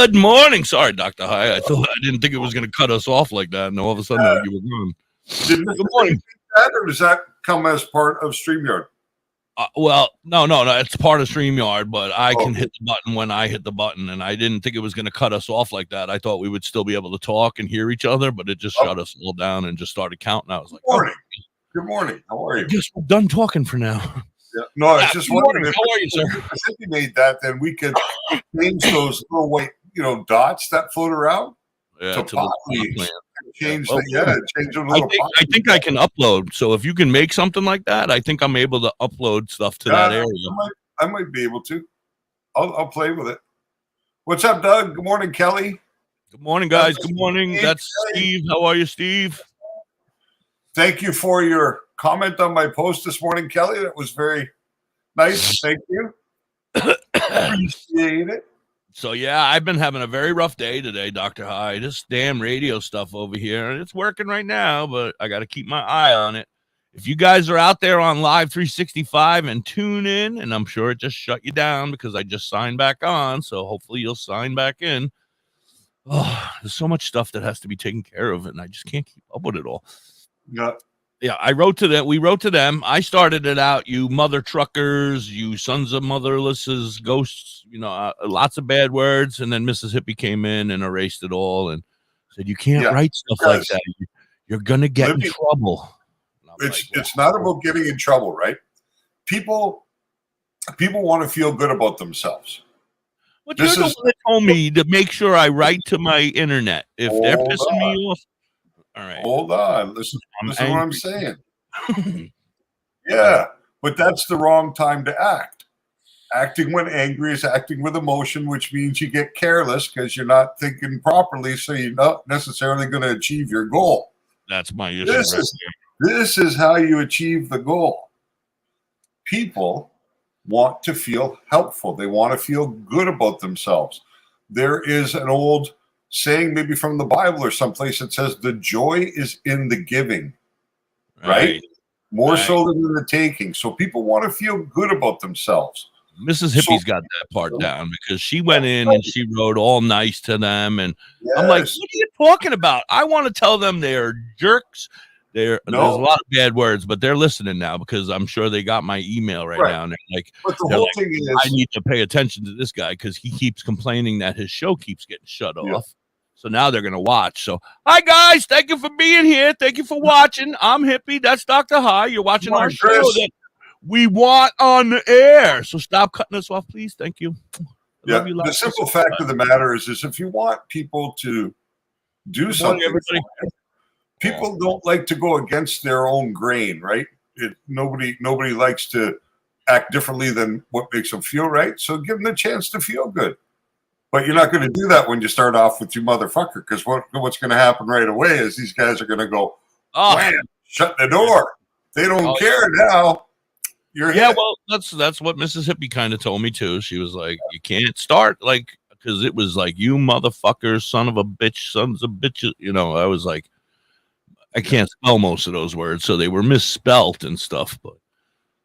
Good morning. Sorry, Dr. High. I didn't think it was going to cut us off like that, and all of a sudden you were gone. Good morning. That, or does that come as part of StreamYard? Well, no. It's part of StreamYard, but I can hit the button when I hit the button, and I didn't think it was going to cut us off like that. I thought we would still be able to talk and hear each other, but it just shut us all down and just started counting. I was like, Good morning. Good morning. How are you? I guess we're done talking for now. Yeah. No, I was just wondering if, how are you, sir? If you made that, then we could change those little white, dots that float around to pop leaves. Change them a little. I think I can upload. So if you can make something like that, I think I'm able to upload stuff to that area. I might be able to. I'll play with it. What's up, Doug? Good morning, Kelly. Good morning, guys. Good morning. That's Steve. How are you, Steve? Thank you for your comment on my post this morning, Kelly. That was very nice. Thank you. Appreciate it. So, yeah, I've been having a very rough day today, Dr. High. This damn radio stuff over here, and it's working right now, but I got to keep my eye on it. If you guys are out there on Live 365 and tune in, and I'm sure it just shut you down because I just signed back on, so hopefully you'll sign back in. Oh, there's so much stuff that has to be taken care of, and I just can't keep up with it all. Yeah, I wrote to them. We wrote to them. I started it out. You mother truckers, you sons of motherlesses, ghosts, lots of bad words. And then Mrs. Hippie came in and erased it all and said, you can't write stuff like that. You're going to get in trouble. It's not about getting in trouble, right? People want to feel good about themselves. But you're the one that told me to make sure I write to my internet. If they're pissing me off. All right. Hold on. Listen to what I'm saying. Yeah, but that's the wrong time to act. Acting when angry is acting with emotion, which means you get careless because you're not thinking properly, so you're not necessarily going to achieve your goal. That's my issue. This is how you achieve the goal. People want to feel helpful. They want to feel good about themselves. There is an old saying, maybe from the Bible or someplace, that says the joy is in the giving, right? More so than in the taking. So people want to feel good about themselves. Mrs. Hippie's got that part down because she went in and she wrote all nice to them. And I'm like, what are you talking about? I want to tell them they're jerks. There's a lot of bad words, but they're listening now because I'm sure they got my email right now. And they're like, but the whole thing is, I need to pay attention to this guy because he keeps complaining that his show keeps getting shut off. So now they're going to watch. So, hi, guys. Thank you for being here. Thank you for watching. I'm Hippie. That's Dr. High. You're watching our show that we want on the air. So stop cutting us off, please. Thank you. The simple fact of the matter is if you want people to do something, people don't like to go against their own grain, right? Nobody likes to act differently than what makes them feel right. So give them the chance to feel good. But you're not going to do that when you start off with you motherfucker, because what's going to happen right away is these guys are going to go, wham, shut the door. They don't care now. Well, that's what Mrs. Hippie kind of told me too. She was like, you can't start because it was like, you motherfuckers, son of a bitch, sons of bitches. I was like, I can't spell most of those words, so they were misspelt and stuff, but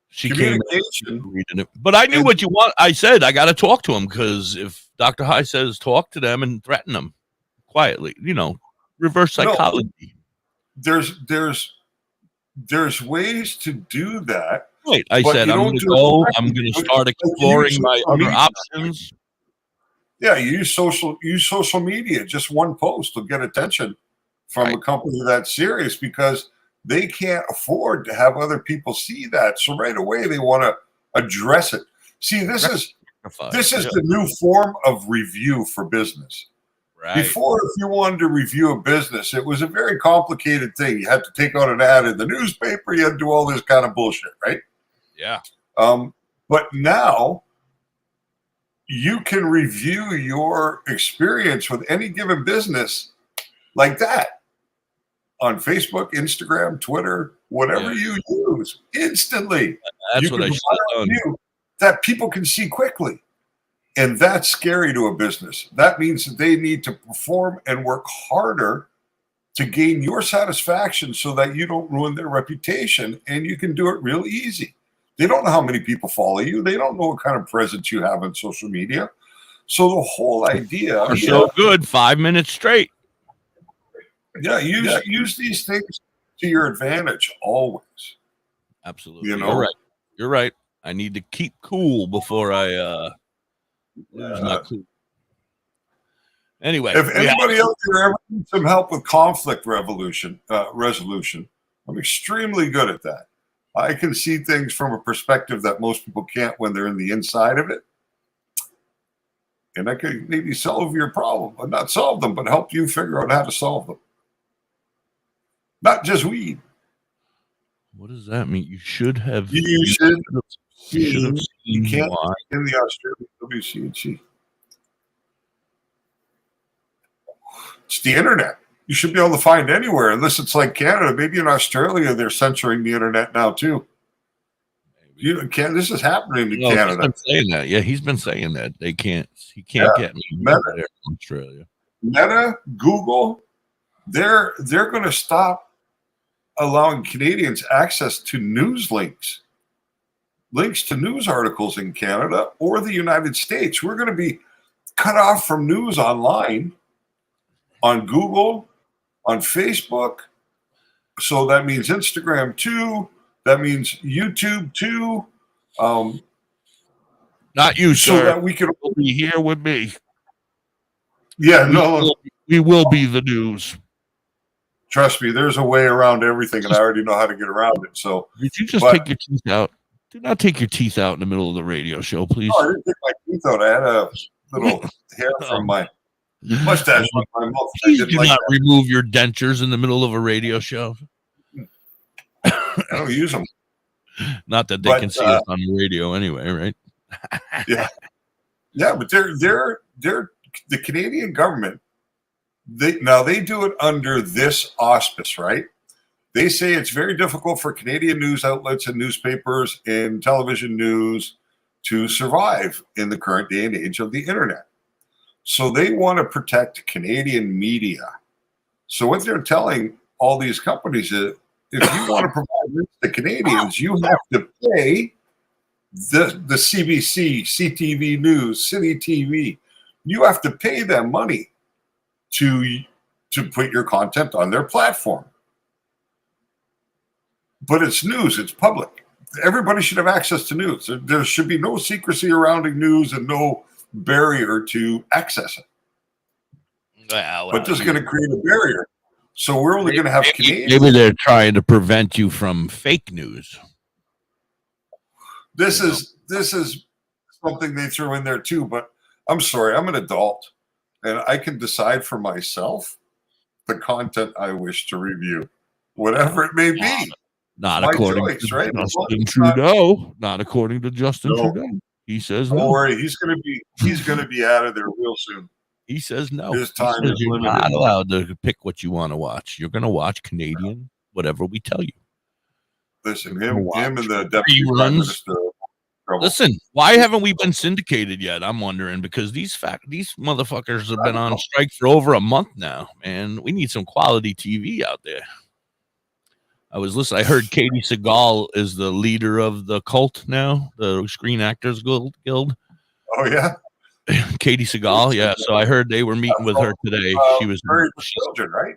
she came reading it. But I knew what you want. I said, I got to talk to him because if Dr. High says talk to them and threaten them quietly, reverse psychology. There's ways to do that. Right. I said, I'm going to go. I'm going to start exploring my other options. Yeah. Use social media. Just one post will get attention from a company that's serious because they can't afford to have other people see that. So right away they want to address it. See, this is the new form of review for business. Right. Before, if you wanted to review a business, it was a very complicated thing. You had to take out an ad in the newspaper. You had to do all this kind of bullshit, right? Yeah. But now you can review your experience with any given business like that on Facebook, Instagram, Twitter, whatever you use instantly. That's what I should have done. That people can see quickly. And that's scary to a business. That means that they need to perform and work harder to gain your satisfaction so that you don't ruin their reputation, and you can do it real easy. They don't know how many people follow you. They don't know what kind of presence you have on social media. So the whole idea are so good, 5 minutes straight. Yeah, use these things to your advantage always. Absolutely. You're right. You're right. I need to keep cool before I lose my cool. Anyway, if anybody out there ever needs some help with conflict resolution, I'm extremely good at that. I can see things from a perspective that most people can't when they're in the inside of it. And I could maybe solve your problem, but not solve them, but help you figure out how to solve them. Not just weed. What does that mean? You should have. You should have seen why. In the Australian WCHE. It's the internet. You should be able to find anywhere, unless it's like Canada. Maybe in Australia they're censoring the internet now too. This is happening in Canada. He's been saying that. Yeah, he's been saying that they can't. He can't get me there in Australia. Meta, Google, they're going to stop allowing Canadians access to news links to news articles in Canada or the United States. We're going to be cut off from news online, on Google, on Facebook. So that means Instagram too. That means YouTube too. Not you, so sir. That we can be here with me. Yeah, we will be the news. Trust me, there's a way around everything, and I already know how to get around it. So, did you just take your teeth out? Do not take your teeth out in the middle of the radio show, please. No, I didn't take my teeth out. I had a little hair from my mustache on my mouth. Please do not remove your dentures in the middle of a radio show. I don't use them. Not that they can see us on the radio anyway, right? Yeah, but they're the Canadian government. They do it under this auspice, right? They say it's very difficult for Canadian news outlets and newspapers and television news to survive in the current day and age of the internet. So they want to protect Canadian media. So what they're telling all these companies is, if you want to provide this to Canadians, you have to pay the CBC, CTV News, City TV. You have to pay them money to put your content on their platform. But it's news, it's public. Everybody should have access to news. There should be no secrecy surrounding news and no barrier to access it. But this is going to create a barrier. So we're only going to have Canadians. Maybe they're trying to prevent you from fake news. This is something they threw in there too. But I'm sorry, I'm an adult, and I can decide for myself the content I wish to review, whatever it may be. Not according to Justin Trudeau. Not according to Justin Trudeau. He says no. Don't worry, he's going to be out of there real soon. He says no. His time is you're limited. not allowed to pick what you want to watch. You're going to watch Canadian, whatever we tell you. Listen, him and the deputy prime minister. Listen, why haven't we been syndicated yet? I'm wondering, because these motherfuckers have been on strike for over a month now, man. We need some quality TV out there. I was listening. I heard Katie Seagal is the leader of the cult now, the Screen Actors Guild. Oh yeah, Katie Seagal. Yeah. So I heard they were meeting with her today. She was married with children, right?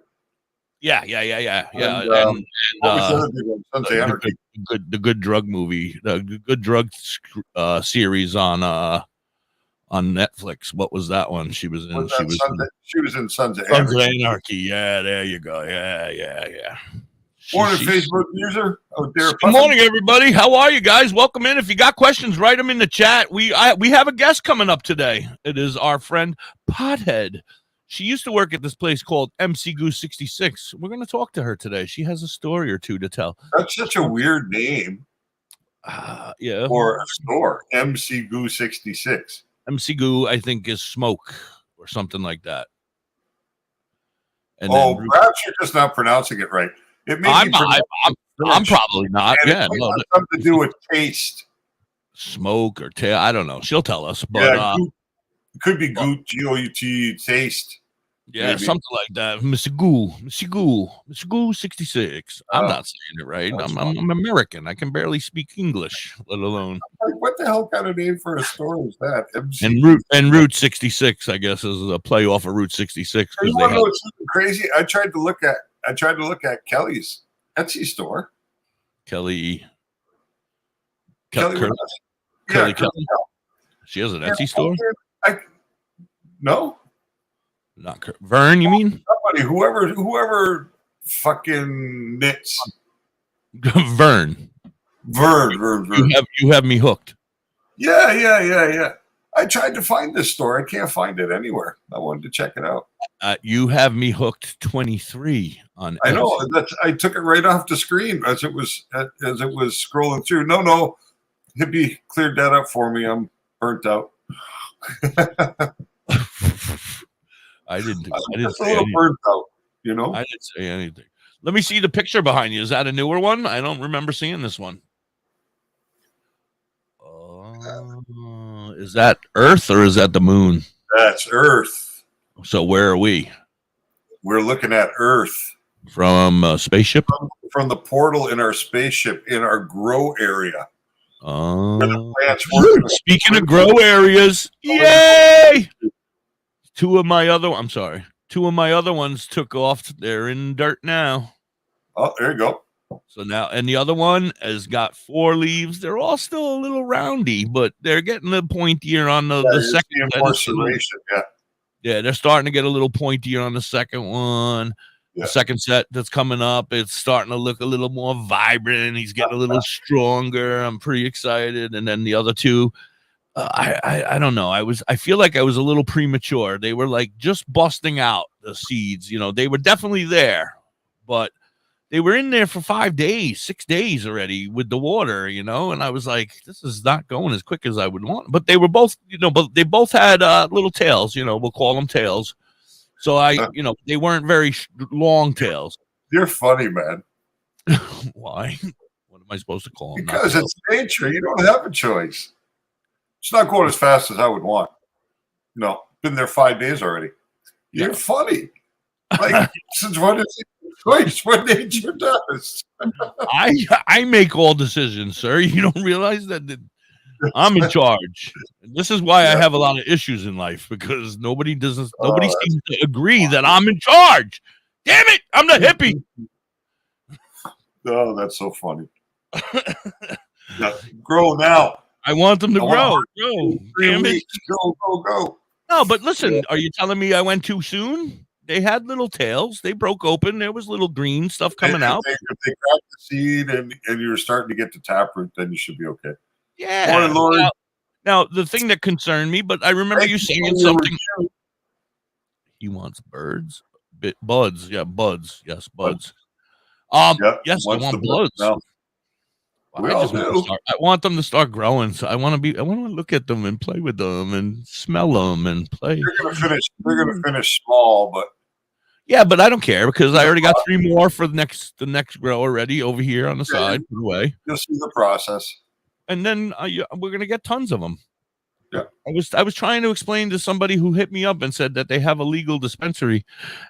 Yeah. And the good drug movie, the good drug series on Netflix. What was that one? She was in. She was in Sons of Anarchy. Yeah, there you go. Yeah. Morning, Facebook user. Good morning, everybody. How are you guys? Welcome in. If you got questions, write them in the chat. We have a guest coming up today. It is our friend Pothead. She used to work at this place called MC Goose 66. We're going to talk to her today. She has a story or two to tell. That's such a weird name. Yeah. For a store, MC Goose 66. MC Goo, I think, is smoke or something like that. And perhaps you're just not pronouncing it right. It may I'm probably not. And yeah, it has something to do with taste, smoke or I don't know. She'll tell us. But it could be gout, G-O-U-T, taste. Yeah, maybe. something like that. Mr. Ghoul 66. I'm not saying it right. I'm American. I can barely speak English, let alone. Like, what the hell kind of name for a store is that? MC. And Route 66, I guess, is a play off of Route 66 You because want they to know had what's crazy? I tried to look at Kelly's Etsy store. Kelly. Kelly. Kelly. She has an Etsy store. No. Not Vern, you mean? Somebody, whoever fucking knits. Vern. You have me hooked. Yeah. I tried to find this store. I can't find it anywhere. I wanted to check it out. You have me hooked 23 on. I know I took it right off the screen as it was scrolling through. No, Hippie cleared that up for me. I'm burnt out. I didn't say anything. Burnt out, you know. I didn't say anything. Let me see the picture behind you. Is that a newer one? I don't remember seeing this one. Is that Earth or is that the moon? That's Earth. So where are we? We're looking at Earth from a spaceship. From the portal in our spaceship in our grow area. Speaking of grow areas, yay! Two of my other ones took off. They're in dirt now. Oh, there you go. So now, and the other one has got 4 leaves. They're all still a little roundy, but they're getting the pointier on the second. Yeah, they're starting to get a little pointier on the second one. Yeah. The second set that's coming up, it's starting to look a little more vibrant. He's getting a little stronger. I'm pretty excited. And then the other two, I don't know. I feel like I was a little premature. They were like just busting out the seeds. You know, they were definitely there, but they were in there for 5 days, 6 days already with the water, you know, and I was like, this is not going as quick as I would want. But they were both, you know, but they both had little tails, you know, we'll call them tails. So you know, they weren't very long tails. You're funny, man. Why? What am I supposed to call them? Because it's nature. You don't have a choice. It's not going as fast as I would want. No, been there 5 days already. You're funny. Like, since what is it? Choice what nature does. I make all decisions, sir. You don't realize that I'm in charge. This is why I have a lot of issues in life, because nobody seems to agree that I'm in charge. Damn it, I'm the hippie. Oh, that's so funny. Grow now. I want them to grow. Damn it. Go. No, but listen, are you telling me I went too soon? They had little tails. They broke open. There was little green stuff coming out. If they cracked the seed and you're starting to get the taproot, then you should be okay. Yeah. Morning, Lord. Now, the thing that concerned me, but I remember you saying something. He wants birds. Buds. Yeah, buds. Yes, buds. Yes, I want buds. I want them to start growing. So I want to look at them and play with them and smell them and play. They're gonna finish small, but yeah, but I don't care because I already got 3 more for the next grow already over here on the side. Put away. You'll see the process, and then we're gonna get tons of them. Yeah, I was trying to explain to somebody who hit me up and said that they have a legal dispensary,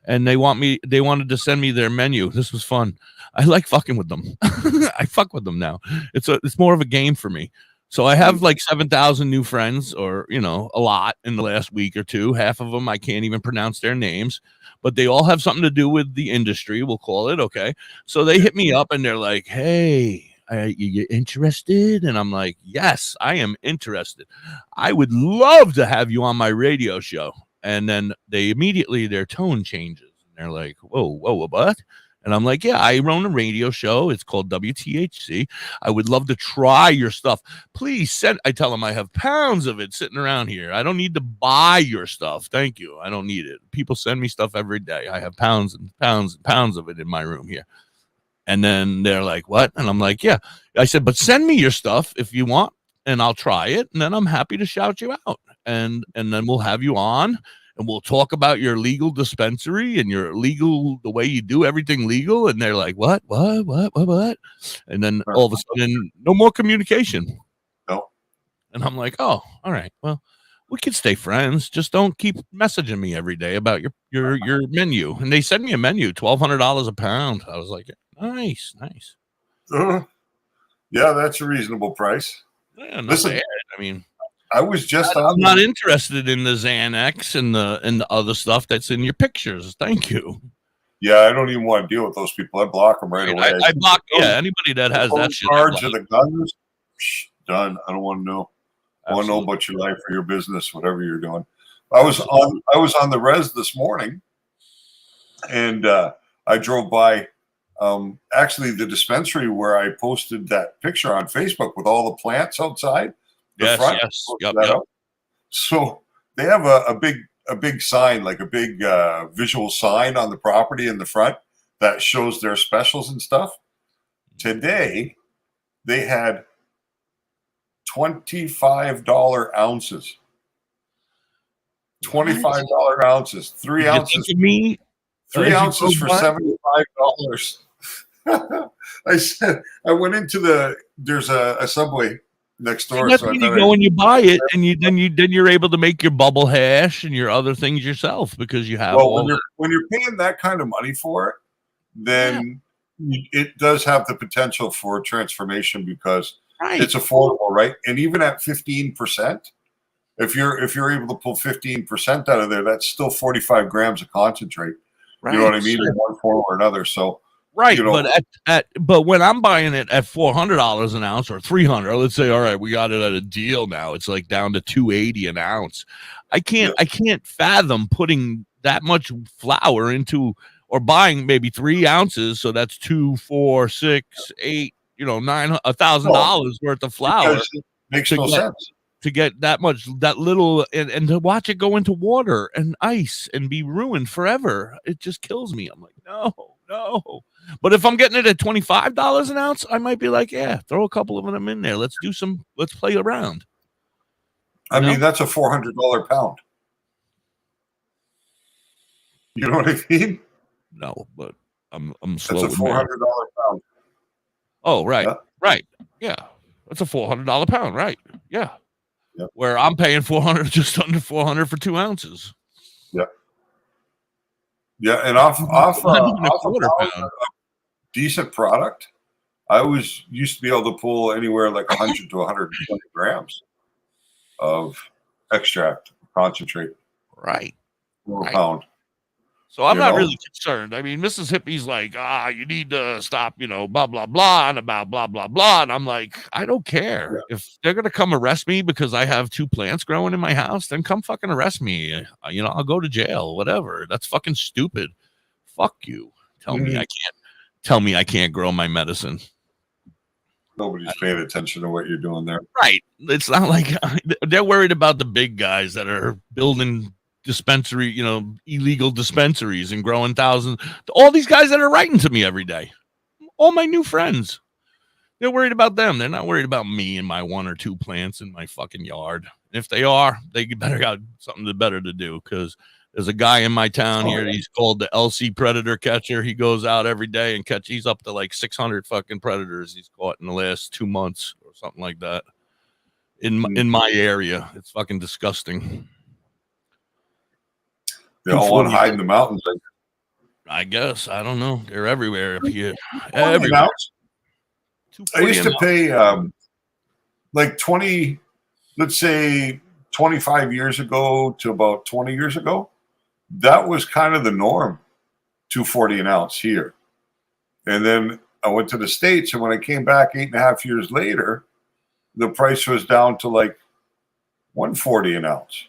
and they wanted to send me their menu. This was fun. I like fucking with them. I fuck with them now. It's more of a game for me. So I have like 7,000 new friends, or you know, a lot in the last week or two. Half of them I can't even pronounce their names, but they all have something to do with the industry. We'll call it okay. So they hit me up and they're like, "Hey, you interested?" And I'm like, "Yes, I am interested. I would love to have you on my radio show." And then their tone changes and they're like, "Whoa, what?" And I'm like, "Yeah, I run a radio show. It's called WTHC. I would love to try your stuff. Please send." I tell them I have pounds of it sitting around here. I don't need to buy your stuff. Thank you. I don't need it. People send me stuff every day. I have pounds and pounds and pounds of it in my room here. And then they're like, "What?" And I'm like, "Yeah." I said, "But send me your stuff if you want, and I'll try it. And then I'm happy to shout you out. And then we'll have you on. And we'll talk about your legal dispensary and your legal, the way you do everything legal." And they're like, what? And then all of a sudden, no more communication. No. And I'm like, "Oh, all right. Well, We could stay friends. Just don't keep messaging me every day about your menu. And they sent me a menu, $1,200 a pound. I was like, nice. Yeah, that's a reasonable price. Yeah, not Listen, bad. I mean, I was just I'm on. not interested in the Xanax and the other stuff that's in your pictures. Thank you. Yeah, I don't even want to deal with those people. I block them right away. I block. Yeah, anybody that has that shit. Cards or the guns, done. I don't want to know. I want to know Absolutely. about your life or your business, whatever you're doing. I was on the res this morning, and I drove by actually the dispensary where I posted that picture on Facebook with all the plants outside the Yes, front. yes. Yep. So they have a big sign, like a big visual sign on the property in the front that shows their specials and stuff. Today they had $25 ounces. $25 ounces. 3 Did ounces. you think of me? 3 ounces for $75. I said, I went into there's a Subway next door. That's so when you go and you buy it, and then you're able to make your bubble hash and your other things yourself because you have when you're paying that kind of money for it, then it does have the potential for transformation because it's affordable, right? And even at 15%, if you're able to pull 15% out of there, that's still 45 grams of concentrate. Right. You know what I mean? In one form or another. So but when I'm buying it at $400 an ounce or $300, let's say, all right, we got it at a deal now. It's like down to $280 an ounce. I can't fathom putting that much flour into or buying maybe 3 ounces. So that's 2, 4, 6, 8, $1,000 worth of flour. It makes no sense. To get that little and to watch it go into water and ice and be ruined forever. It just kills me. I'm like, no. But if I'm getting it at $25 an ounce, I might be like, yeah, throw a couple of them in there. Let's play around. I mean, that's a $400 pound. You know what I mean? No, but I'm slow. That's a $400 pound. Oh, right. Yeah. Right. Yeah. That's a $400 pound, right? Yeah. Yep. Where I'm paying $400, just under $400 for 2 ounces. Yeah. Yeah, and off a decent product, I used to be able to pull anywhere like 100 to 120 grams of extract concentrate. Right. Per pound. So I'm not really concerned. I mean, Mrs. Hippie's like, you need to stop, blah, blah, blah, and about blah, blah, blah. And I'm like, I don't care. Yeah. If they're going to come arrest me because I have 2 plants growing in my house, then come fucking arrest me. I'll go to jail, whatever. That's fucking stupid. Fuck you. Tell me I can't grow my medicine. Nobody's paying attention to what you're doing there. Right. It's not like they're worried about the big guys that are building dispensary, illegal dispensaries and growing thousands. All these guys that are writing to me every day, all my new friends, they're worried about them. They're not worried about me and my 1 or 2 plants in my fucking yard. If they are, they better got something better to do because there's a guy in my town here. He's called the LC Predator Catcher. He goes out every day and he's up to like 600 fucking predators he's caught in the last 2 months or something like that in my area. It's fucking disgusting. They all want to hide in the mountains. I guess. I don't know. They're everywhere up here. Everywhere. I used to pay like 20, let's say 25 years ago to about 20 years ago. That was kind of the norm, $2.40 an ounce here. And then I went to the States, and when I came back 8.5 years later, the price was down to like $1.40 an ounce.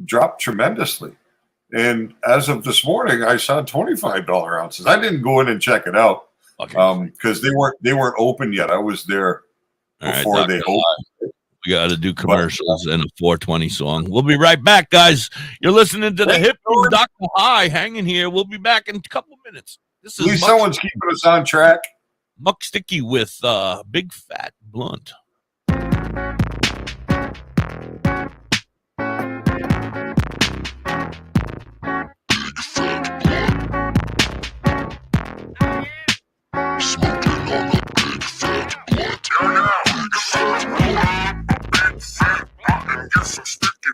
Dropped tremendously. And as of this morning, I saw $25 ounces. I didn't go in and check it out because they weren't open yet. I was there before they opened. We got to do commercials and a 420 song. We'll be right back, guys. You're listening to the Hippie Doktor High. Hanging here. We'll be back in a couple minutes. This is at least someone's keeping us on track. Muck Sticky with Big Fat Blunt. Get some sticky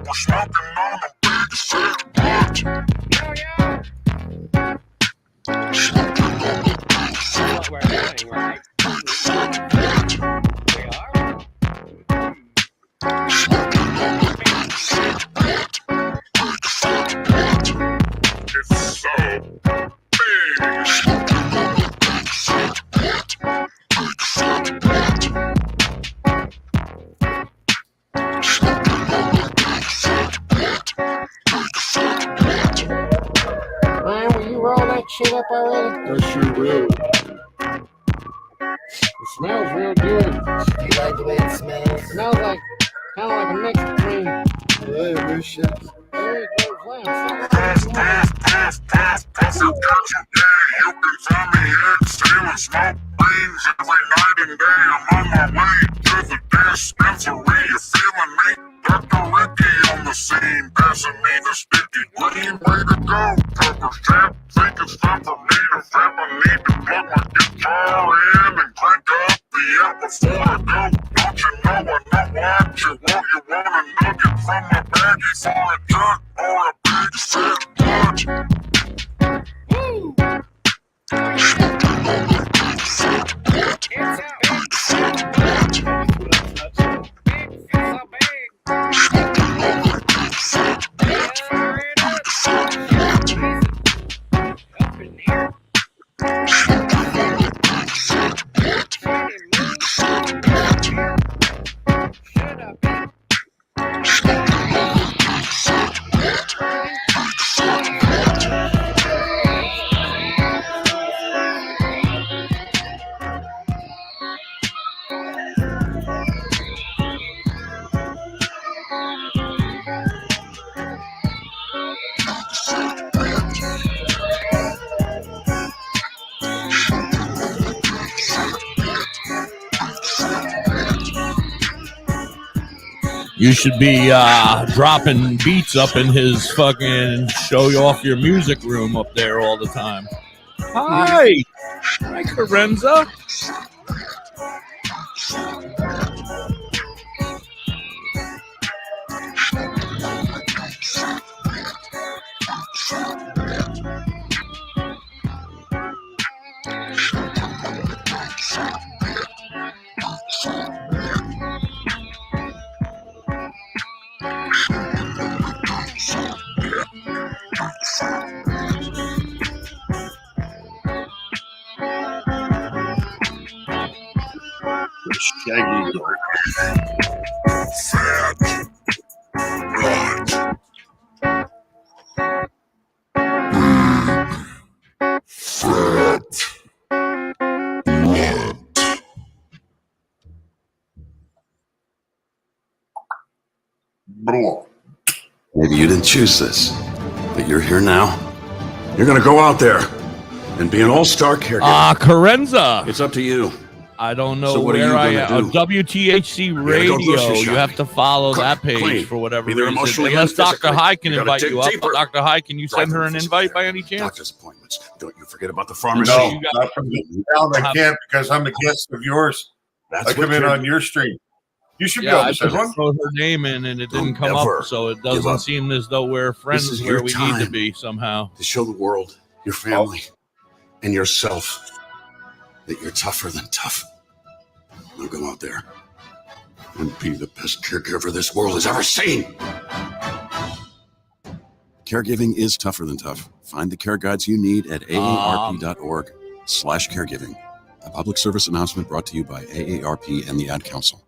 We're smoking on a big fat blunt. Smoking on a big fat What we're doing, right? We are. Smoking on a big fat blunt. Big fat blunt. It's so big. Smoking on a big fat blunt. Big fat blunt. Smoking on a big fat blunt. Big fat blunt. Ryan, will you roll that shit up already? I sure will. It smells real good. Do you like the way it smells? It smells like kind of like a mix between. Hey, no shit. There it goes, lamb. Pass your couch and day. You can find me at stealing smoke beans every night and day. I'm on my way to the dispensary. You feeling me? Dr. Ricky on the scene, passing me the sticky green. Way to go, Tucker Strap. Think it's time for me to rap. I need to plug my guitar in and crank up the amp before I go. Don't you know I know what you want? You want a nugget from my baggie for a jug or a big fat blunt? Woo! Smoking on a big fat blunt. It's a Big fat blunt. big, it's a big. Smoking on a big fat blunt. Big fat blunt. Up in here. Smoking on a big fat blunt. Big fat blunt. Should have been. Smoking on a big fat blunt. Big fat blunt. You should be dropping beats up in his fucking show you off your music room up there all the time. Hi. Hi, Carenza. Shaggy dog. Fat blunt. Fat blunt. Blah. Maybe you didn't choose this, but you're here now. You're gonna go out there and be an all-star caregiver. Carenza. It's up to you. I don't know So what are where you I gonna am. do? WTHC gotta go Radio. grocery You have shopping. to follow that page Clean. for whatever Either reason. emotionally Unless and Dr. physically. High can You gotta invite dig you up. deeper. Dr. High, can you send her an Driving invite by care, any chance? Doctor's appointments. Don't you forget about the pharmacy. No, you got- not from the town. I can't because I'm a guest of yours. That's I come what in care- on your stream. You should be Yeah, able I to send just one. wrote her name in and it didn't Don't come ever up, so it give doesn't up. seem as though we're friends is where your we need to time. be somehow. to show the world, your family, and yourself that you're tougher than tough. Now go out there and be the best caregiver this world has ever seen. Caregiving is tougher than tough. Find the care guides you need at aarp.org/caregiving. A public service announcement brought to you by AARP and the Ad Council.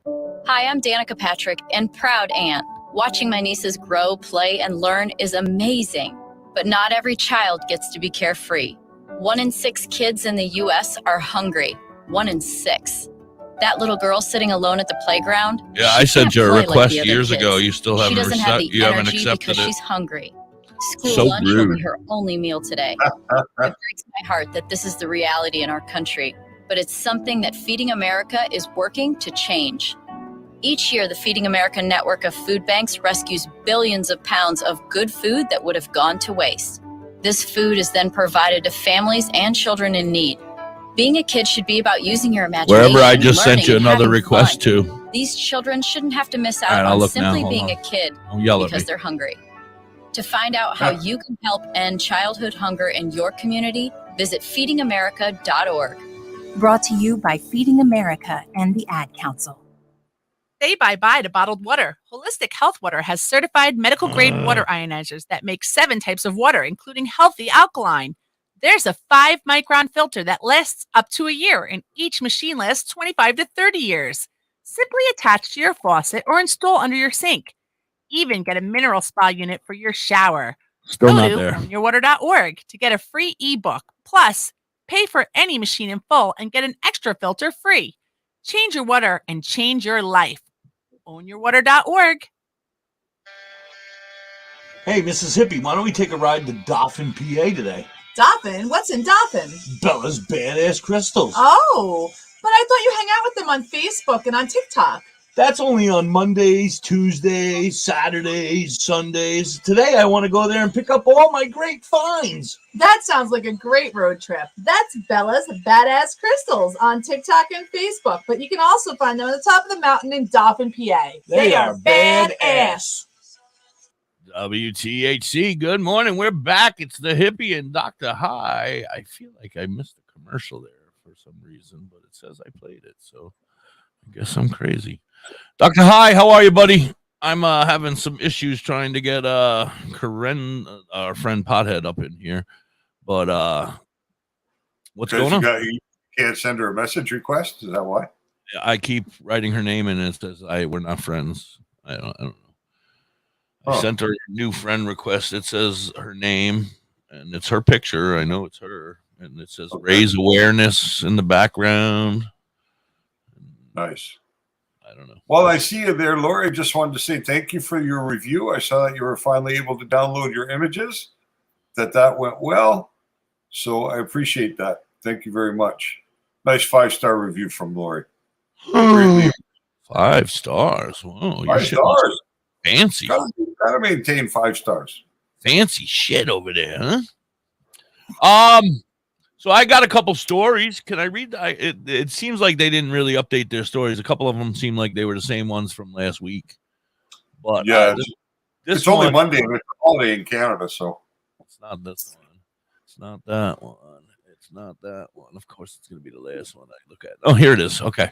Hi, I'm Danica Patrick and proud aunt. Watching my nieces grow, play, and learn is amazing. But not every child gets to be carefree. 1 in 6 kids in the U.S. are hungry. 1 in 6. That little girl sitting alone at the playground. Yeah, I sent you a play like request the other years kids. ago. You still She haven't doesn't have the you haven't energy accepted because it. she's hungry. School So lunch will rude. be her only meal today. It breaks my heart that this is the reality in our country, but it's something that Feeding America is working to change. Each year, the Feeding America network of food banks rescues billions of pounds of good food that would have gone to waste. This food is then provided to families and children in need. Being a kid should be about using your imagination. Wherever I just learning, sent you and another having request fun. to. These children shouldn't have to miss All right, out I'll on look now. simply Hold being on. a kid Don't yell at because me. they're hungry. To find out how you can help end childhood hunger in your community, visit feedingamerica.org. Brought to you by Feeding America and the Ad Council. Say bye-bye to bottled water. Holistic Health Water has certified medical-grade water ionizers that make 7 types of water, including healthy alkaline. There's a 5-micron filter that lasts up to a year, and each machine lasts 25 to 30 years. Simply attach to your faucet or install under your sink. Even get a mineral spa unit for your shower. Still Go not to there. ownyourwater.org to get a free ebook. Plus, pay for any machine in full and get an extra filter free. Change your water and change your life. Ownyourwater.org. Hey, Mrs. Hippie, why don't we take a ride to Dauphin, PA today? Dauphin? What's in Dauphin? Bella's Badass Crystals. Oh, but I thought you hang out with them on Facebook and on TikTok. That's only on Mondays, Tuesdays, Saturdays, Sundays. Today I want to go there and pick up all my great finds. That sounds like a great road trip. That's Bella's Badass Crystals on TikTok and Facebook, but you can also find them on the top of the mountain in Dauphin, PA. They are badass. WTHC, good morning. We're back. It's the Hippie and Dr. Hi. I feel like I missed a commercial there for some reason, but it says I played it, so I guess I'm crazy. Dr. Hi, how are you, buddy? I'm having some issues trying to get Karen, our friend Pothead, up in here, but what's going on? You can't send her a message request. Is that why? I keep writing her name and it says we're not friends. I don't know. I sent her a new friend request. It says her name and it's her picture. I know it's her, and it says raise awareness in the background. Nice. I don't know. Well, I see you there, Lori. I just wanted to say thank you for your review. I saw that you were finally able to download your images, that went well. So I appreciate that. Thank you very much. Nice 5-star review from Lori. 5 stars. Whoa, 5 stars. Fancy. Gotta maintain 5 stars. Fancy shit over there, huh? So I got a couple stories. Can I read? It seems like they didn't really update their stories. A couple of them seem like they were the same ones from last week. But yeah, this it's only one, Monday and it's a holiday in Canada, so it's not this one. It's not that one. It's not that one. Of course, it's going to be the last one I look at. Oh, here it is. Okay.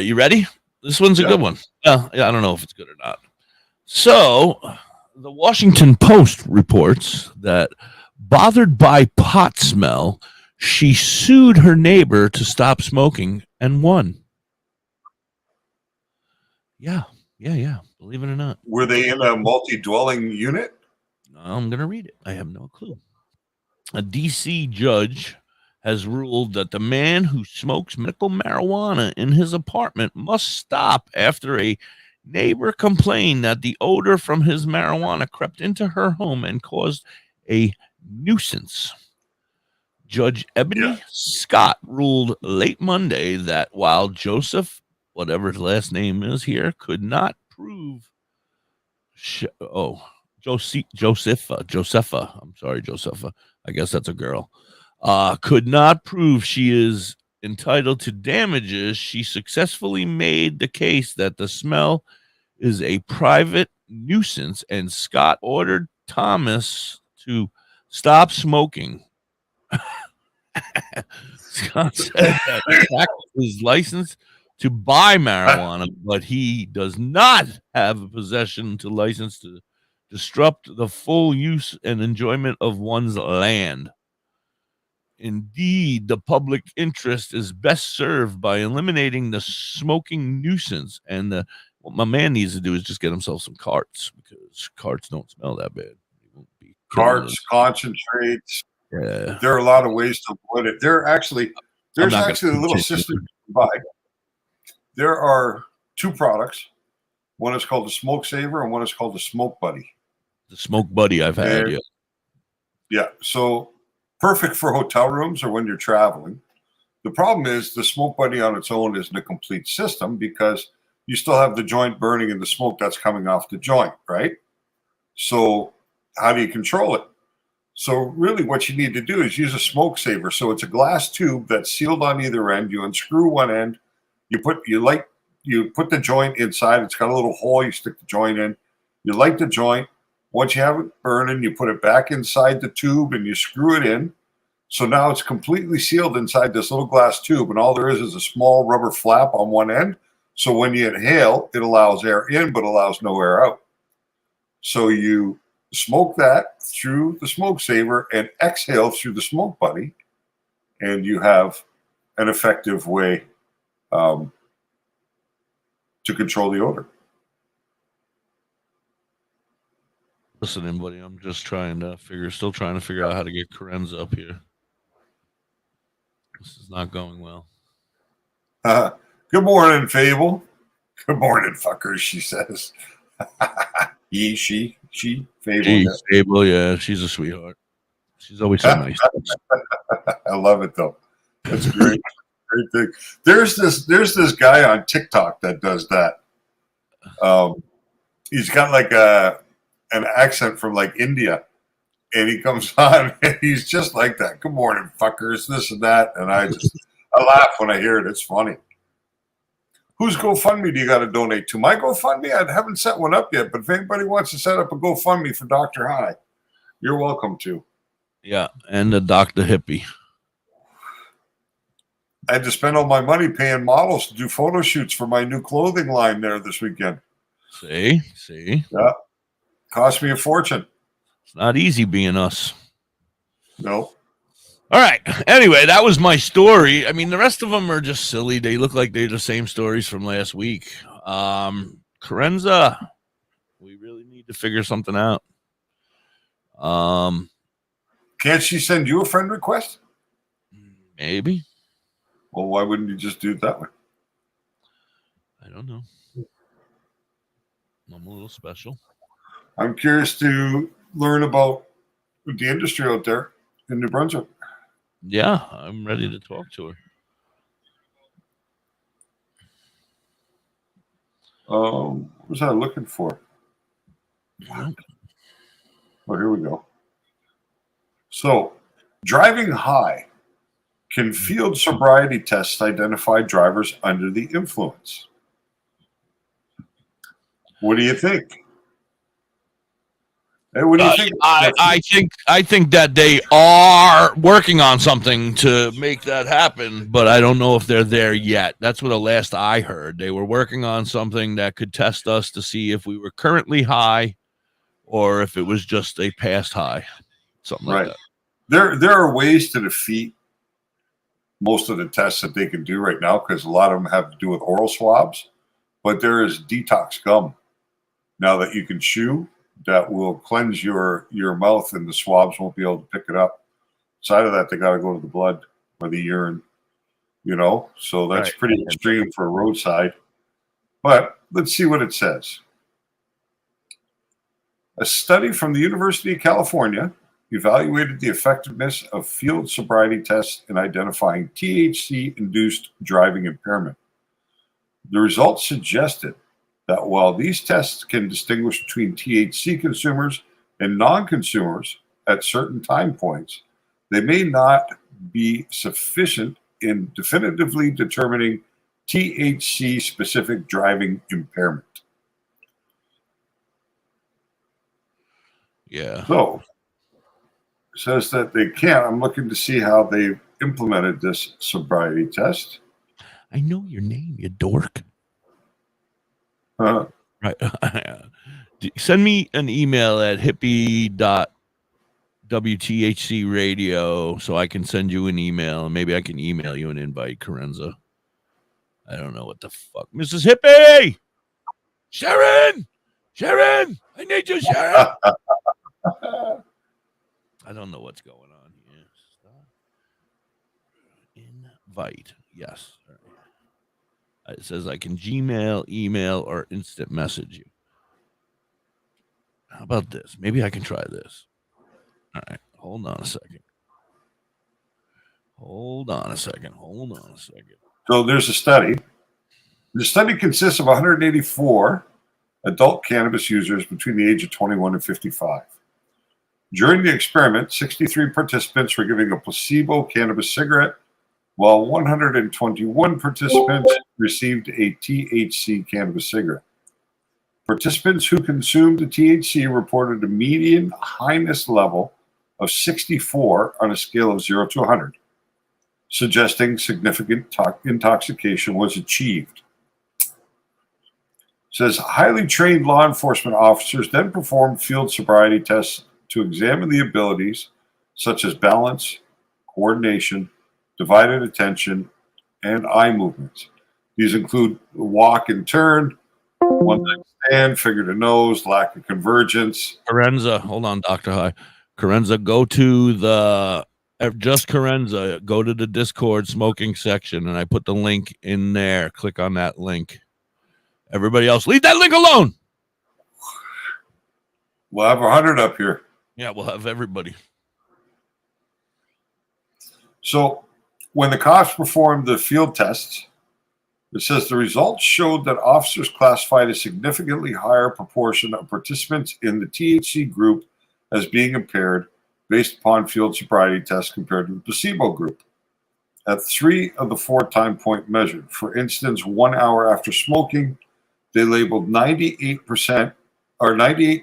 You ready? This one's a good one. Yeah, I don't know if it's good or not. So the Washington Post reports that bothered by pot smell, she sued her neighbor to stop smoking and won. Yeah. Believe it or not. Were they in a multi-dwelling unit? I'm going to read it. I have no clue. A D.C. judge has ruled that the man who smokes medical marijuana in his apartment must stop after a neighbor complained that the odor from his marijuana crept into her home and caused a nuisance. Judge Ebony Scott ruled late Monday that while Joseph, whatever his last name is here, could not prove Josepha. I'm sorry, Josepha. I guess that's a girl. Could not prove she is entitled to damages. She successfully made the case that the smell is a private nuisance, and Scott ordered Thomas to stop smoking. Scott said that he is licensed to buy marijuana, but he does not have a possession to license to disrupt the full use and enjoyment of one's land. Indeed, the public interest is best served by eliminating the smoking nuisance, and what my man needs to do is just get himself some carts, because carts don't smell that bad. Carts, concentrates. Yeah. There are a lot of ways to avoid it. There's actually a little system you can buy. There are 2 products. One is called the Smoke Saver, and one is called the Smoke Buddy. The Smoke Buddy I've had, yeah. So perfect for hotel rooms or when you're traveling. The problem is the Smoke Buddy on its own isn't a complete system, because you still have the joint burning and the smoke that's coming off the joint, right? So how do you control it? So really what you need to do is use a smoke saver. So it's a glass tube that's sealed on either end. You unscrew one end, you light you put the joint inside. It's got a little hole. You stick the joint in. You light the joint. Once you have it burning, you put it back inside the tube and you screw it in. So now it's completely sealed inside this little glass tube, and all there is a small rubber flap on one end. So when you inhale, it allows air in, but allows no air out. So you smoke that through the smoke saver and exhale through the smoke buddy, and you have an effective way to control the odor. Listening, buddy. I'm just still trying to figure out how to get Carenza up here. This is not going well. Good morning, Fable. Good morning, fuckers, she says. She, Fable. Fable, yeah, she's a sweetheart. She's always so nice. I love it, though. That's great. Great thing. There's this guy on TikTok that does that. He's got like an accent from like India, and he comes on and he's just like that. Good morning, fuckers, this and that. And I laugh when I hear it. It's funny. Whose GoFundMe do you got to donate to? My GoFundMe? I haven't set one up yet, but if anybody wants to set up a GoFundMe for Dr. High, you're welcome to. Yeah, and the Da.Hippie. I had to spend all my money paying models to do photo shoots for my new clothing line there this weekend. See? Yeah. Cost me a fortune. It's not easy being us. No. All right. Anyway, that was my story. I mean, the rest of them are just silly. They look like they're the same stories from last week. Carenza, we really need to figure something out. Can't she send you a friend request? Maybe. Well, why wouldn't you just do it that way? I don't know. I'm a little special. I'm curious to learn about the industry out there in New Brunswick. Yeah, I'm ready to talk to her. What was I looking for? Oh, here we go. So, driving high. Can field sobriety tests identify drivers under the influence? What do you think? Hey, what do you think? I think that they are working on something to make that happen, but I don't know if they're there yet. That's what the last I heard. They were working on something that could test us to see if we were currently high or if it was just a past high. Something like that. There are ways to defeat most of the tests that they can do right now, because a lot of them have to do with oral swabs, but there is detox gum now that you can chew that will cleanse your mouth, and the swabs won't be able to pick it up. Aside of that, they got to go to the blood or the urine, so that's pretty extreme for a roadside. But let's see what it says. A study from the University of California evaluated the effectiveness of field sobriety tests in identifying THC-induced driving impairment. The results suggested that while these tests can distinguish between THC consumers and non-consumers at certain time points, they may not be sufficient in definitively determining THC-specific driving impairment. Yeah. So, says that they can't. I'm looking to see how they've implemented this sobriety test. I know your name, you dork. Right. Send me an email at hippie.wthcradio so I can send you an email, and maybe I can email you an invite, Carenza. I don't know what the fuck. Mrs. Hippie! Sharon! I need you, Sharon! I don't know what's going on here. Stop. Invite. Yes. All right. It says I can Gmail, email, or instant message you. How about this? Maybe I can try this. All right. Hold on a second. So there's a study. The study consists of 184 adult cannabis users between the age of 21 and 55. During the experiment, 63 participants were giving a placebo cannabis cigarette, while 121 participants received a THC cannabis cigarette. Participants who consumed the THC reported a median highness level of 64 on a scale of 0 to 100, suggesting significant intoxication was achieved. It says highly trained law enforcement officers then performed field sobriety tests to examine the abilities such as balance, coordination, divided attention, and eye movements. These include walk and turn, one leg stand, finger to nose, lack of convergence. Carenza, hold on, Dr. High. Carenza, go to the just Carenza, go to the Discord smoking section, and I put the link in there. Click on that link. Everybody else, leave that link alone. We'll have 100 up here. Yeah, we'll have everybody. So when the cops performed the field tests, it says the results showed that officers classified a significantly higher proportion of participants in the THC group as being impaired based upon field sobriety tests compared to the placebo group. At 3 of the 4 time point measured, for instance, 1 hour after smoking, they labeled 98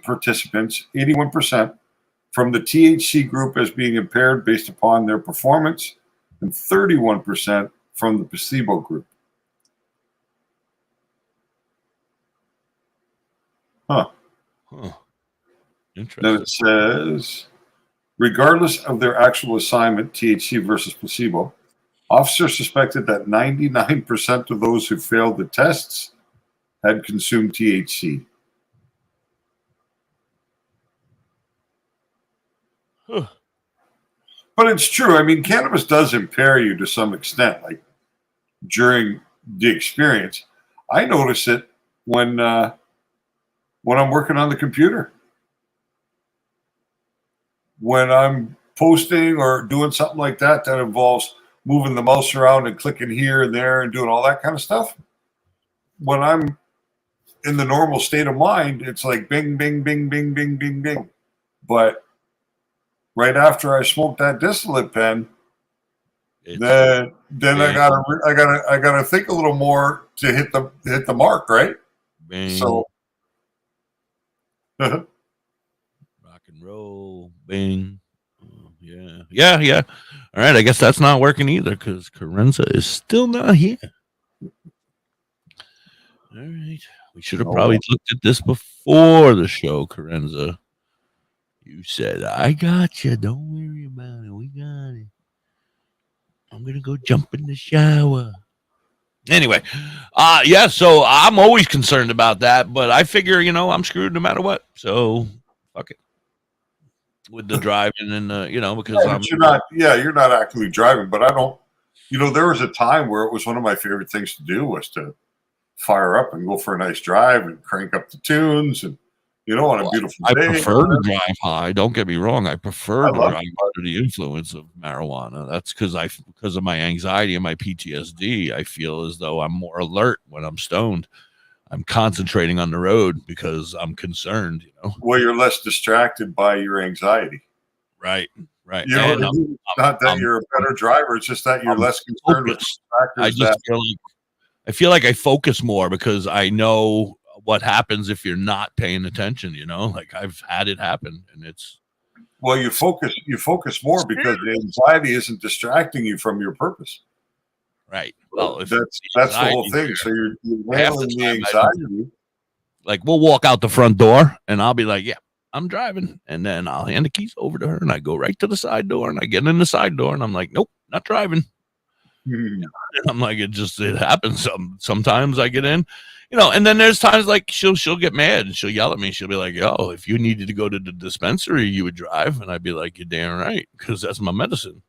participants, 81%, from the THC group as being impaired based upon their performance, and 31% from the placebo group. Huh. Interesting. Then it says, regardless of their actual assignment, THC versus placebo, officers suspected that 99% of those who failed the tests had consumed THC. Huh. But it's true. I mean, cannabis does impair you to some extent, like during the experience. I notice it when I'm working on the computer. When I'm posting or doing something like that that involves moving the mouse around and clicking here and there and doing all that kind of stuff. When I'm in the normal state of mind, it's like bing, bing, bing, bing, bing, bing, bing. But right after I smoke that distillate pen, then I gotta think a little more to hit the mark, right? Bang. So rock and roll, bing. Yeah. All right, I guess that's not working either because Carenza is still not here. All right, we should have probably looked at this before the show, Carenza. You said, I got you. Don't worry about it. We got it. I'm going to go jump in the shower. Anyway, yeah, so I'm always concerned about that, but I figure, I'm screwed no matter what. So, fuck it. With the driving and, because you're not actively driving, but I don't, there was a time where it was one of my favorite things to do was to fire up and go for a nice drive and crank up the tunes and, on a beautiful day. I prefer to drive high. Don't get me wrong. I prefer to drive under the influence of marijuana. That's because of my anxiety and my PTSD. I feel as though I'm more alert when I'm stoned. I'm concentrating on the road because I'm concerned, Well, you're less distracted by your anxiety. Right. It's not that you're a better driver. It's just that you're less concerned with factors. I feel like I focus more because I know what happens if you're not paying attention, like I've had it happen and it's. Well, you focus more because the anxiety isn't distracting you from your purpose. Right. Well, that's the whole thing. So you're handling the anxiety. Like we'll walk out the front door and I'll be like, yeah, I'm driving. And then I'll hand the keys over to her and I go right to the side door and I get in the side door and I'm like, nope, not driving. And I'm like, it happens. Sometimes I get in, and then there's times like she'll get mad and she'll yell at me. She'll be like, yo, if you needed to go to the dispensary, you would drive. And I'd be like, you're damn right. Cause that's my medicine.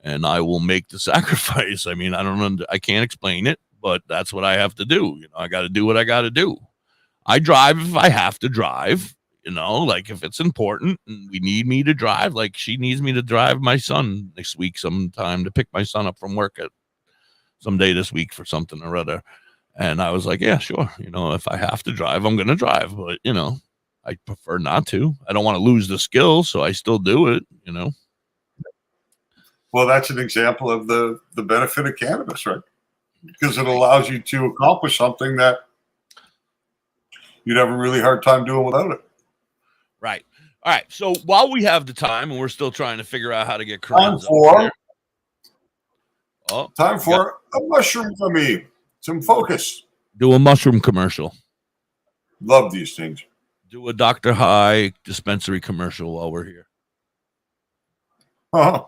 And I will make the sacrifice. I mean, I can't explain it, but that's what I have to do. I got to do what I got to do. I drive if I have to drive, like if it's important and we need me to drive, like she needs me to drive my son next week sometime to pick my son up from work at someday this week for something or other. And I was like, yeah, sure. If I have to drive, I'm going to drive, but I prefer not to. I don't want to lose the skill. So I still do it, Well, that's an example of the benefit of cannabis, right? because it allows you to accomplish something that you'd have a really hard time doing without it. Right. All right. So while we have the time and we're still trying to figure out how to get Time Corinne's for a mushroom for me. Some focus. Do a mushroom commercial. Love these things. Do a Dr. High dispensary commercial while we're here. Uh-huh.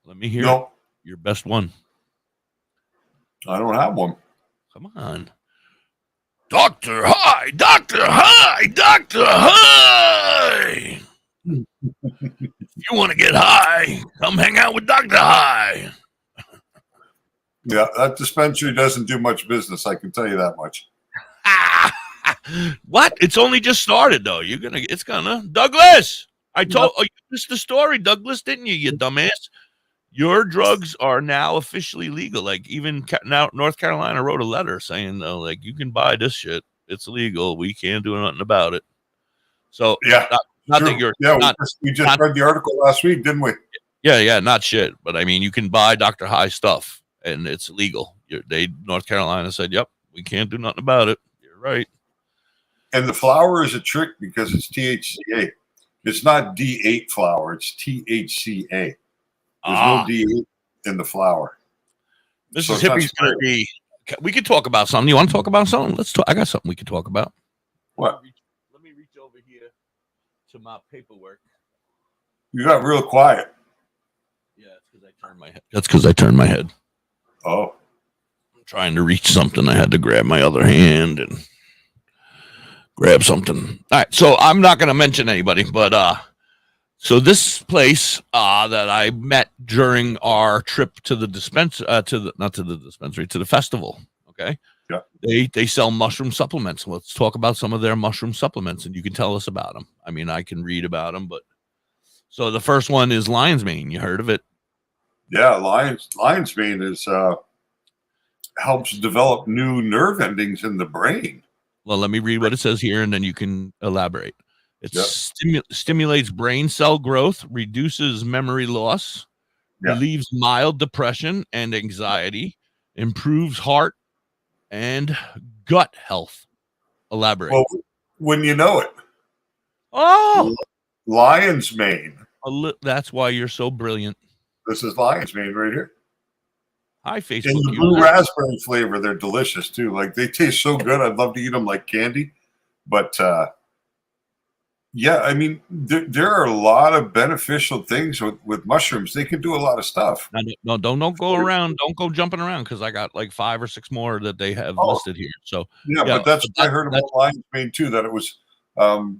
Let me hear your best one. I don't have one. Come on. Dr. High, Dr. High, Dr. High. If you want to get high, come hang out with Dr. High. Yeah, that dispensary doesn't do much business. I can tell you that much. What? It's only just started, though. It's gonna. Douglas, you missed the story, Douglas, didn't you? You dumbass. Your drugs are now officially legal. Like even now, North Carolina wrote a letter saying, like you can buy this shit. It's legal. We can't do nothing about it. So yeah, not that you're. We just read the article last week, didn't we? Yeah, not shit. But I mean, you can buy Dr. High stuff, and it's legal. North Carolina said, "Yep, we can't do nothing about it." You're right. And the flower is a trick because it's THCA. It's not D8 flower. It's THCA. There's no D8 in the flower. Mrs. Hippie's going to be. We could talk about something. You want to talk about something? Let's talk. I got something we could talk about. What? Let me reach over here to my paperwork. You got real quiet. Yeah, it's because I turned my head. That's because I turned my head. Oh. I'm trying to reach something. I had to grab my other hand and grab something. All right, so I'm not going to mention anybody, but so this place that I met during our trip to the to the festival. Okay. Yeah. They sell mushroom supplements. Let's talk about some of their mushroom supplements, and you can tell us about them. I mean, I can read about them, but so the first one is lion's mane. You heard of it? Yeah, lion's mane is helps develop new nerve endings in the brain. Well, let me read what it says here, and then you can elaborate. It stimulates brain cell growth, reduces memory loss, relieves mild depression and anxiety, improves heart and gut health. Elaborate. Well, when you know it. Oh, lion's mane. That's why you're so brilliant. This is lion's mane right here. Hi, Facebook. In the blue raspberry flavor, they're delicious too. Like they taste so good. I'd love to eat them like candy. But yeah, I mean, there are a lot of beneficial things with mushrooms. They can do a lot of stuff. No, don't go around. Don't go jumping around because I got like 5 or 6 more that they have listed here. So yeah, but that's what I heard about lion's mane too. That it was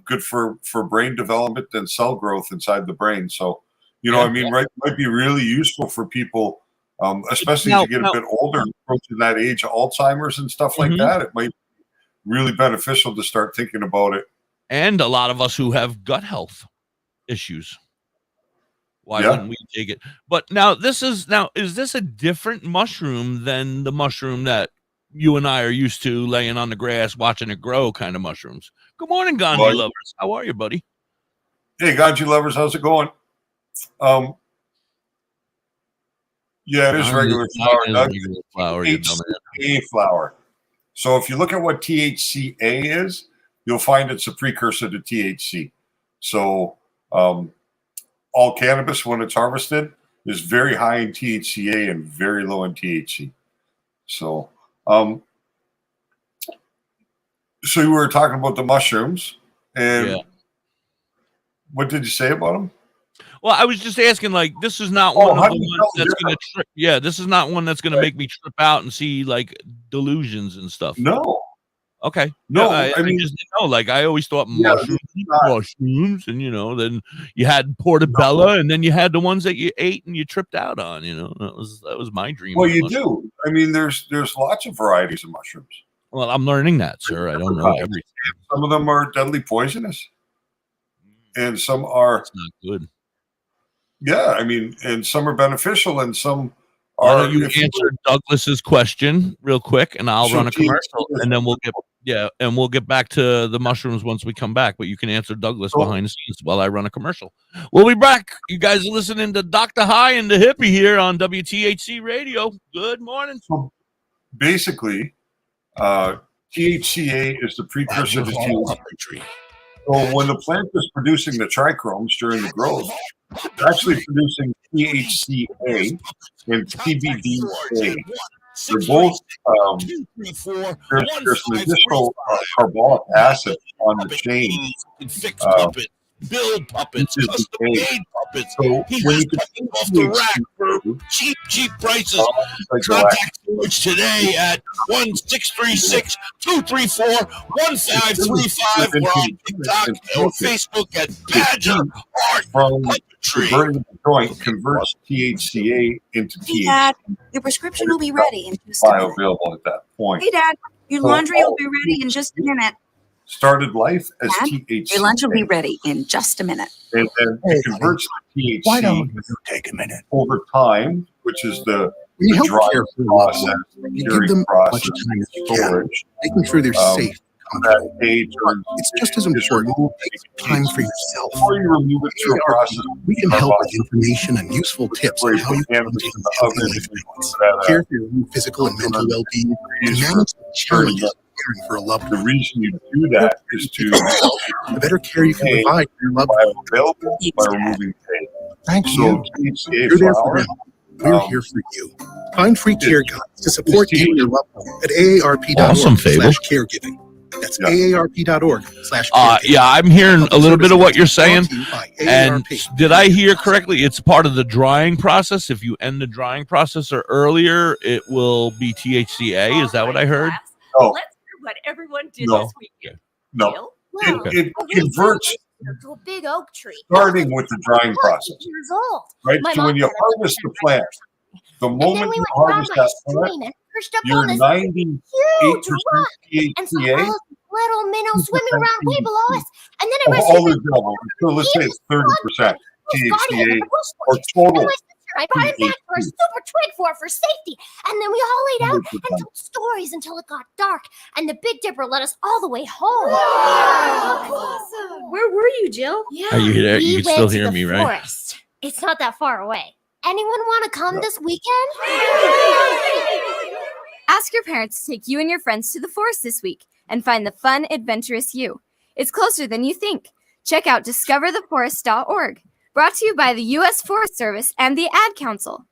good for brain development and cell growth inside the brain. So you know, I mean, right, might be really useful for people. Especially as you get a bit older, approaching that age of Alzheimer's and stuff like that, it might be really beneficial to start thinking about it. And a lot of us who have gut health issues. Why wouldn't we take it? But is this a different mushroom than the mushroom that you and I are used to laying on the grass, watching it grow kind of mushrooms? Good morning, Gandhi lovers. How are you, buddy? Hey, Gandhi lovers, how's it going? Yeah, it is regular flower. THCA flower. So if you look at what THCA is, you'll find it's a precursor to THC. So all cannabis, when it's harvested, is very high in THCA and very low in THC. So, so we were talking about the mushrooms, and what did you say about them? Well, I was just asking, like, this is not one of the ones that's going to trip. Yeah, this is not one that's going to make me trip out and see like delusions and stuff. No. Okay. No, I mean, just didn't know. Like, I always thought mushrooms, and then you had portobello, and then you had the ones that you ate and you tripped out on. That was my dream. Well, you do. I mean, there's lots of varieties of mushrooms. Well, I'm learning that, sir. I don't know everything. Some of them are deadly poisonous, and some are not good. Yeah, I mean, and some are beneficial, and some are. Why don't you answer Douglas's question real quick, and I'll run a commercial, and then we'll get back to the mushrooms once we come back. But you can answer Douglas behind the scenes while I run a commercial. We'll be back. You guys are listening to Dr. High and Da.Hippie here on WTHC Radio. Good morning. basically, THCA is the precursor to THC. So when the plant is producing the trichromes during the growth, it's actually producing THCA and CBDA. They're both, there's an additional carbolic acid on the chain. Build puppets, Which is custom the made puppets. So He when has you can puppets off the rack for cheap prices. Contact George today at 1-636-234-1535 or on TikTok or Facebook at Badger Art from Puppetry. burning the joint converts THCA into Hey, Dad, THC. your prescription will be ready in just a minute. Bioavailable at that point. Hey, Dad, your laundry will be ready in just a minute. Started life as Dad, THC. your lunch will be ready in just a minute. And then it converts to THC. Why don't you take a minute? Over time, which is the When you help drying care for process, you give curing them as process, much time as you can, storage. making sure they're safe. That age, It's just as important to take time for yourself. Before you remove it through a process, We can help with information and useful tips on how you can maintain healthy life balance, care for your own physical and mental well-being, and manage the challenges of caring for a loved the one. reason you do that is to The better care you can provide for your loved one. bioavailable by removing pain. Thank So you. THCA You're there for flower, them. We're here for you. Find free care guides to support you and your loved one at Awesome, Fable. aarp.org/caregiving. That's aarp.org/caregiving. Yeah, I'm hearing a little bit of what you're saying. And did I hear correctly? It's part of the drying process. If you end the drying process or earlier, it will be THCA. Is that what I heard? No. Let's hear what everyone did No. this weekend. No. Jill? It converts To a big oak tree. starting with the drying process. Years old. Right? My So mom when you had a harvest the plant, the And then moment we you went down harvest by that a stream plant, and perched up on you're this 98% huge rock. And so THCA all of the little minnows swimming around way below us. And then it of was all the double. So let's say it's 30% THCA or total. And my sister and I brought him back for a super twig for safety. And then we all laid out and told stories until it got dark. And the Big Dipper led us all the way home. Awesome. Where were you, Jill? Yeah. Are you there? We You can went still to hear the me, right? forest. It's not that far away. Anyone want to come this weekend? Ask your parents to take you and your friends to the forest this week and find the fun, adventurous you. It's closer than you think. Check out discovertheforest.org. Brought to you by the U.S. Forest Service and the Ad Council.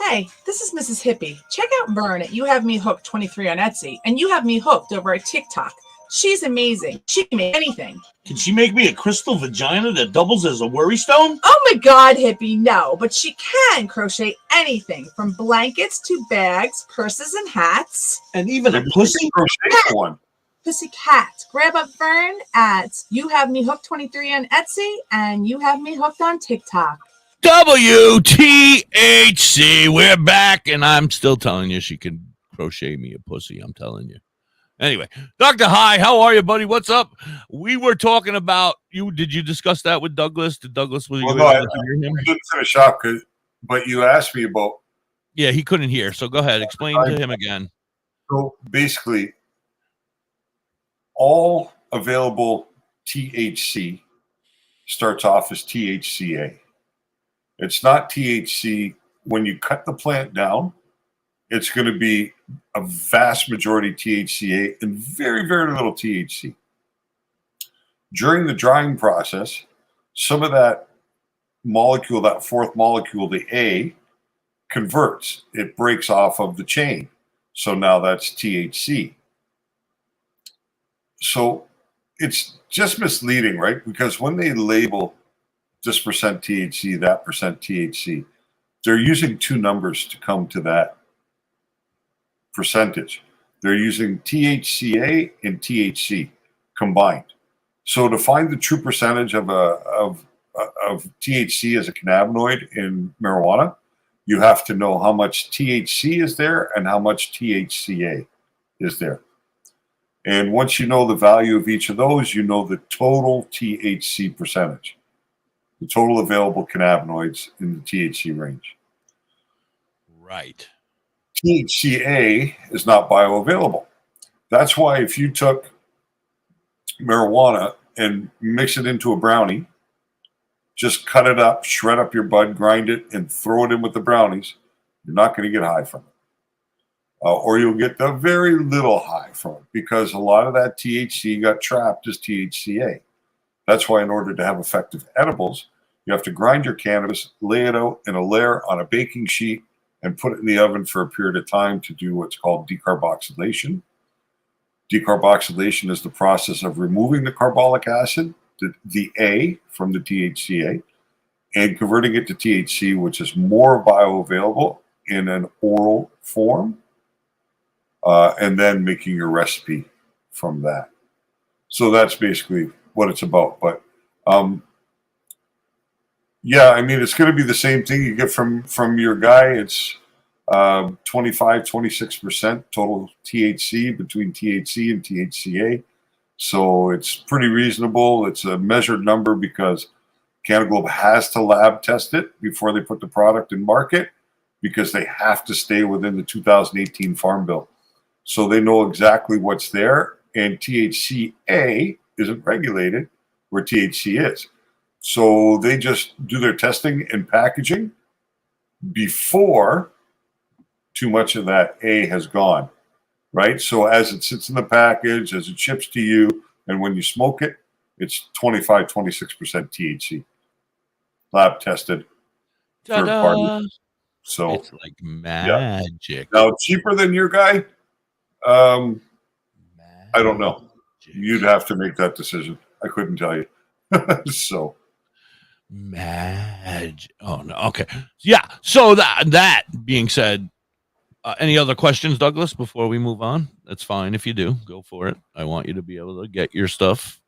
Hey, this is Mrs. Hippie. Check out Vern at You Have Me Hooked 23 on Etsy, and You Have Me Hooked over at TikTok. She's amazing. She can make anything. Can she make me a crystal vagina that doubles as a worry stone? Oh my God, Hippie, no. But she can crochet anything from blankets to bags, purses, and hats. And even a pussy? Crochet one. Pussy cat. Grab up Vern at You Have Me Hooked 23 on Etsy and You Have Me Hooked on TikTok. WTHC, we're back, and I'm still telling you she can crochet me a pussy. I'm telling you. Anyway, Dr. Hi, how are you, buddy? What's up? We were talking about you. Did you discuss that with Douglas? Did Douglas? Was Well, you no, able I to hear him? didn't finish up, but you asked me about. Yeah, he couldn't hear. So go ahead, explain to him again. So basically, all available THC starts off as THCA. It's not THC. When you cut the plant down, it's going to be a vast majority THCA and very, very little THC. During the drying process, some of that molecule, that fourth molecule, the A, converts. It breaks off of the chain. So now that's THC. So it's just misleading, right? Because when they label this percent THC, that percent THC, they're using two numbers to come to that percentage. They're using THCA and THC combined. So to find the true percentage of THC as a cannabinoid in marijuana, you have to know how much THC is there and how much THCA is there. And once you know the value of each of those, you know the total THC percentage, the total available cannabinoids in the THC range. Right. THCA is not bioavailable. That's why if you took marijuana and mix it into a brownie, just cut it up, shred up your bud, grind it, and throw it in with the brownies, you're not going to get high from it. or you'll get the very little high from it because a lot of that THC got trapped as THCA. That's why in order to have effective edibles, you have to grind your cannabis, lay it out in a layer on a baking sheet, and put it in the oven for a period of time to do what's called decarboxylation. Decarboxylation is the process of removing the carbolic acid, the A from the THCA, and converting it to THC, which is more bioavailable in an oral form, and then making your recipe from that. So that's basically what it's about. But yeah, I mean, it's going to be the same thing you get from your guy. It's 25-26% total THC between THC and THCA. So it's pretty reasonable. It's a measured number because Canaglobe has to lab test it before they put the product in market because they have to stay within the 2018 Farm Bill. So they know exactly what's there, and THCA isn't regulated where THC is. So they just do their testing and packaging before too much of that A has gone, right? So as it sits in the package, as it ships to you, and when you smoke it, it's 25-26% THC. Lab tested, third party. So it's like magic. Yeah. Now, cheaper than your guy? I don't know. You'd have to make that decision. I couldn't tell you. So magic. Oh no. Okay. Yeah. So that being said, any other questions, Douglas, before we move on? That's fine if you do. Go for it. I want you to be able to get your stuff.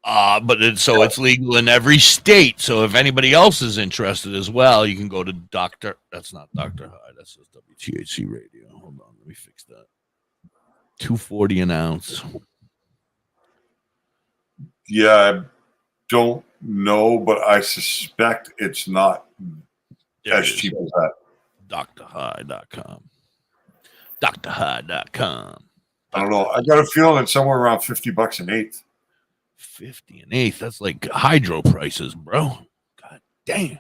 But it's legal in every state. So if anybody else is interested as well, you can go to Dr. That's not Dr. High. That's just WTHC Radio. Hold on. Let me fix that. $2.40 an ounce. Yeah, I don't know, but I suspect it's not as cheap as that. DrHigh.com. DrHigh.com. I don't know. I got a feeling it's somewhere around $50 an eighth. 50 an eighth. That's like hydro prices, bro. God damn.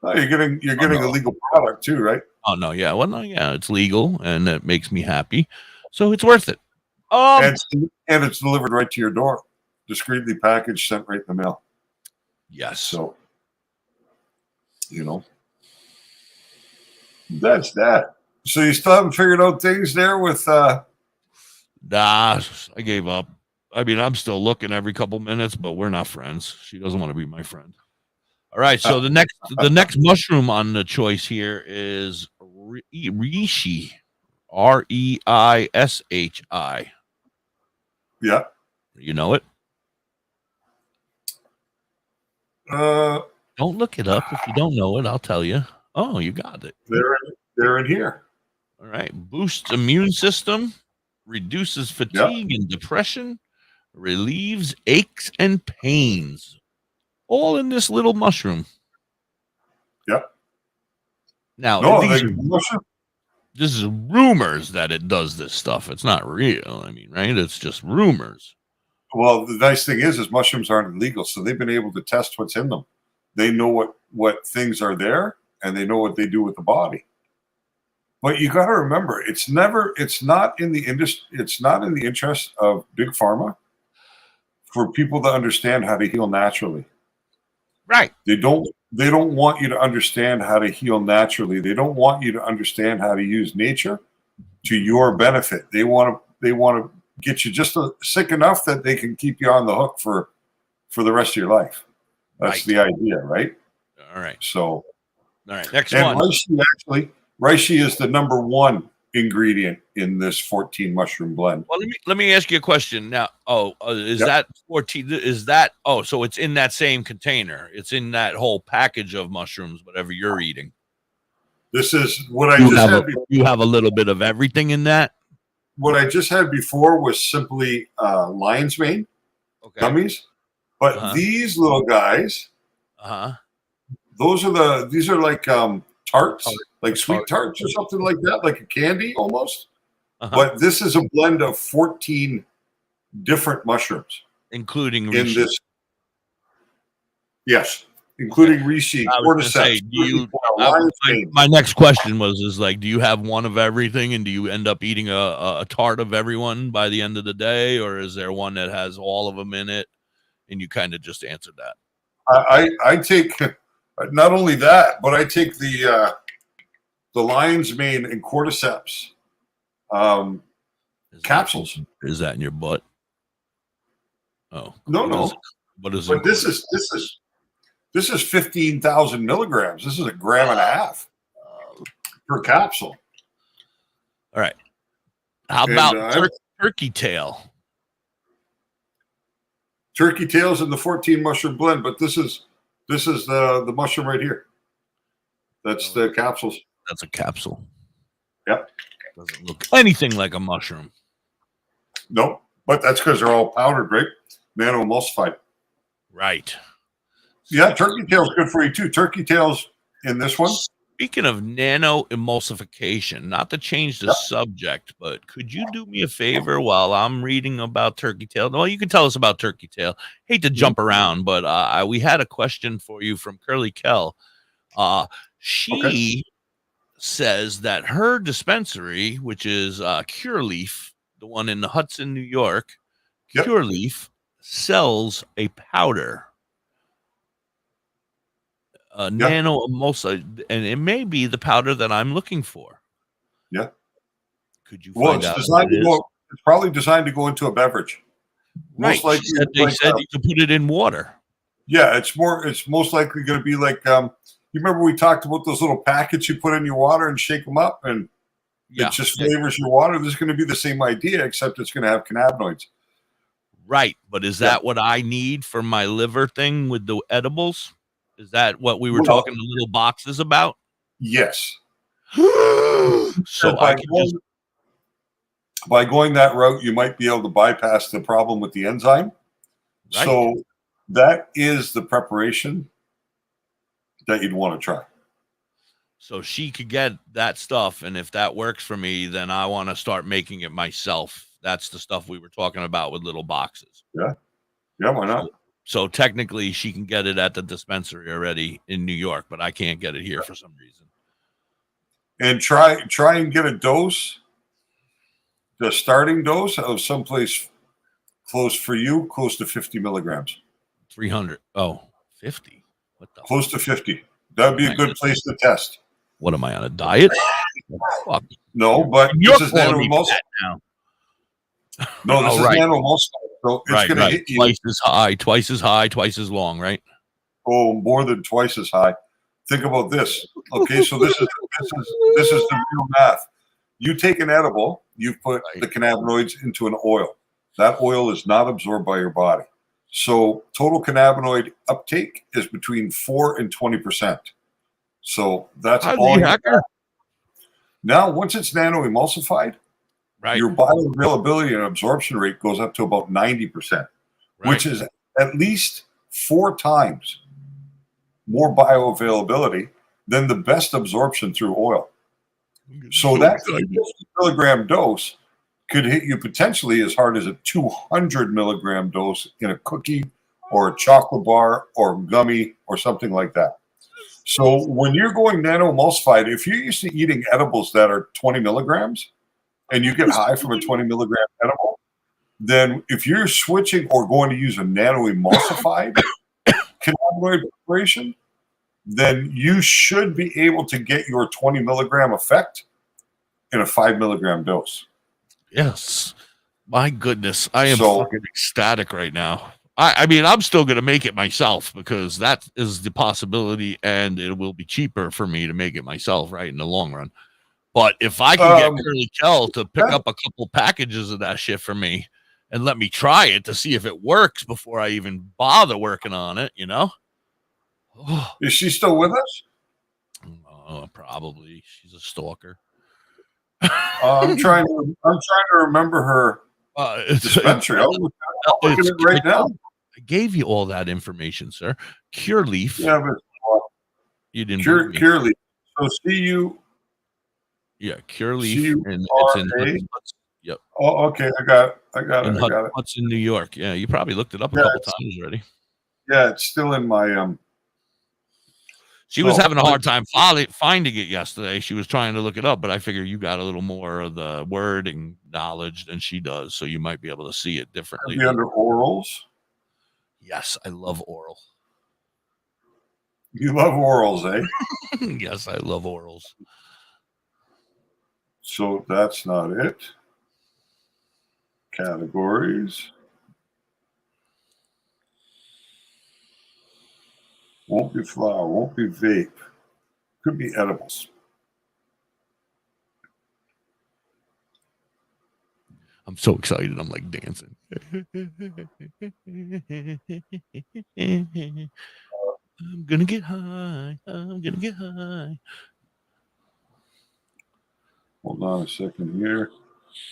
Oh, you're getting a legal product too, right? Oh no, yeah. Well, no, yeah, it's legal and it makes me happy. So it's worth it. And it's delivered right to your door. Discreetly packaged, sent right in the mail. Yes. So that's that. So you still haven't figured out things there with Nah, I gave up. I mean, I'm still looking every couple minutes, but we're not friends. She doesn't want to be my friend. All right, so the next mushroom on the choice here is reishi, REISHI. Yeah. You know it? Don't look it up. If you don't know it, I'll tell you. Oh, you got it. They're in here. All right. Boosts immune system, reduces fatigue and depression, relieves aches and pains. All in this little mushroom. Yep. Now, this is rumors that it does this stuff. It's not real. I mean, right? It's just rumors. Well, the nice thing is mushrooms aren't illegal, so they've been able to test what's in them. They know what things are there, and they know what they do with the body. But you got to remember, it's not in the interest of big pharma for people to understand how to heal naturally. Right. They don't want you to understand how to heal naturally. They don't want you to understand how to use nature to your benefit. They want to get you just sick enough that they can keep you on the hook for the rest of your life. That's the idea, right? All right. So, all right. Next and one. reishi is the number one ingredient in this 14 mushroom blend. Well, let me ask you a question now. That 14? Is that? Oh, so it's in that same container. It's in that whole package of mushrooms, whatever you're eating. This is what I just had before. You have a little bit of everything in that. What I just had before was simply lion's mane gummies, but these little guys, these are like tarts, like sweet tarts or something like that, like a candy almost. But this is a blend of 14 different mushrooms, including in this. Yes, including Reishi, I was gonna say, cordyceps, my next question was like, do you have one of everything, and do you end up eating a tart of everyone by the end of the day, or is there one that has all of them in it? And you kind of just answered that. I take not only that, but I take the lion's mane and cordyceps capsules. Is that in your butt? Oh no. What is but this is 15,000 milligrams. This is a gram and a half per capsule. All right. How about turkey tail? Turkey tails in the 14 mushroom blend, but this is the mushroom right here. That's the capsules. That's a capsule. Yep. Doesn't look anything like a mushroom. Nope. But that's because they're all powdered, right? Nano emulsified. Right. Yeah, turkey tail's good for you too. Turkey tail's in this one. Speaking of nano emulsification, not to change the subject, but could you do me a favor while I'm reading about turkey tail? Well, you can tell us about turkey tail. Hate to jump around, but we had a question for you from Curly Kell. She says that her dispensary, which is Cure Leaf, the one in the Hudson, New York, Cure Leaf sells a powder. Nano emulsified, and it may be the powder that I'm looking for. Yeah. Could you Well, find out? it's probably designed to go into a beverage. Right. Most likely, they said you could put it in water. Yeah, it's most likely going to be like you remember we talked about those little packets you put in your water and shake them up, and it just flavors your water. This is going to be the same idea, except it's going to have cannabinoids. Right, but is that what I need for my liver thing with the edibles? Is that what we were talking the little boxes about? Yes. So by going that route, you might be able to bypass the problem with the enzyme. Right. So that is the preparation that you'd want to try. So she could get that stuff, and if that works for me, then I want to start making it myself. That's the stuff we were talking about with little boxes. Yeah. Yeah, why not? So technically, she can get it at the dispensary already in New York, but I can't get it here for some reason. And try and get a dose, the starting dose of someplace close to 50 milligrams. 300. Oh, 50. What the? Close to 50. That would be a good place to test. What am I on a diet? Fuck. No, but this is nano emulsified now. No, this is nano emulsified. So it's going to hit you twice as high, twice as long, right? Oh, more than twice as high. Think about this. Okay, so this is the real math. You take an edible, you put the cannabinoids into an oil. That oil is not absorbed by your body. So total cannabinoid uptake is between 4 and 20%. So that's all. Now, once it's nano emulsified, your bioavailability and absorption rate goes up to about 90%, which is at least 4 times more bioavailability than the best absorption through oil. So that 50 milligram dose could hit you potentially as hard as a 200 milligram dose in a cookie or a chocolate bar or gummy or something like that. So when you're going nano emulsified, if you're used to eating edibles that are 20 milligrams and you get high from a 20 milligram edible, then if you're switching or going to use a nano emulsified cannabinoid preparation, then you should be able to get your 20 milligram effect in a 5 milligram dose. Yes. My goodness. I am fucking ecstatic right now. I mean, I'm still going to make it myself because that is the possibility, and it will be cheaper for me to make it myself, right, in the long run. But if I can get Curly Kell to pick up a couple packages of that shit for me and let me try it to see if it works before I even bother working on it, you know? Is she still with us? Probably. She's a stalker. I'm trying to remember her dispensary. I'm looking at it right now. I gave you all that information, sir. Cure Leaf. Yeah, but you didn't. Cure Leaf. So CU. Yeah, Cure Leaf, and it's in. Yep. Oh, okay. I got it. What's in New York? Yeah, you probably looked it up a couple times already. Yeah, it's still in my She was No, having a hard time finding it yesterday. She was trying to look it up, but I figure you got a little more of the wording knowledge than she does, so you might be able to see it differently. Be under orals. Yes, I love oral. You love orals, eh? Yes, I love orals. So that's not it. Categories. Won't be flour, won't be vape. Could be edibles. I'm so excited. I'm like dancing. I'm gonna get high. I'm gonna get high. Hold on a second here.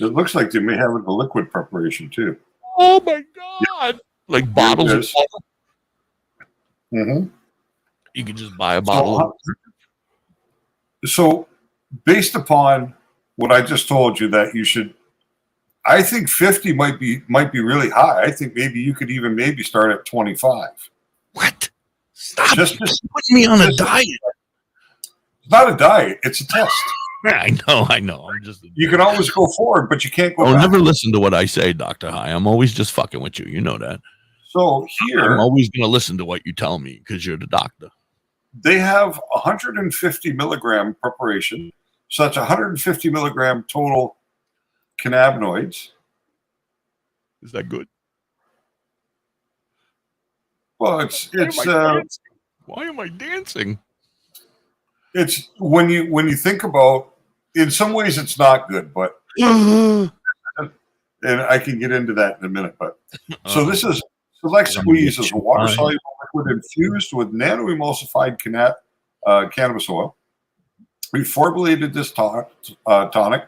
It looks like they may have it in the liquid preparation too. Oh my god! Like bottles of water. Mm-hmm. You can just buy a bottle. So, based upon what I just told you, that you should, I think 50 might be really high. I think maybe you could even maybe start at 25. What? Stop! Just put me on a diet. It's not a diet; it's a test. Yeah, I know. I'm just. You can always go forward, but you can't go. I'll back. never listen to what I say, Dr. High. I'm always just fucking with you. You know that. So here, I'm always going to listen to what you tell me because you're the doctor. They have 150 milligram preparation, so that's 150 milligram total cannabinoids. Is that good? Well, it's why am I dancing? It's when you think about, in some ways it's not good, but and I can get into that in a minute. But so this is Select Squeeze is a water soluble liquid infused with nano-emulsified cannabis oil. We formulated this tonic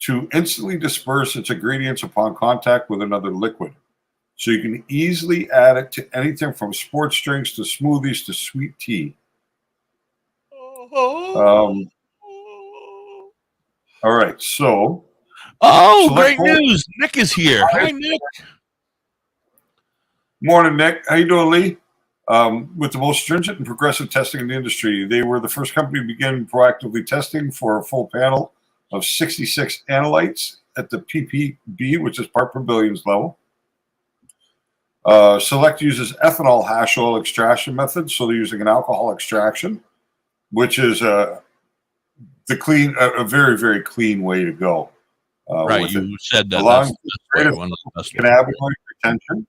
to instantly disperse its ingredients upon contact with another liquid. So you can easily add it to anything from sports drinks to smoothies to sweet tea. All right, so. Oh, great news! Nick is here. Hi, Nick. Morning, Nick. How you doing, Lee? With the most stringent and progressive testing in the industry, they were the first company to begin proactively testing for a full panel of 66 analytes at the ppb, which is part per billions level. Select uses ethanol hash oil extraction method, so they're using an alcohol extraction, which is a very, very clean way to go. Right, you said that. Allowing cannabinoid retention.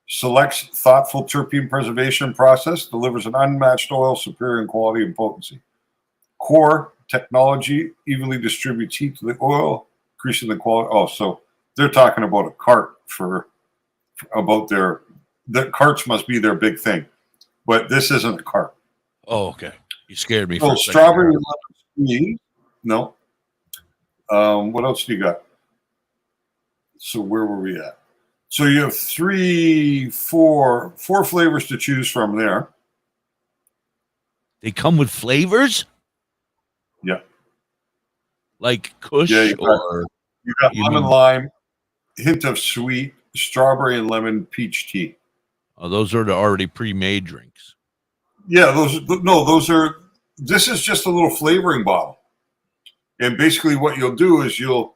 Select's thoughtful terpene preservation process delivers an unmatched oil superior in quality and potency. Core technology evenly distributes heat to the oil, increasing the quality. Oh, so they're talking about a cart the carts must be their big thing, but this isn't a cart. Oh, okay. You scared me. So strawberry lemon squeeze. No. What else do you got? So where were we at? So you have four flavors to choose from there. They come with flavors? Yeah. Like Kush you got lemon lime, hint of sweet, strawberry and lemon peach tea. Oh, those are the already pre-made drinks. Yeah, this is just a little flavoring bottle. And basically what you'll do is you'll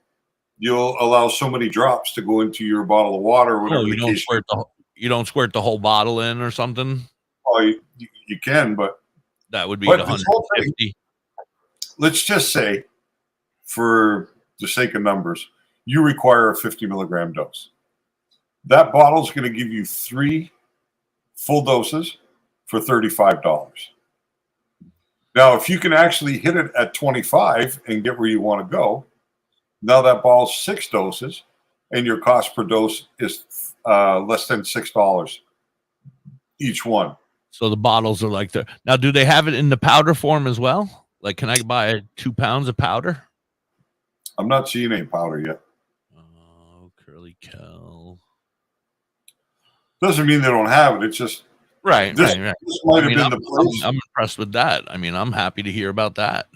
allow so many drops to go into your bottle of water or whatever. Oh, you don't squirt the whole bottle in or something? Oh, you can, but that would be 150. Let's just say, for the sake of numbers, you require a 50 milligram dose. That bottle is going to give you 3 full doses for $35. Now, if you can actually hit it at 25 and get where you want to go, now that bottle's 6 doses, and your cost per dose is less than $6 each one. So the bottles are like that. Now, do they have it in the powder form as well? Like, can I buy 2 pounds of powder? I'm not seeing any powder yet. Oh, curly cow. Doesn't mean they don't have it. It's just right. This might have been the place. I'm impressed with that. I mean, I'm happy to hear about that.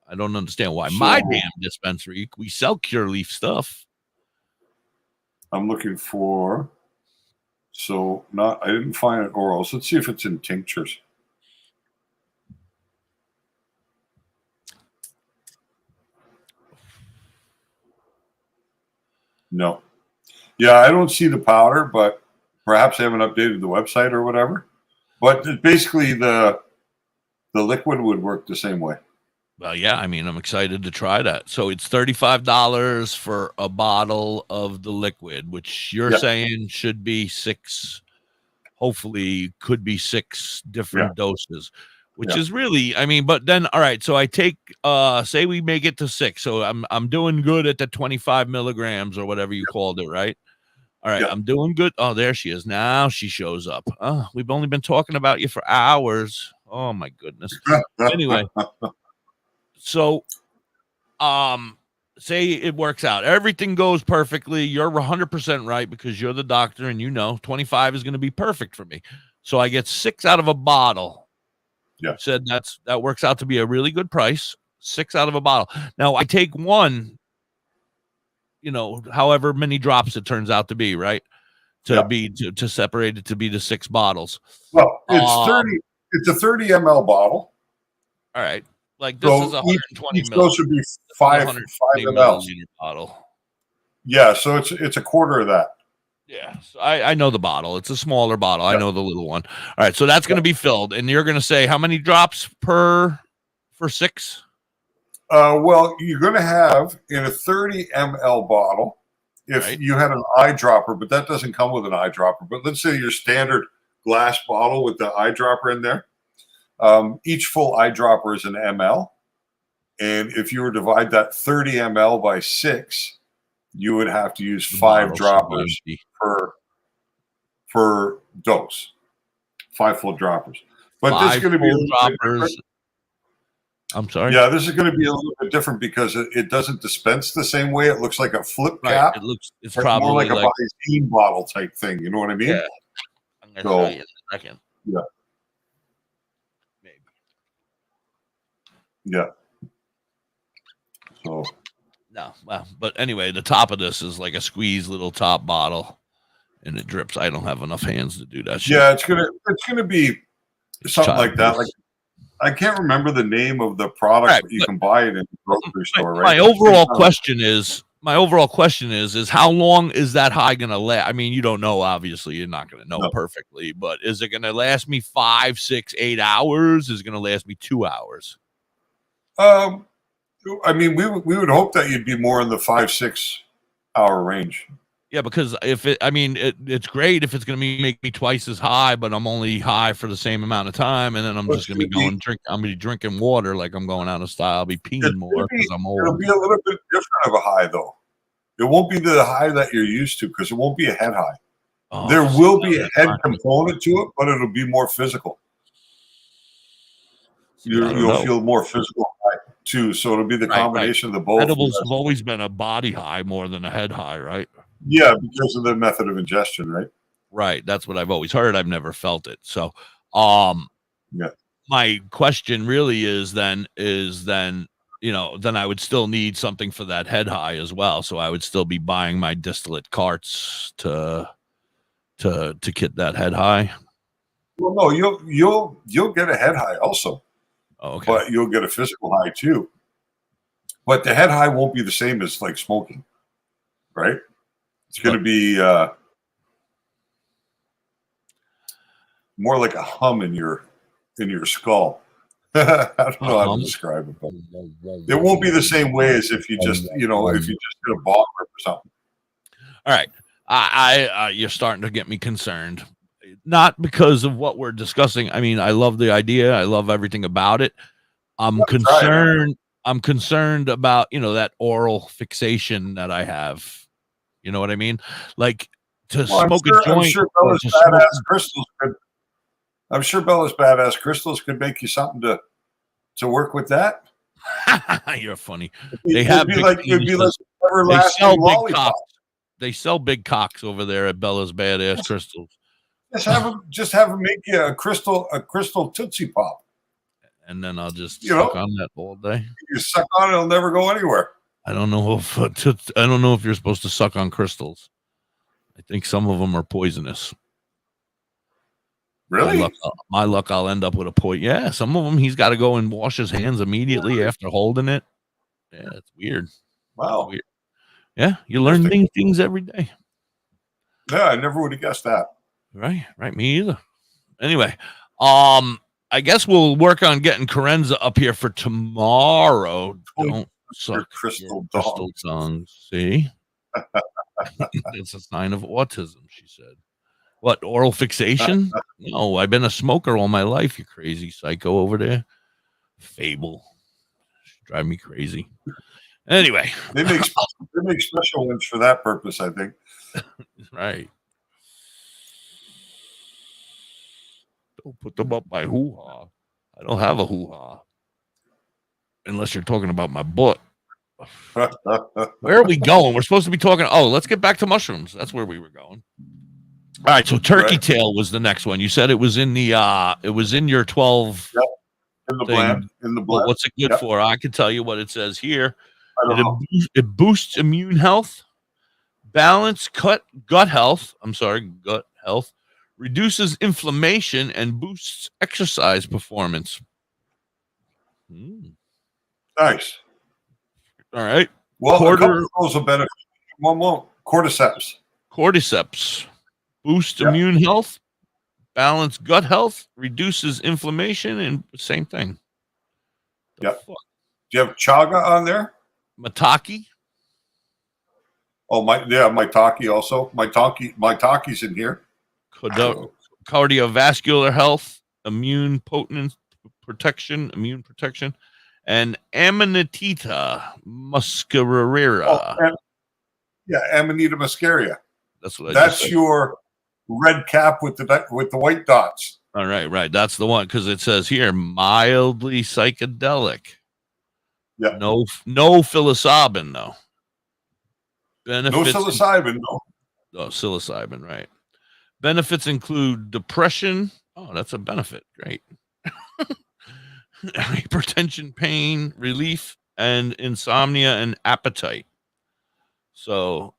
I don't understand why my damn dispensary, we sell Cure Leaf stuff. I'm looking for. So I didn't find it orals. Let's see if it's in tinctures. No. Yeah, I don't see the powder, but perhaps they haven't updated the website or whatever. But basically, the liquid would work the same way. Well, yeah, I mean, I'm excited to try that. So it's $35 for a bottle of the liquid, which you're saying should be 6, hopefully could be 6 different doses, which is really, I mean, but then, all right, so I take, say we make it to 6. So I'm doing good at the 25 milligrams or whatever you called it, right? All right, I'm doing good. Oh, there she is. Now she shows up. Oh, we've only been talking about you for hours. Oh my goodness. Anyway. So, say it works out. Everything goes perfectly. You're 100% right because you're the doctor and 25 is going to be perfect for me. So I get 6 out of a bottle. Yeah. Said that works out to be a really good price. 6 out of a bottle. Now I take one, however many drops it turns out to be, right? To separate it to be the 6 bottles. Well, it's a 30 ml bottle. All right. Like this is 120 each dose would be 5 ml bottle. Yeah, so it's a quarter of that. Yeah, so I know the bottle. It's a smaller bottle. I know the little one. All right, so that's going to be filled, and you're going to say how many drops for 6? Well, you're going to have in a 30 ml bottle. If you had an eyedropper, but that doesn't come with an eyedropper. But let's say your standard glass bottle with the eyedropper in there. Each full eyedropper is an ml. And if you were to divide that 30 ml by 6, you would have to use 5 droppers per dose. 5 full droppers. But this is going to be droppers. I'm sorry. Yeah, this is going to be a little bit different because it doesn't dispense the same way. It looks like a flip cap. It's probably more like a Visine bottle type thing. You know what I mean? Yeah. I'm going to show you in a second. Yeah. Yeah. So. No, well, but anyway, the top of this is like a squeeze little top bottle, and it drips. I don't have enough hands to do that shit. Yeah, it's gonna be something like that. Like I can't remember the name of the product, but you can buy it in the grocery store. Right. My overall question is how long is that high gonna last? I mean, you don't know. Obviously, you're not gonna know perfectly, but is it gonna last me 5, 6, 8 hours? Is it gonna last me 2 hours? I mean, we would hope that you'd be more in the 5-6 hour range. Yeah, because it's great if it's going to make me twice as high, but I'm only high for the same amount of time, and then I'm just going to be I'm going to be drinking water like I'm going out of style. I'll be peeing more because I'm old. It'll be a little bit different of a high, though. It won't be the high that you're used to because it won't be a head high. Oh, there will be a head component to it, but it'll be more physical. You'll feel more physical high too. So it'll be the combination of the both. Edibles have always been a body high more than a head high, right? Yeah, because of the method of ingestion, right? Right. That's what I've always heard. I've never felt it. So, my question really is then, then I would still need something for that head high as well. So I would still be buying my distillate carts to get that head high. Well, no, you'll get a head high also. Oh, okay. But you'll get a physical high too. But the head high won't be the same as like smoking, right? It's going to be more like a hum in your skull. I don't know how to describe it, but it won't be the same way as if you just, if you just did a ball rip or something. All right. I you're starting to get me concerned. Not because of what we're discussing. I mean, I love the idea. I love everything about it. I'm concerned about, that oral fixation that I have. You know what I mean? Like to smoke a joint. I'm sure Bella's badass crystals could make you something to work with that. You're funny. It'd be like everlasting lollipops. They sell big cocks over there at Bella's Badass Crystals. Just have them make you a crystal Tootsie Pop. And then I'll just suck on that all day. You suck on it, it'll never go anywhere. I don't know if you're supposed to suck on crystals. I think some of them are poisonous. Really? My luck, I'll end up with a poison. Yeah, some of them he's got to go and wash his hands immediately after holding it. Yeah, it's weird. Wow. Weird. Yeah, you learn new things every day. Yeah, I never would have guessed that. Right, me either. Anyway, I guess we'll work on getting Carenza up here for tomorrow. Don't suck your crystal tongue. See? It's a sign of autism, she said. What, oral fixation? No, I've been a smoker all my life, you crazy psycho over there. Fable. Drive me crazy. Anyway. They make special ones for that purpose, I think. Right. Don't put them up my hoo-ha. I don't have a hoo-ha. Unless you're talking about my butt. Where are we going? We're supposed to be talking. Oh, let's get back to mushrooms. That's where we were going. All right, so turkey tail was the next one. You said it was in the it was in your 12 in the thing. blend. In the blend. Well, what's it good for? I can tell you what it says here. It boosts immune health, balance gut health. I'm sorry, gut health, reduces inflammation, and boosts exercise performance. Nice. All right. Well, a couple of those will benefit. One more. Cordyceps. Cordyceps. Boost immune health, balance gut health, reduces inflammation, and same thing. Yep. Do you have chaga on there? Maitake. Oh, maitake also. Maitake's in here. Cardiovascular health, immune protection, and Amanita muscarera. Amanita muscaria. That's your red cap with the white dots. All right. That's the one, because it says here mildly psychedelic. Yeah. No psilocybin though. Benefits. No psilocybin, no. Oh, psilocybin, right. Benefits include depression. Oh, that's a benefit. Great. Hypertension, pain relief, and insomnia and appetite. So,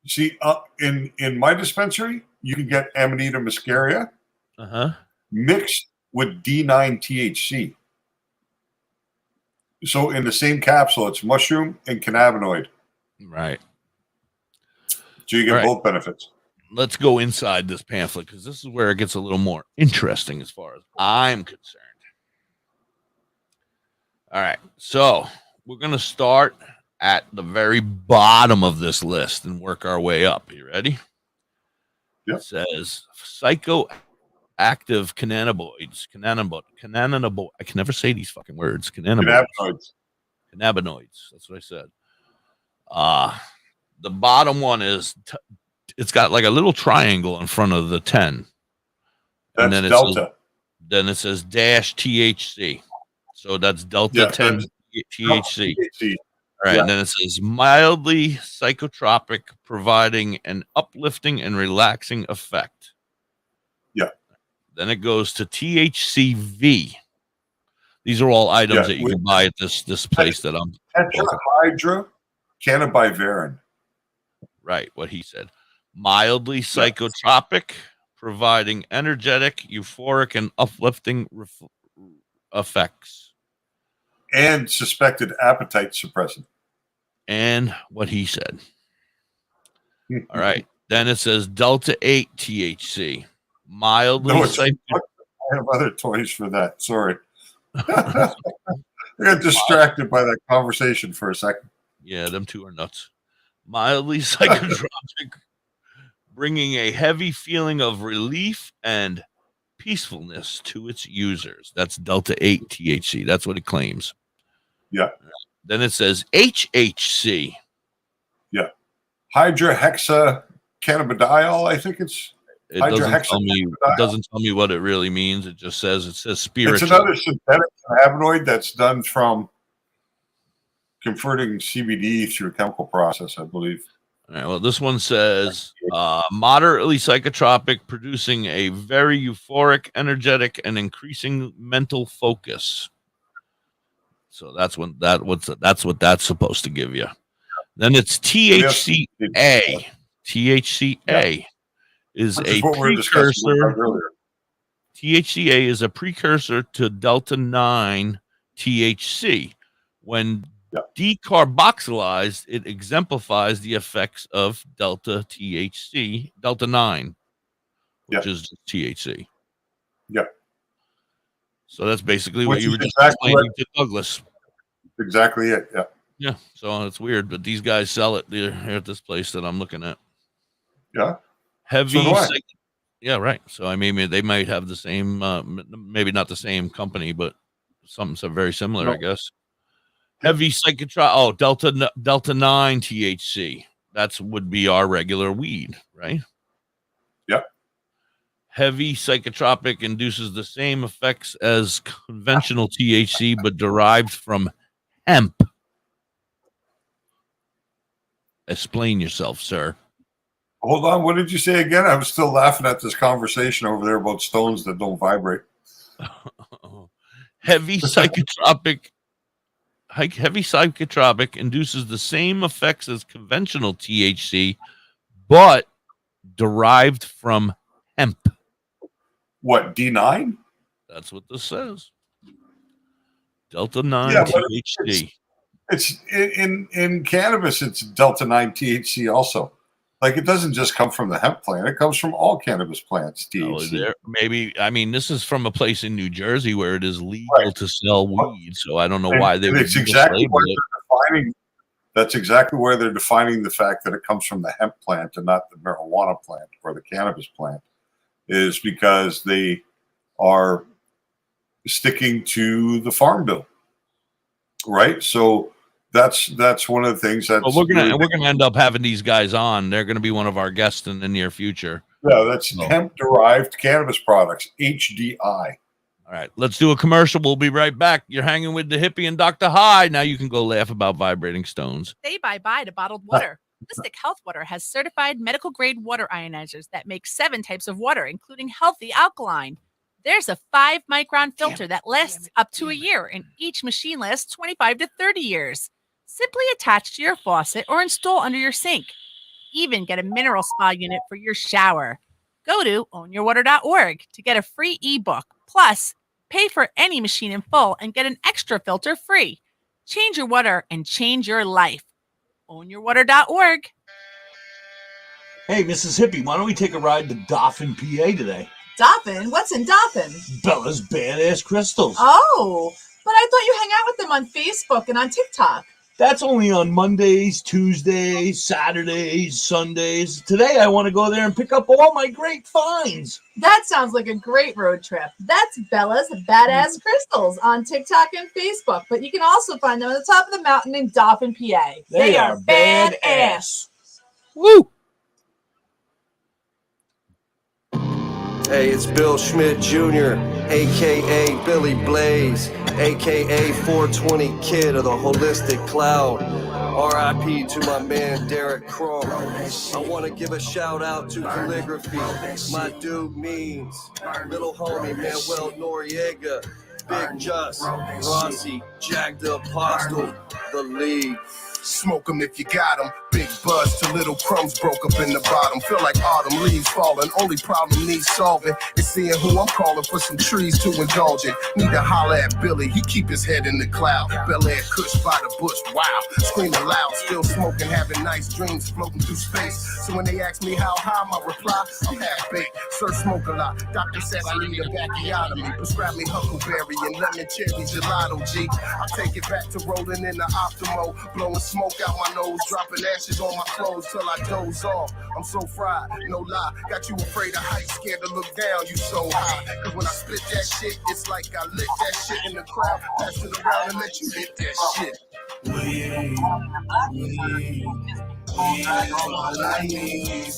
see, in my dispensary, you can get Amanita muscaria mixed with D9 THC. So, in the same capsule, it's mushroom and cannabinoid. Right. So you get both benefits. Let's go inside this pamphlet, because this is where it gets a little more interesting as far as I'm concerned. All right. So we're going to start at the very bottom of this list and work our way up. You ready? Yep. It says psychoactive cannabinoids. I can never say these fucking words. Cannabinoids. That's what I said. The bottom one is it's got like a little triangle in front of the 10. That's and then delta. Then it says dash THC. So that's delta 10 THC. All right. And then it says mildly psychotropic, providing an uplifting and relaxing effect. Yeah. Then it goes to THCV. These are all items that you can buy at this place that I'm. Tetrahydrocannabivarin. Right, what he said. Mildly psychotropic, providing energetic, euphoric, and uplifting effects. And suspected appetite suppressant. And what he said. All right. Then it says Delta 8 THC. Mildly I have other toys for that. Sorry. I got distracted by that conversation for a second. Yeah, them two are nuts. Mildly psychotropic, bringing a heavy feeling of relief and peacefulness to its users. That's Delta 8 THC. That's what it claims. Yeah. Then it says HHC. Yeah. Hydrohexacannabidiol, I think it's. It doesn't tell me what it really means. It says spiritual. It's another synthetic cannabinoid that's done from converting CBD through a chemical process, I believe. All right, well, this one says moderately psychotropic, producing a very euphoric, energetic, and increasing mental focus. So that's what that's supposed to give you. Then it's THCA. THCA is a precursor. THCA is a precursor to Delta 9 THC. When Decarboxylized, it exemplifies the effects of delta THC, delta 9, which is THC. Yeah. So that's basically Which what you is were just exactly explaining to Douglas. Exactly it. Yeah. Yeah. So it's weird, but these guys sell it here at this place that I'm looking at. Yeah. Heavy. So do I. Yeah, right. So I mean, they might have the same, maybe not the same company, but something so very similar, I guess. Heavy psychotropic. Oh, delta 9 THC. That's would be our regular weed, right? Yep. Heavy psychotropic induces the same effects as conventional THC, but derived from hemp. Explain yourself, sir. Hold on. What did you say again? I was still laughing at this conversation over there about stones that don't vibrate. Heavy psychotropic induces the same effects as conventional THC, but derived from hemp. What, D9? That's what this says. Delta 9 Yeah, THC. It's in cannabis, it's delta 9 THC also. Like, it doesn't just come from the hemp plant; it comes from all cannabis plants. THC. Maybe, I mean, this is from a place in New Jersey where it is legal to sell weed. So I don't know why they would exactly label it. That's exactly where they're defining the fact that it comes from the hemp plant and not the marijuana plant or the cannabis plant, is because they are sticking to the Farm Bill, right? So that's one of the things that we're gonna end up having these guys on. They're gonna be one of our guests in the near future. Yeah, that's hemp-derived cannabis products, HDI. All right, let's do a commercial. We'll be right back. You're hanging with the hippie and Dr. High. Now you can go laugh about vibrating stones. Say bye-bye to bottled water. Holistic Health Water has certified medical-grade water ionizers that make 7 types of water, including healthy alkaline. There's a 5-micron filter that lasts up to a year, and each machine lasts 25 to 30 years. Simply attach to your faucet or install under your sink. Even get a mineral spa unit for your shower. Go to ownyourwater.org to get a free ebook. Plus, pay for any machine in full and get an extra filter free. Change your water and change your life. Ownyourwater.org. Hey, Mrs. Hippie, why don't we take a ride to Dauphin, PA today? Dauphin? What's in Dauphin? Bella's Badass Crystals. Oh, but I thought you hang out with them on Facebook and on TikTok. That's only on Mondays, Tuesdays, Saturdays, Sundays. Today I want to go there and pick up all my great finds. That sounds like a great road trip. That's Bella's Badass Crystals on TikTok and Facebook, but you can also find them at the top of the mountain in Dauphin, PA. They are badass. Woo! Hey, it's Bill Schmidt Jr., a.k.a. Billy Blaze, a.k.a. 420 Kid of the Holistic Cloud. R.I.P. to my man Derek Crum. I want to give a shout out to Calligraphy, my dude Means, little homie Manuel Noriega, Big Just, Rossi, Jack the Apostle, The League. Smoke 'em if you got 'em. Big buzz till little crumbs broke up in the bottom. Feel like autumn leaves falling. Only problem needs solving is seeing who I'm calling for some trees to indulge in. Need to holler at Billy. He keep his head in the cloud. Bel Air Kush by the bush. Wow. Screaming loud. Still smoking. Having nice dreams floating through space. So when they ask me how high, my reply, I'm half baked. Sir, smoke a lot. Doctor said I need a bacchiotomy. Prescribe me huckleberry and lemon cherry gelato, G. I take it back to rolling in the Optimo. Blowing smoke out my nose. Dropping ashes on my clothes till I doze off. I'm so fried, no lie. Got you afraid of heights, scared to look down, you so high. Cause when I spit that shit, it's like I lit that shit in the crowd. Pass it around and let you hit that shit. All I need is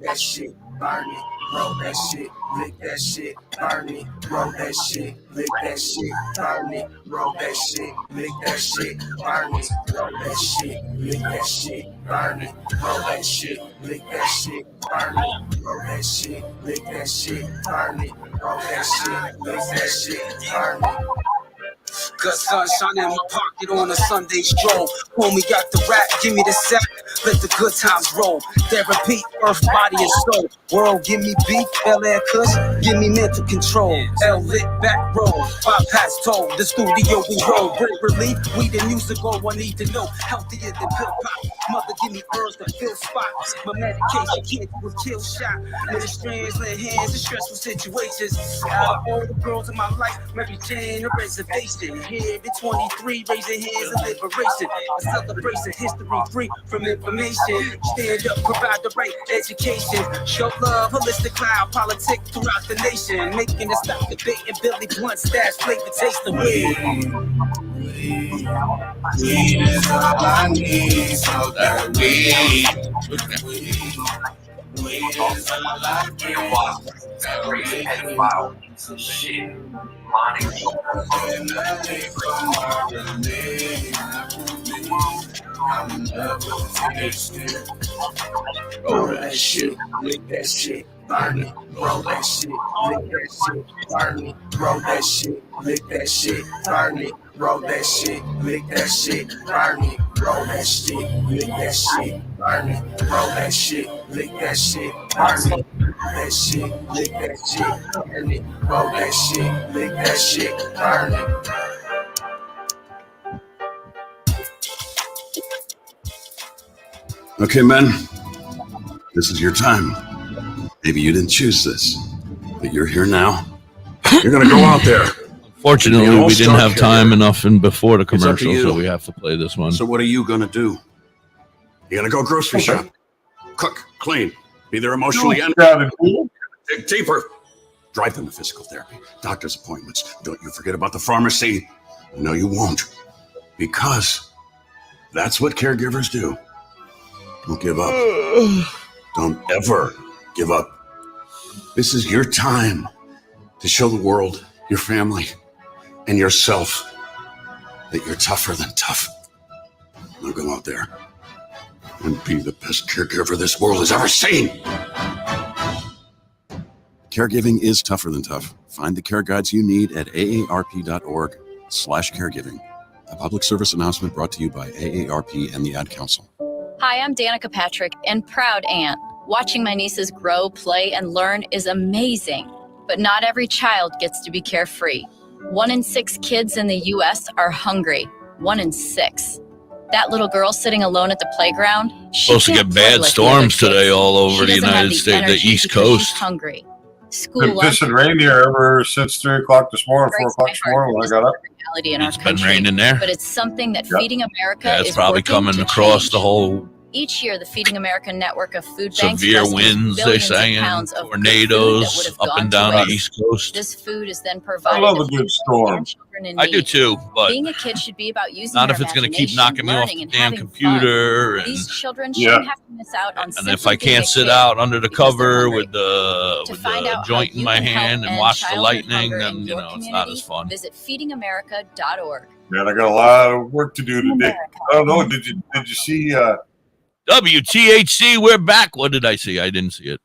that shit, burn it. roll that shit, lick that shit, burn it, roll that shit, lick that shit, burn it, roll that shit, lick that shit, burn it, roll that shit, lick that shit, burn it, roll that shit, lick that shit, burn it, roll that shit, lick that shit, burn it, roll that shit, lick that shit, burn it. Good sunshine in my pocket on a Sunday stroll. Homie got the rap, give me the sack, let the good times roll. Therapy, earth, body, and soul. World, give me beat, LA Kush, give me mental control. L lit back roll, bypass toll. The studio we roll, bring relief. We the music, all I need to know. Healthier than pill pop. Mother, give me herbs to fill spots. My medication can't do a kill shot. Many strands, lit hands in stressful situations. Out of all the girls in my life, Mary Jane, a reservation. Here at 23, raising hands in liberation. A celebration, history free from information. Stand up, provide the right education. Show love, holistic cloud, politics throughout the nation. Making it stop debating Billy Blunt, stash, flavor, taste the weed. Weed is all I need, so that weed is all I need. Some shit. Money. Roll that shit, lick that shit, burn it. Roll that shit, lick that shit, burn it. Roll that shit, lick that shit, burn it. Roll that shit, lick that shit, burn it. Roll that shit, lick that shit, burn it. Roll that shit, lick that shit, burn it. That shit, lick that shit, burn it. Roll that shit, lick that shit, burn it. Okay, men, this is your time. Maybe you didn't choose this, but you're here now. You're gonna go out there. Fortunately, we didn't have time enough in before the commercial, so we have to play this one. So what are you gonna do? You're gonna go grocery shop, cook, clean, be there emotionally, and dig deeper. Drive them to physical therapy, doctor's appointments. Don't you forget about the pharmacy. No, you won't, because that's what caregivers do. Don't give up. Don't ever give up. This is your time to show the world, your family, and yourself that you're tougher than tough. Now go out there and be the best caregiver this world has ever seen. Caregiving is tougher than tough. Find the care guides you need at aarp.org/caregiving. A public service announcement brought to you by AARP and the Ad Council. Hi, I'm Da.Hippie Doktor and proud aunt. Watching my nieces grow, play, and learn is amazing. But not every child gets to be carefree. 1 in 6 kids in the U.S. are hungry. 1 in 6. That little girl sitting alone at the playground, Supposed to get bad storms today all over the United States, the East Coast. She's hungry. Been pissing rain here ever since 3 o'clock this morning, 4 o'clock this morning when I got up. It's been raining there. But it's something that Feeding America Yeah, it's is probably coming across the whole. Each year, the Feeding America network of food banks Severe rescues winds, they billions of say, pounds and of tornadoes food that would have up gone and to down the waste. East Coast. This food is then I provided love to a good storm. children in I do need. too, but Being a kid should be about using not your if it's going to keep imagination, knocking me off learning, the and damn having computer. fun. And, These children shouldn't have to miss out on and simply if I being can't a sit kid. out under the because they're cover hungry. with the joint in my hand and watch the lightning, then, you know, it's not as fun. Visit feedingamerica.org. Man, I got a lot of work to do today. I don't know. Did you see? WTHC, we're back. What did I see? I didn't see it.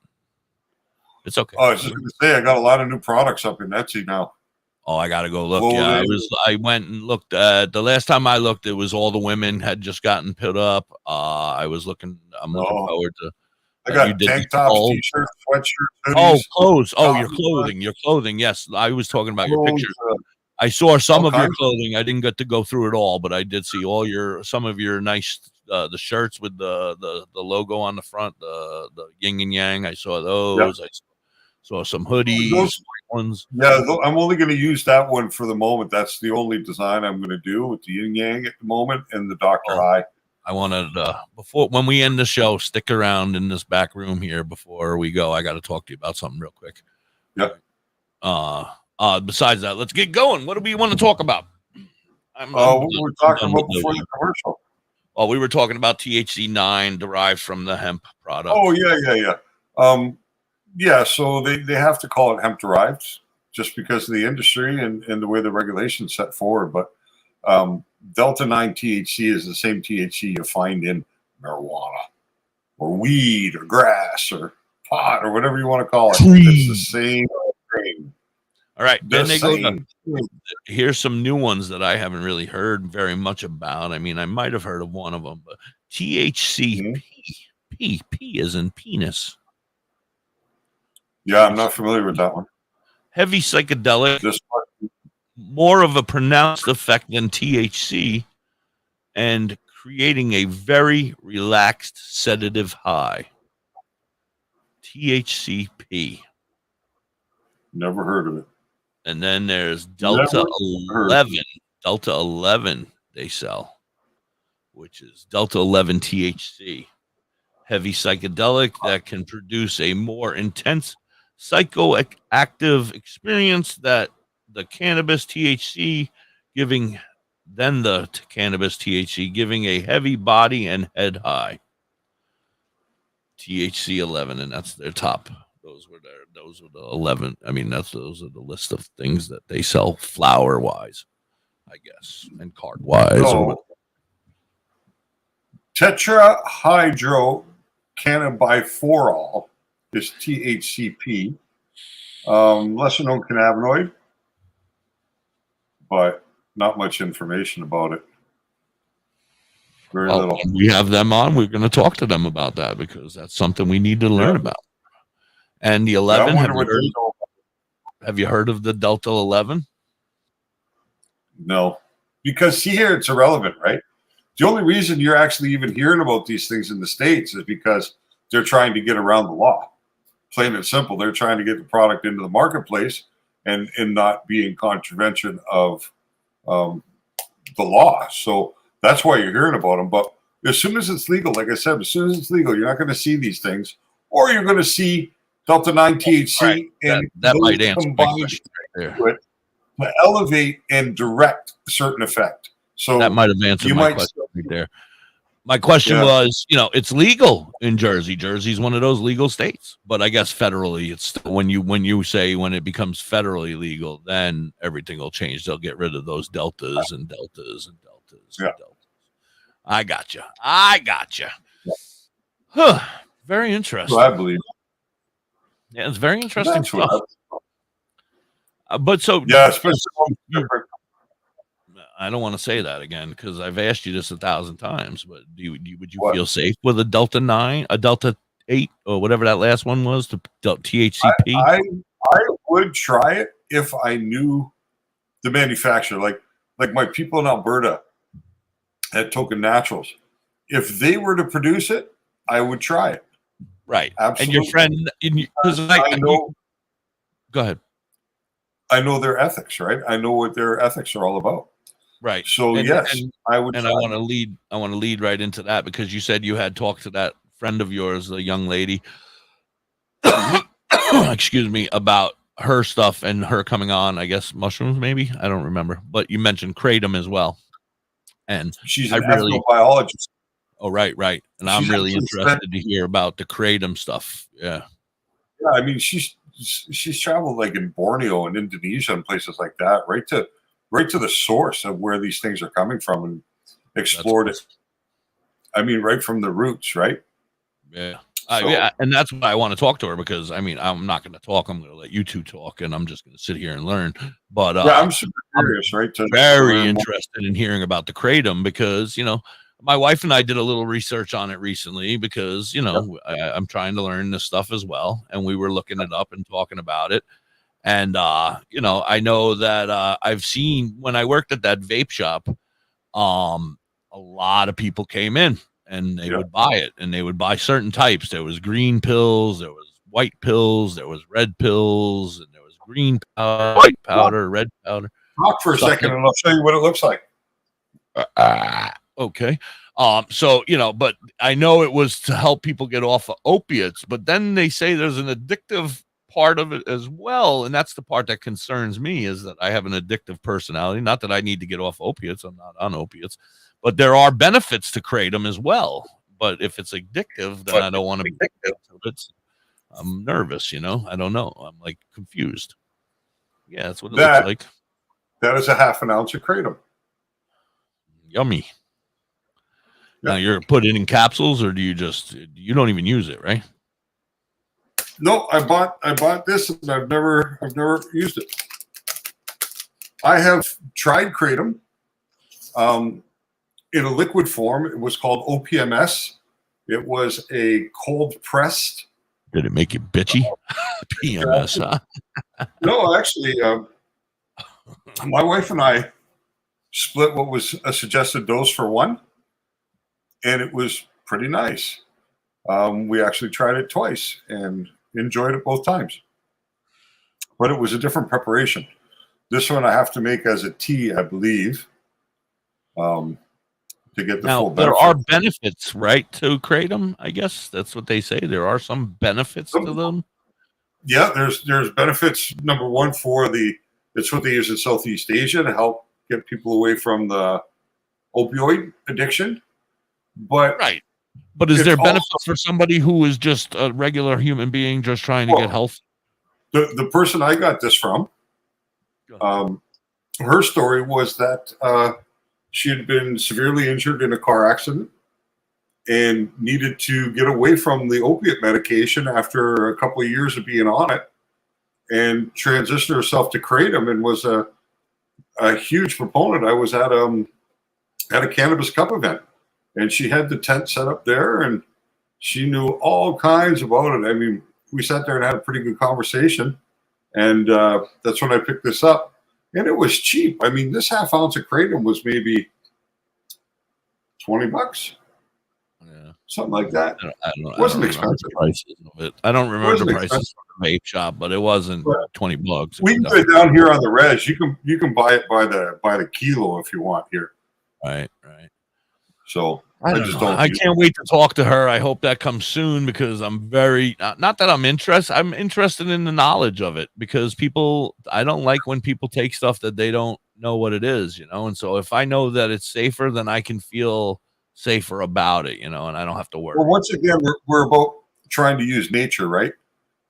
It's okay. Oh, I was just going to say, I got a lot of new products up in Etsy now. Oh, I gotta go look. Well, Yeah, I went and looked. The last time I looked, it was all the women had just gotten put up. I'm looking forward to. I got tank tops, t-shirts, sweatshirts, hoodies. Clothes. Your clothing. Your clothing. Yes, I was talking about your pictures. I saw some of your clothing. I didn't get to go through it all, but I did see some of your nice the shirts with the logo on the front, the yin and yang. I saw those. Yep. I saw some hoodies. Those ones. Yeah, I'm only going to use that one for the moment. That's the only design I'm going to do with the yin yang at the moment and the Dr. High. I wanted when we end the show, stick around in this back room here before we go. I got to talk to you about something real quick. Yep. Besides that, let's get going. What do we want to talk about? What we were talking about before the commercial. Oh, we were talking about THC 9 derived from the hemp product. Oh, yeah. Yeah, so they have to call it hemp derived just because of the industry and the way the regulations set forward. But Delta 9 THC is the same THC you find in marijuana or weed or grass or pot or whatever you want to call it. It's the same thing. All right. The Then they go to, same. here's some new ones that I haven't really heard very much about. I mean, I might have heard of one of them, but THCP. P as in penis. Yeah, I'm not familiar with that one. Heavy psychedelic. This one. More of a pronounced effect than THC and creating a very relaxed sedative high. THCP. Never heard of it. And then there's Delta 11. Delta 11 they sell, which is Delta 11 THC. Heavy psychedelic that can produce a more intense psychoactive experience that the cannabis THC giving a heavy body and head high. THC 11, and that's their top. Those were the 11. I mean, those are the list of things that they sell flower wise, I guess, and card wise. No. Tetrahydrocannabiforol is THCP. Lesser known cannabinoid, but not much information about it. Very little. When we have them on, we're going to talk to them about that because that's something we need to learn about. And the 11, have you heard of the Delta 11? No, because here it's irrelevant, right? The only reason you're actually even hearing about these things in the States is because they're trying to get around the law. Plain and simple, they're trying to get the product into the marketplace and not be in contravention of the law. So that's why you're hearing about them. But as soon as it's legal, like I said, as soon as it's legal, you're not going to see these things, or you're going to see Delta 9 THC right. and that might answer my question right there. To elevate and direct a certain effect. So that might have answered my question right there. My question was, it's legal in Jersey. Jersey's one of those legal states, but I guess federally, it's when it becomes federally legal, then everything will change. They'll get rid of those deltas and deltas and deltas and deltas. I gotcha. Huh. Very interesting. So I believe. Yeah, it's very interesting stuff. But so especially. I don't want to say that again because I've asked you this 1,000 times. But would you feel safe with a Delta 9, a Delta 8, or whatever that last one was, the THCP? I would try it if I knew the manufacturer, like my people in Alberta at Token Naturals. If they were to produce it, I would try it. Right. Absolutely. And your friend, I know. Go ahead. I know their ethics, right? I know what their ethics are all about. Right. So I would. And I want to lead right into that because you said you had talked to that friend of yours, a young lady, excuse me, about her stuff and her coming on, I guess, mushrooms, maybe. I don't remember. But you mentioned kratom as well. And she's an ethnobiologist. Oh, right. And I'm really interested to hear about the kratom stuff. Yeah. Yeah, I mean, she's traveled like in Borneo and Indonesia and places like that, right to the source of where these things are coming from and explored it. I mean, right from the roots, right? Yeah. And that's why I want to talk to her because, I mean, I'm not going to talk. I'm going to let you two talk, and I'm just going to sit here and learn. But I'm super curious, right? Very interested in hearing about the kratom because, my wife and I did a little research on it recently because, I'm trying to learn this stuff as well. And we were looking it up and talking about it. And, I know that I've seen when I worked at that vape shop, a lot of people came in and they would buy it and they would buy certain types. There was green pills, there was white pills, there was red pills, and there was green powder, white powder, red powder. Talk for a second and I'll show you what it looks like. Okay. So, but I know it was to help people get off of opiates, but then they say there's an addictive part of it as well. And that's the part that concerns me is that I have an addictive personality. Not that I need to get off opiates. I'm not on opiates, but there are benefits to kratom as well. But if it's addictive, then I don't want to be addicted to it. I'm nervous, you know. I don't know. I'm like confused. Yeah, that's what it That looks like. that is a half an ounce of kratom. Yummy. Now Yeah. you're put it in capsules, or do you don't even use it, right? No, I bought this and I've never used it. I have tried kratom in a liquid form. It was called OPMS. It was a cold pressed. Did it make you bitchy? PMS, huh? No, actually, my wife and I split what was a suggested dose for one, and it was pretty nice. We actually tried it twice and enjoyed it both times. But it was a different preparation. This one I have to make as a tea, I believe, to get the full benefit. There are benefits, right, to kratom? I guess that's what they say. There are some benefits to them. Yeah, there's benefits. Number one, it's what they use in Southeast Asia to help get people away from the opioid addiction. But is there benefits for somebody who is just a regular human being just trying to get health? The person I got this from, her story was that she had been severely injured in a car accident and needed to get away from the opiate medication after a couple of years of being on it, and transitioned herself to kratom, and was a huge proponent. I was at a Cannabis Cup event, and she had the tent set up there, and she knew all kinds about it. I mean, we sat there and had a pretty good conversation, and that's when I picked this up. And it was cheap. I mean, this half ounce of kratom was maybe $20. Yeah, something like that. I don't wasn't remember expensive. the prices of it. I don't remember the prices expensive. from the vape shop, but it wasn't $20. We can put it down here on the res. You can buy it by the kilo if you want here. Right. So I can't wait to talk to her. I hope that comes soon, because I'm very not that I'm interested. I'm interested in the knowledge of it, because I don't like when people take stuff that they don't know what it is, you know. And so if I know that it's safer, then I can feel safer about it, you know, and I don't have to worry. Well, once again, we're about trying to use nature, right?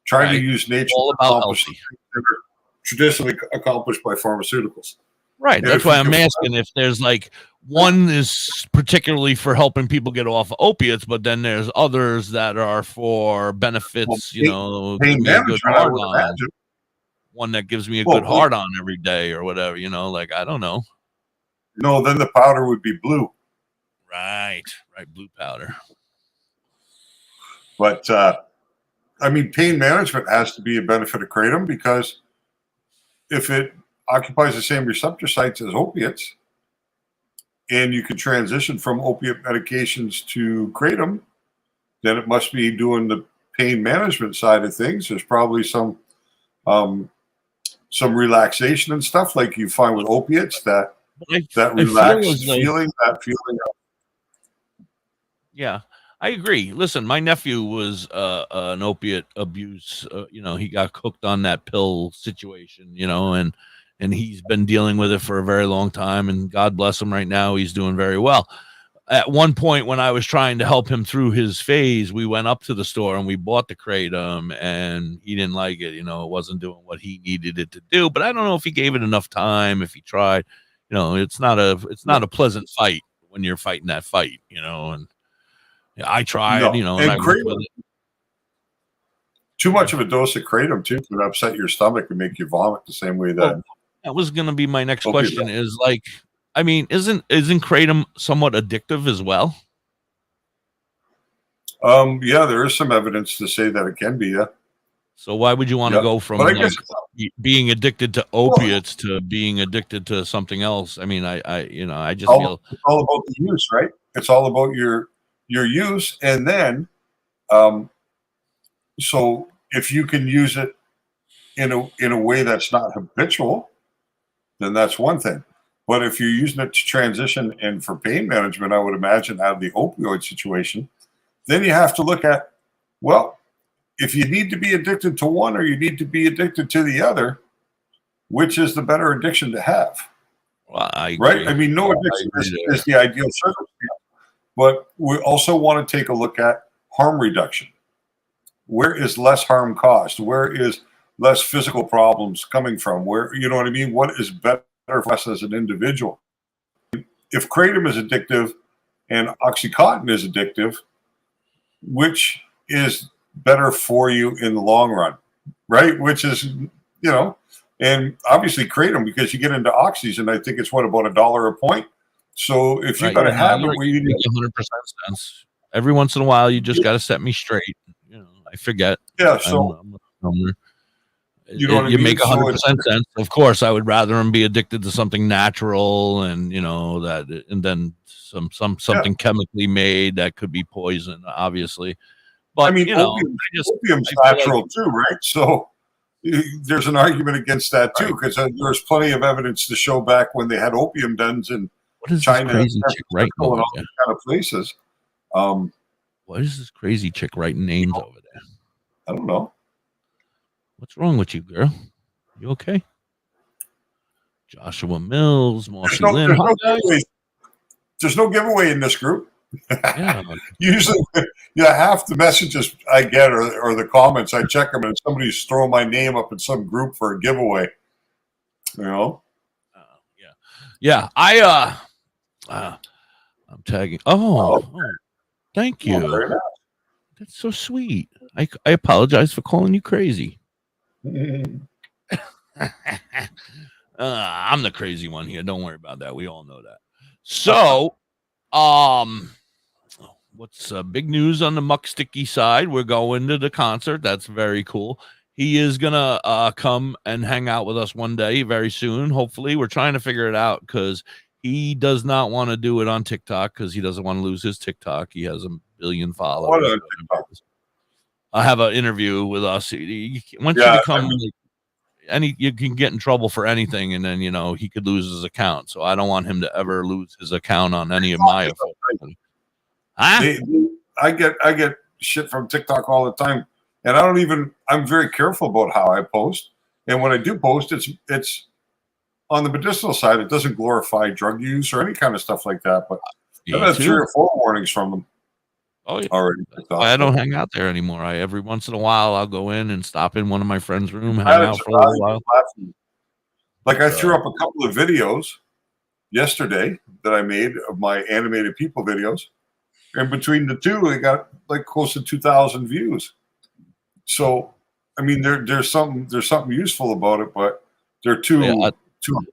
Trying to use nature all to about accomplish things that are traditionally accomplished by pharmaceuticals. Right. And That's if why you I'm can asking if there's like one is particularly for helping people get off opiates, but then there's others that are for benefits, you know, pain give me a good management, I hard would on. imagine. One that gives me a Well, good hard on every day or whatever, you know, like I don't know. No, then the powder would be blue. Right, blue powder. But I mean, pain management has to be a benefit of kratom, because if it occupies the same receptor sites as opiates, and you can transition from opiate medications to kratom, then it must be doing the pain management side of things. There's probably some relaxation and stuff like you find with opiates that relaxed feeling, that feeling of. Yeah, I agree. Listen, my nephew was an opiate abuse. You know, he got hooked on that pill situation, you know, and he's been dealing with it for a very long time, and God bless him, right now he's doing very well. At one point when I was trying to help him through his phase, we went up to the store and we bought the kratom, and he didn't like it. You know, it wasn't doing what he needed it to do, but I don't know if he gave it enough time, if he tried. You know, it's not a pleasant fight when you're fighting that fight, you know, and I tried, you know, and I kratom, with it. Too much of a dose of kratom too can upset your stomach and make you vomit the same way that. That was going to be my next Opiate question. Is like, I mean, isn't kratom somewhat addictive as well? Yeah, there is some evidence to say that it can be. Yeah. So why would you want to go from But I like guess, being addicted to opiates to being addicted to something else? I mean, I just feel it's all about the use, right? It's all about your use, and then, so if you can use it in a way that's not habitual, then that's one thing. But if you're using it to transition and for pain management, I would imagine, out of the opioid situation, then you have to look at, well, if you need to be addicted to one or you need to be addicted to the other, which is the better addiction to have? Well, I agree. Right? I mean, no addiction is the ideal circumstance, but we also want to take a look at harm reduction. where is less harm caused? Where is less physical problems coming from? Where, you know what I mean? What is better for us as an individual? If kratom is addictive and Oxycontin is addictive, which is better for you in the long run, right? Which is, and obviously kratom, because you get into oxys, and I think it's what, about $1 a point. So if you got to have it where you need 100% sense. Every once in a while, you just got to set me straight. I forget. Yeah. So you know what I mean? Make 100% sense. Of course, I would rather him be addicted to something natural, and and then something chemically made that could be poison, obviously. But I mean, opium's natural too, right? So there's an argument against that too, because there's plenty of evidence to show back when they had opium dens in China, crazy chick right and all these kind of places. What is this crazy chick writing names over there? I don't know. What's wrong with you, girl? You okay? Joshua Mills, Marcy Lynn. There's no giveaway in this group. Yeah. Usually, half the messages I get or the comments, I check them, and somebody's throwing my name up in some group for a giveaway. Yeah. I'm tagging. Oh, thank you. That's so sweet. I apologize for calling you crazy. I'm the crazy one here. Don't worry about that. We all know that. So, what's big news on the Muck Sticky side? We're going to the concert. That's very cool. He is gonna come and hang out with us one day very soon. Hopefully, we're trying to figure it out because he does not want to do it on TikTok because he doesn't want to lose his TikTok. He has 1 billion followers. I have an interview with us. He wants you to come. You can get in trouble for anything, and then he could lose his account. So I don't want him to ever lose his account on any of my. I get shit from TikTok all the time, and I'm very careful about how I post. And when I do post, it's on the medicinal side. It doesn't glorify drug use or any kind of stuff like that. But I've had 3 or 4 warnings from them. Oh, yeah. Already. I don't hang out there anymore. Every once in a while, I'll go in and stop in one of my friends' room, hang out for a little while. Like I threw up a couple of videos yesterday that I made of my animated people videos, and between the two, they got like close to 2,000 views. So, I mean, there's something useful about it, but they're too.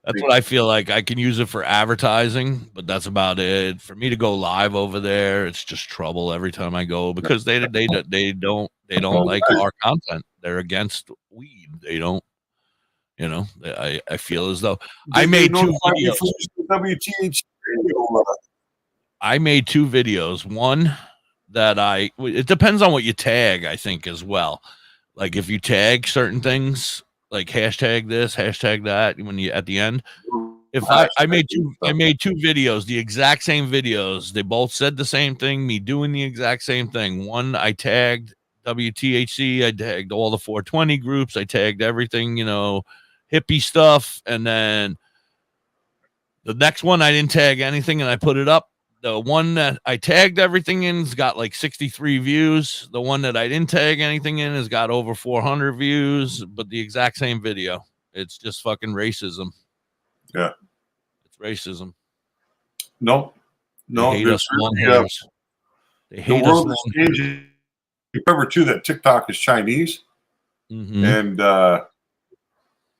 That's what I feel like. I can use it for advertising, but that's about it. For me to go live over there, it's just trouble every time I go because they don't like our content. They're against weed. They don't. I feel as though I made 2 videos. I made 2 videos. One that it depends on what you tag, I think, as well. Like if you tag certain things, like hashtag this, hashtag that, when you at the end. If I made 2 videos, the exact same videos. They both said the same thing, me doing the exact same thing. One, I tagged WTHC, I tagged all the 420 groups, I tagged everything, hippie stuff, and then the next one I didn't tag anything and I put it up. The one that I tagged everything in's got like 63 views. The one that I didn't tag anything in has got over 400 views, but the exact same video. It's just fucking racism. Yeah. It's racism. No. They hate us long hairs. They hate us long hairs. Remember too that TikTok is Chinese, and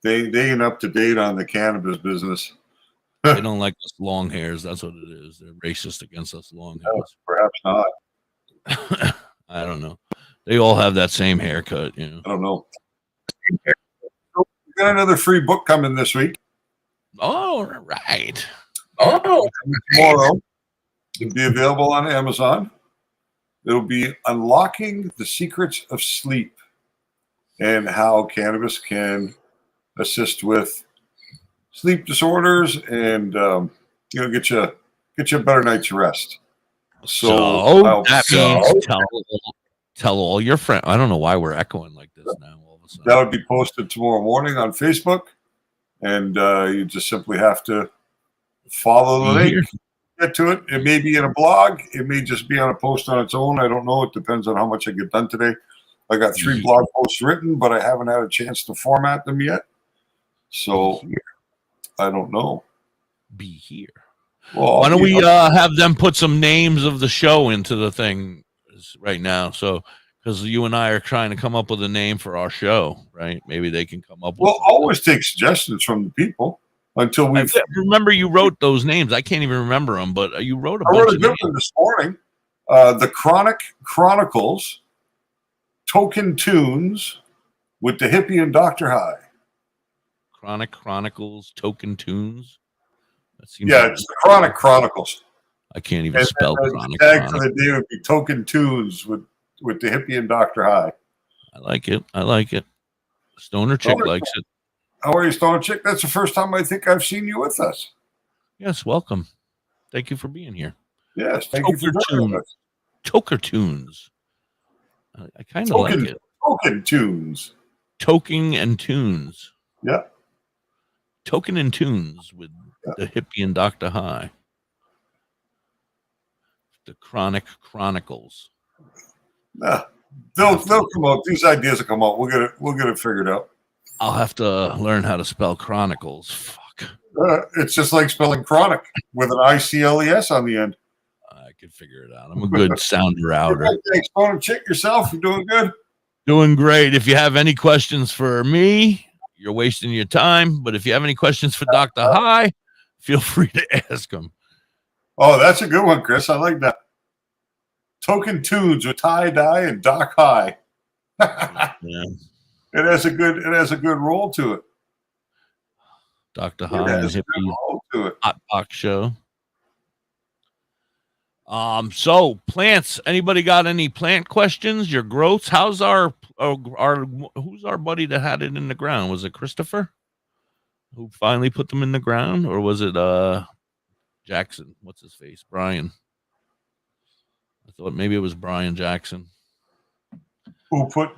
they ain't up to date on the cannabis business. They don't like us long hairs. That's what it is. They're racist against us long hairs. Perhaps not. I don't know. They all have that same haircut. I don't know. We got another free book coming this week. Oh, right. Tomorrow. It'll be available on Amazon. It'll be Unlocking the Secrets of Sleep and how cannabis can assist with sleep disorders and get you a better night's rest. So that means tell all your friends. I don't know why we're echoing like this now. All of a sudden, that would be posted tomorrow morning on Facebook, and you just simply have to follow the link. Get to it. It may be in a blog. It may just be on a post on its own. I don't know. It depends on how much I get done today. I got 3 blog posts written, but I haven't had a chance to format them yet. So I don't know. Be here. Well, why don't we have them put some names of the show into the thing right now? So, because you and I are trying to come up with a name for our show, right? Maybe they can come up with. Well, always take suggestions from the people until we remember you wrote those names. I can't even remember them, but you wrote a I bunch wrote a of good names. one this morning. The Chronic Chronicles, Token Tunes with the Hippie and Dr. High. Chronic Chronicles, Token Tunes. That seems Yeah, it's the Chronic Chronicles. I can't even spell Chronic. The tag for the day would be Token Tunes with the Hippie and Dr. High. I like it. I like it. Stoner Chick likes it. How are you, Stoner Chick? That's the first time I think I've seen you with us. Yes, welcome. Thank you for being here. Yes, thank you for joining us. Toker Tunes. I kind of like it. Token Tunes. Toking and Tunes. Yeah. Token and Tunes with the Hippie and Dr. High. The Chronic Chronicles. Nah, they'll come out. These ideas will come out. We'll get it figured out. I'll have to learn how to spell Chronicles. Fuck. It's just like spelling chronic with an ICLES on the end. I could figure it out. I'm a good sounder outer. Thanks, Stoner Chick. Yourself, you doing good? Doing great. If you have any questions for me, you're wasting your time. But if you have any questions for Dr. High, feel free to ask him. Oh, that's a good one, Chris. I like that. Token Tunes with Tie Dye and Doc High. Yeah. It has a good roll to it. Dr. High and Hippie Hot Box Show. So plants. Anybody got any plant questions? Your growths? How's our who's our buddy that had it in the ground? Was it Christopher who finally put them in the ground, or was it Jackson? What's his face? Brian. I thought maybe it was Brian Jackson. Who put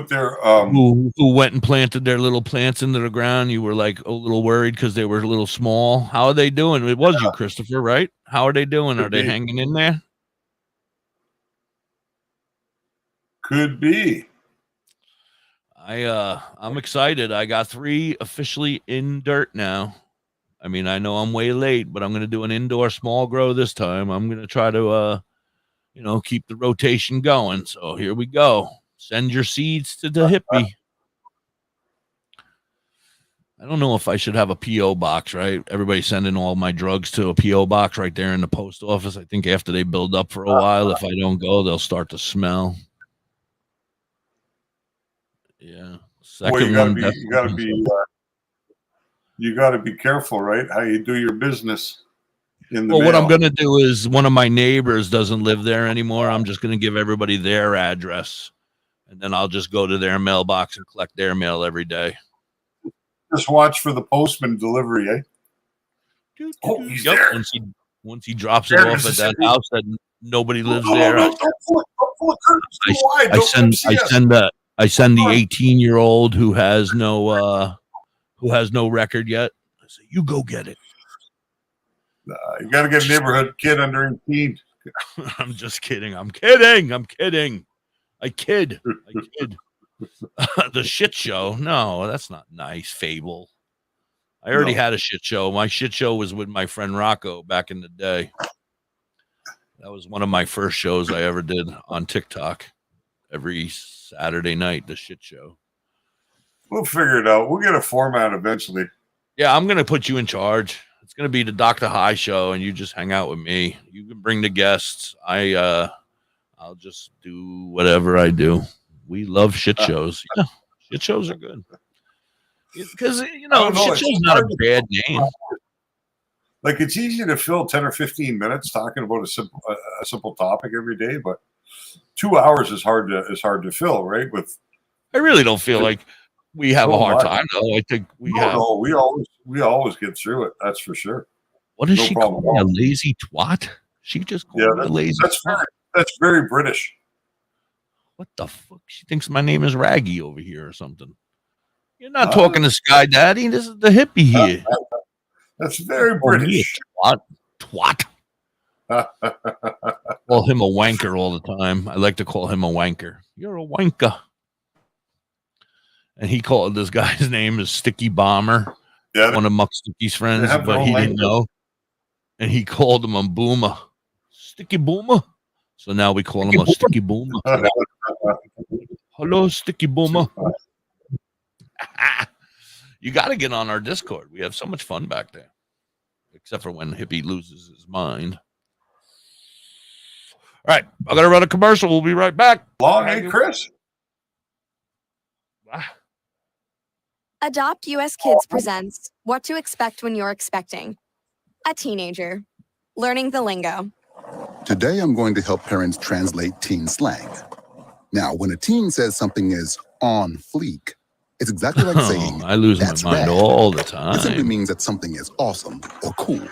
their who went and planted their little plants into the ground? You were like a little worried because they were a little small. How are they doing? It was you, Christopher, right? How are they doing? Are they hanging in there? Could be. I'm excited. I got 3 officially in dirt now. I mean, I know I'm way late, but I'm going to do an indoor small grow this time. I'm going to try to keep the rotation going. So here we go. Send your seeds to the hippie. I don't know if I should have a P.O. box, right? Everybody sending all my drugs to a P.O. box right there in the post office. I think after they build up for a while, if I don't go, they'll start to smell. Yeah. Second well, one. You got to be careful, right? How you do your business. Well, what I'm going to do is one of my neighbors doesn't live there anymore. I'm just going to give everybody their address, and then I'll just go to their mailbox and collect their mail every day. Just watch for the postman delivery, eh? Oh, he's there. Once he drops it off at that house that nobody lives there, I send the 18-year-old who has no record yet. I say, you go get it. You got to get a neighborhood kid under 18. I'm just kidding. I'm kidding. I kid. The shit show. No, that's not nice. Fable. I already had a shit show. My shit show was with my friend Rocco back in the day. That was one of my first shows I ever did on TikTok. Every Saturday night, the shit show. We'll figure it out. We'll get a format eventually. Yeah, I'm going to put you in charge. It's going to be the Dr. High show, and you just hang out with me. You can bring the guests. I'll just do whatever I do. We love shit shows. Yeah, shit shows are good. Because, shit show's not a bad name. Like, it's easy to fill 10 or 15 minutes talking about a simple topic every day, but 2 hours is hard to fill, right? I really don't feel like we have a hard time, though. I think we always get through it. That's for sure. What does she call me? A lazy twat? She just called me a lazy twat. That's very British. What the fuck? She thinks my name is Raggy over here or something. You're not talking to Sky Daddy. This is the hippie here. That's very British. Twat. Call him a wanker all the time. I like to call him a wanker. You're a wanker. and he called this guy's name is Sticky Bomber, one of Muck Sticky's friends, but he didn't know, and he called him a Boomer, Sticky Boomer. So now we call him a Sticky Boomer. Hello, Sticky Boomer. You got to get on our Discord. We have so much fun back there, except for when Hippie loses his mind. All right, I'm gonna run a commercial. We'll be right back. Long, hey, Chris. Adopt US Kids presents What to Expect When You're Expecting. A teenager. Learning the lingo. Today, I'm going to help parents translate teen slang. Now, when a teen says something is on fleek, it's exactly like saying, I lose that's my mind rad. all the It simply time. means that something is awesome or cool.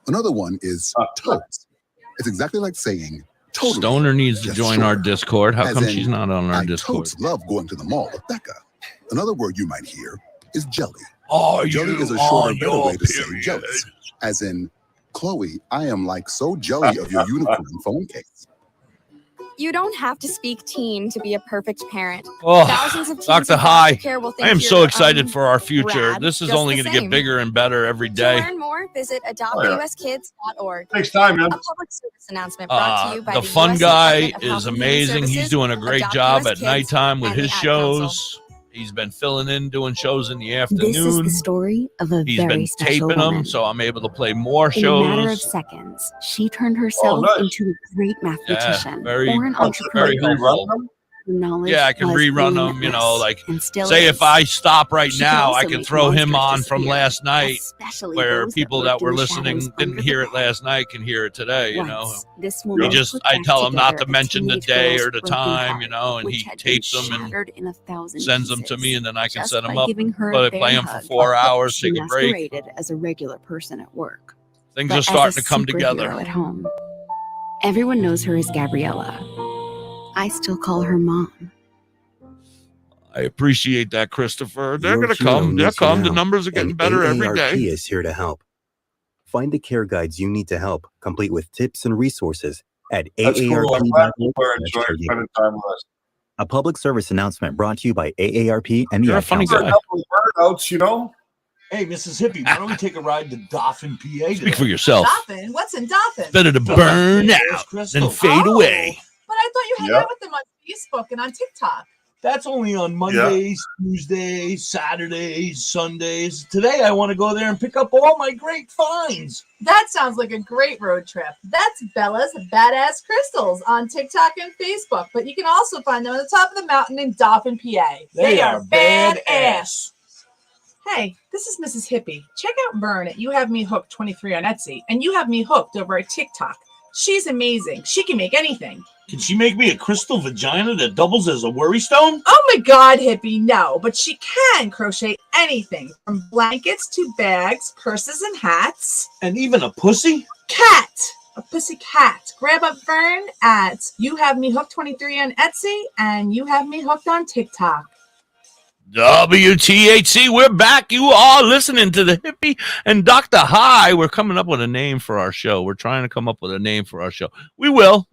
Another one is totes. It's exactly like saying, totally. Stoner needs to just join sure. our Discord. How As come in, she's not on our I Discord? totes love going to the mall with Becca. Another word you might hear is jelly. Are jelly you is a on shorter, better your way to say jealous. As in, Chloe, I am like so jelly of your unicorn phone case. You don't have to speak teen to be a perfect parent. Oh, Thousands of teens Dr. in High, foster care will think I am you're, so excited for our future. rad, This is just only the going to get same. bigger and better every day. To learn more, visit Oh, yeah. adoptuskids.org. Takes time, man. A public service announcement brought to you by The the fun US guy Department of Health is and Human amazing. He's Services, doing a great Adopt job US at Kids, nighttime with and his the Ad shows. Council. He's been filling in, doing shows in the This afternoon. is the story of a He's very been special taping woman. them, so I'm able to play more In a matter of shows. seconds, she turned herself nice. into a great mathematician very- or an very entrepreneur. helpful. Her knowledge Yeah, I can was rerun them, you know, limitless like and still say is. if I stop right She could now, also I can make throw him monsters on from disappear, last night especially where those that people lurked that were in the listening shadows didn't under hear the it last night can hear it today, you know. Once, this He woman just, put I back tell him not together to a mention the teenage day girl's or the broken time, heart, you know, and which he had been tapes them and shattered in 1,000 sends them to pieces. me, and then I can Just set them by up, giving her a play bear them for hug, 4 hours, she take a break. masqueraded as a regular person at work. Things But are starting as a to come superhero together. at home. Everyone knows her as Gabriella. I still call her Mom. I appreciate that, Christopher. They're Your going to hero come. They'll needs you come. The now, numbers are getting and better every AARP day. is here to help. Find the care guides you need to help, complete with tips and resources at That's cool. I'm glad people are AARP.org. enjoying spending time with us. A public service announcement brought to you by AARP and the You're a Ad funny Council. guy. Burnouts, you know. Hey, Mississippi, why don't we take a ride to Dauphin, PA? Speak for yourself. Dauphin? What's in Dauphin? Better to burn out than fade away. But I thought you hang Yep. out with them on Facebook and on TikTok. That's only on Mondays, Tuesdays, Saturdays, Sundays. Today, I want to go there and pick up all my great finds. That sounds like a great road trip. That's Bella's Badass Crystals on TikTok and Facebook, but you can also find them on the top of the mountain in Dauphin, PA. They are badass. Hey, this is Mrs. Hippie. Check out Vern at You Have Me Hooked 23 on Etsy, and You Have Me Hooked over at TikTok. She's amazing. She can make anything. Can she make me a crystal vagina that doubles as a worry stone? Oh my God, Hippie, no, but she can crochet anything from blankets to bags, purses, and hats. And even a pussy? Cat! A pussy cat. Grab up Vern at You Have Me Hooked 23 on Etsy and You Have Me Hooked on TikTok. WTHC, we're back. You are listening to the Hippie and Dr. High. We're coming up with a name for our show. We're trying to come up with a name for our show. We will.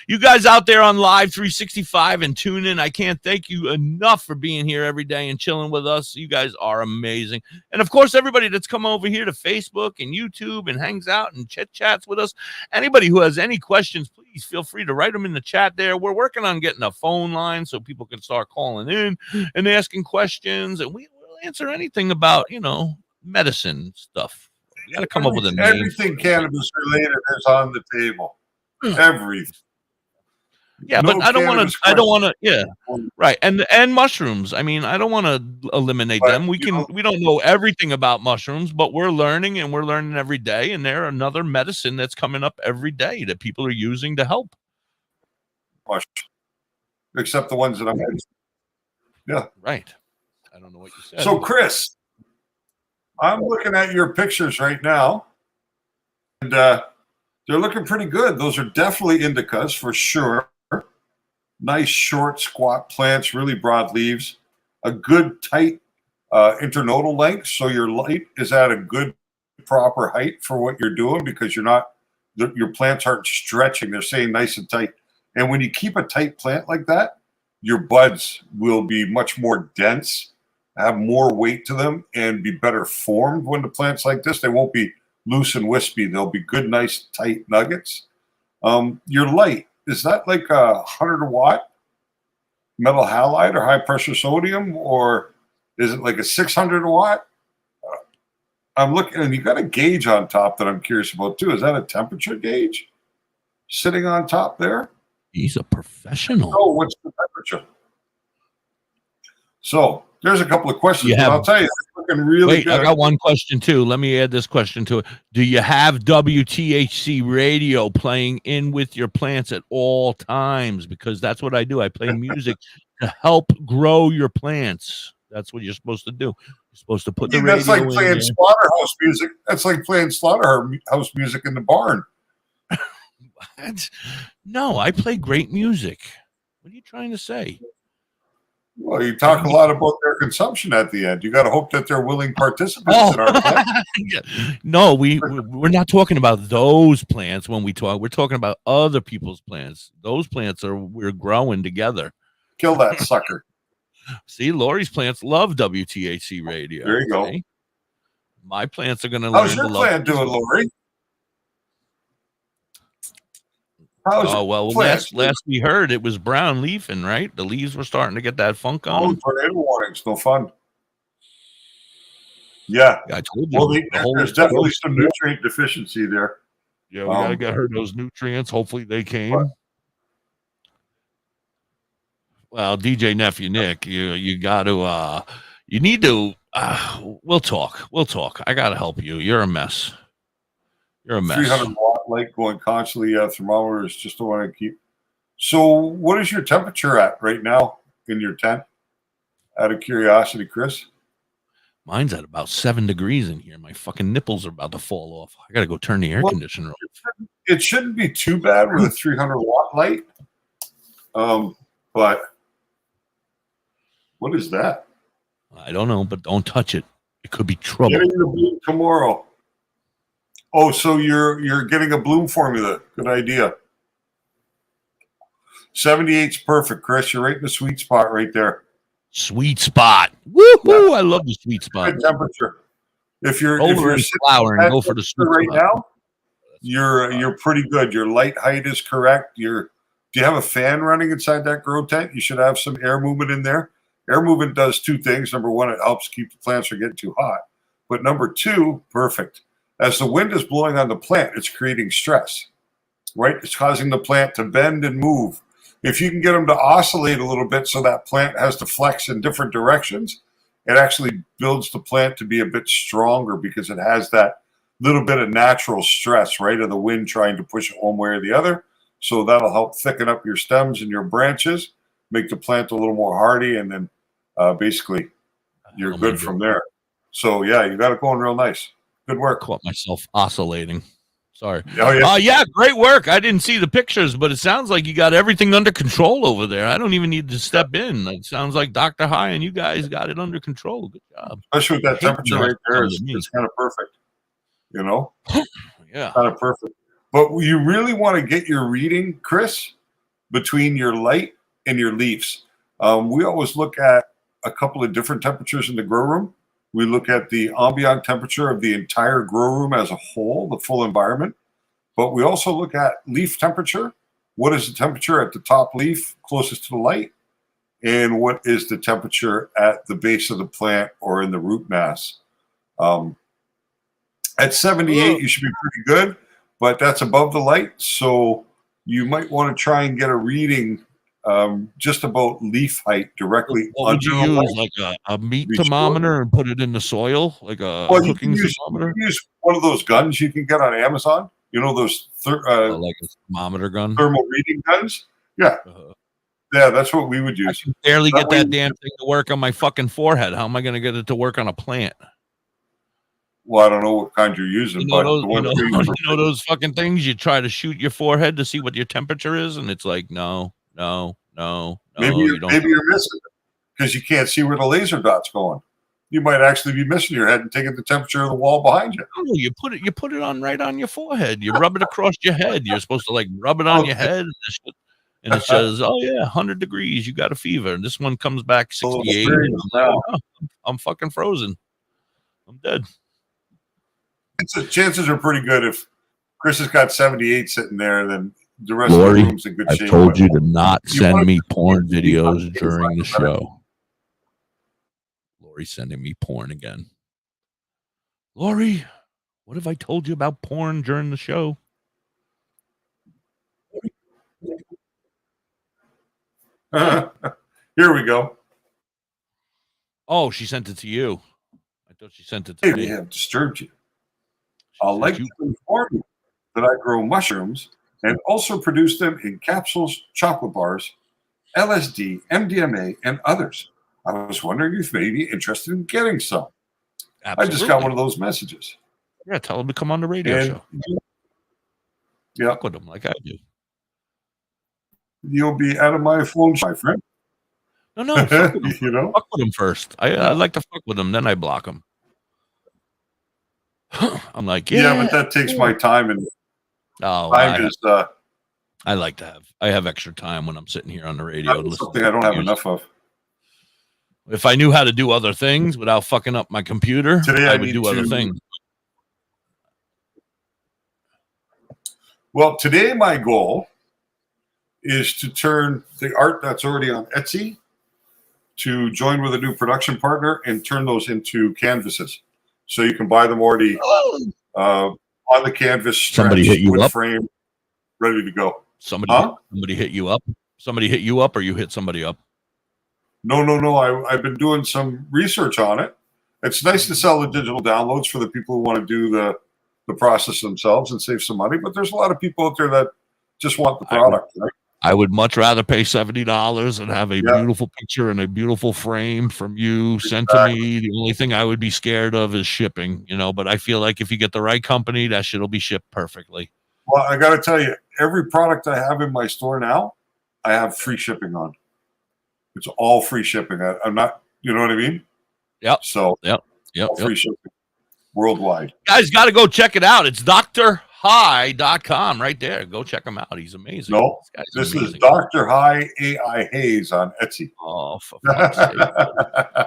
You guys out there on Live 365 and tune in, I can't thank you enough for being here every day and chilling with us. You guys are amazing. And of course, everybody that's come over here to Facebook and YouTube and hangs out and chit-chats with us. Anybody who has any questions, please feel free to write them in the chat there. We're working on getting a phone line so people can start calling in and asking questions, and we will answer anything about, medicine stuff. We got to come up with a name. Everything cannabis related is on the table. Everything. Yeah, No but I don't want cannabis to. I don't want to. Yeah, right. And mushrooms. I mean, I don't want to eliminate them. We don't know everything about mushrooms, but we're learning, and we're learning every day. And they're another medicine that's coming up every day that people are using to help. Except the ones that I'm using. Yeah. Right. I don't know what you said. So, Chris, I'm looking at your pictures right now, and they're looking pretty good. Those are definitely indicas for sure. Nice, short, squat plants, really broad leaves, a good, tight internodal length. So your light is at a good, proper height for what you're doing because your plants aren't stretching. They're staying nice and tight. And when you keep a tight plant like that, your buds will be much more dense, have more weight to them, and be better formed when the plant's like this. They won't be loose and wispy. They'll be good, nice, tight nuggets. Your light, is that like a 100-watt metal halide or high pressure sodium, or is it like a 600-watt? I'm looking, and you got a gauge on top that I'm curious about too. Is that a temperature gauge sitting on top there? He's a professional. Oh, what's the temperature? So there's a couple of questions, You but have- I'll tell you, it's looking really Wait, good. I got one question too. Let me add this question to it. Do you have WTHC radio playing in with your plants at all times? Because that's what I do. I play music to help grow your plants. That's what you're supposed to do. You're supposed to put the radio That's like in playing there. slaughterhouse music. That's like playing slaughterhouse music in the barn. No, I play great music. What are you trying to say? Well, you talk a lot about their consumption at the end. You got to hope that they're willing participants in our plan. No, we're not talking about those plants when we talk. We're talking about other people's plants. Those plants we're growing together. Kill that sucker. See, Lori's plants love WTHC radio. There you go. See? My plants are going to learn How's to your love. plant doing, Lori? Oh well, last we heard it was brown leafing, right? The leaves were starting to get that funk on them. Tornado warnings, no fun. Yeah, I told you. Well, the whole there's definitely some nutrient deficiency there. Yeah, we gotta get her those nutrients. Hopefully they came. Well, DJ Nephew Nick, you got to you need to. We'll talk. I gotta help you. You're a mess. You're a mess. 300-watt light going constantly. Thermometer is just the one I keep. So, what is your temperature at right now in your tent? Out of curiosity, Chris. Mine's at about 7 degrees in here. My fucking nipples are about to fall off. I gotta go turn the air conditioner off. It shouldn't be too bad with a 300-watt light. But what is that? I don't know, but don't touch it. It could be trouble. Getting the bloom tomorrow. Oh, so you're getting a bloom formula. Good idea. 78's perfect, Chris. You're right in the sweet spot right there. Sweet spot. Woohoo! Yeah. I love the sweet spot. Good temperature. If you're flower and go for the sweet right spot. now, you're pretty good. Your light height is correct. Do you have a fan running inside that grow tent? You should have some air movement in there. Air movement does two things. Number one, it helps keep the plants from getting too hot. But number two, perfect. As the wind is blowing on the plant, it's creating stress, right? It's causing the plant to bend and move. If you can get them to oscillate a little bit so that plant has to flex in different directions, it actually builds the plant to be a bit stronger because it has that little bit of natural stress, right, of the wind trying to push it one way or the other. So that'll help thicken up your stems and your branches, make the plant a little more hardy, and then basically you're good from there. So, yeah, you got it going real nice. Good work. Caught myself oscillating. Sorry. Oh, yeah. Yeah, great work. I didn't see the pictures, but it sounds like you got everything under control over there. I don't even need to step in. It sounds like Dr. High and you guys got it under control. Good job. Especially with that temperature right there, it's kind of perfect. You know? Yeah. Kind of perfect. But you really want to get your reading, Chris, between your light and your leaves. We always look at a couple of different temperatures in the grow room. We look at the ambient temperature of the entire grow room as a whole, the full environment. But we also look at leaf temperature. What is the temperature at the top leaf closest to the light? And what is the temperature at the base of the plant or in the root mass? At 78, you should be pretty good, but that's above the light. So you might want to try and get a reading just about leaf height directly. What would you use, like a meat thermometer and put it in the soil, like a cooking thermometer? You can use one of those guns you can get on Amazon. You know those like a thermometer gun, thermal reading guns. Yeah, yeah, that's what we would use. I can barely get that damn thing to work on my fucking forehead. How am I going to get it to work on a plant? Well, I don't know what kind you're using, You know, but the one you know those fucking things you try to shoot your forehead to see what your temperature is, and it's like no. Maybe you're missing it because you can't see where the laser dot's going. You might actually be missing your head and taking the temperature of the wall behind you. Oh, you put it on right on your forehead. You rub it across your head. You're supposed to like rub it on your head. And it says, oh yeah, 100 degrees, you got a fever. And this one comes back 68. And I'm like, oh, I'm fucking frozen. I'm dead. Chances are pretty good if Chris has got 78 sitting there, then the rest Lori, of the room's in good I shape. told you to not send me porn videos during the show. Lori's sending me porn again. Lori, what have I told you about porn during the show? Here we go. Oh, she sent it to you. I thought she sent it to Hey, me. we have disturbed you. I'd like to inform you that I grow mushrooms and also produce them in capsules, chocolate bars, LSD, MDMA, and others. I was wondering if you may be interested in getting some. Absolutely. I just got one of those messages. Yeah, tell him to come on the radio show. Yeah. Fuck with him like I do. You'll be out of my phone, my friend. No, fuck with him. You know? Fuck with him first. I like to fuck with him, then I block him. I'm like, Yeah, but that takes my time, and time is I like to have. I have extra time when I'm sitting here on the radio. that's something I don't have enough of. If I knew how to do other things without fucking up my computer, Today I I would need do other to- things. Well, today my goal is to turn the art that's already on Etsy to join with a new production partner and turn those into canvases. So you can buy them already on the canvas, Somebody hit you wood up? frame, ready to go. Somebody hit you up. Somebody hit you up, or you hit somebody up. No. I've been doing some research on it. It's nice to sell the digital downloads for the people who want to do the process themselves and save some money. But there's a lot of people out there that just want the product. Right? I would much rather pay $70 and have a beautiful picture and a beautiful frame from you sent to me. The only thing I would be scared of is shipping, but I feel like if you get the right company, that shit will be shipped perfectly. Well, I got to tell you, every product I have in my store now, I have free shipping on. It's all free shipping. I'm not, you know what I mean? Yep. So, all free shipping worldwide. Guys, got to go check it out. It's DrHigh.com right there. Go check him out. He's amazing. No, this this is Dr. High AI Hayes on Etsy. Oh, for fuck's sake.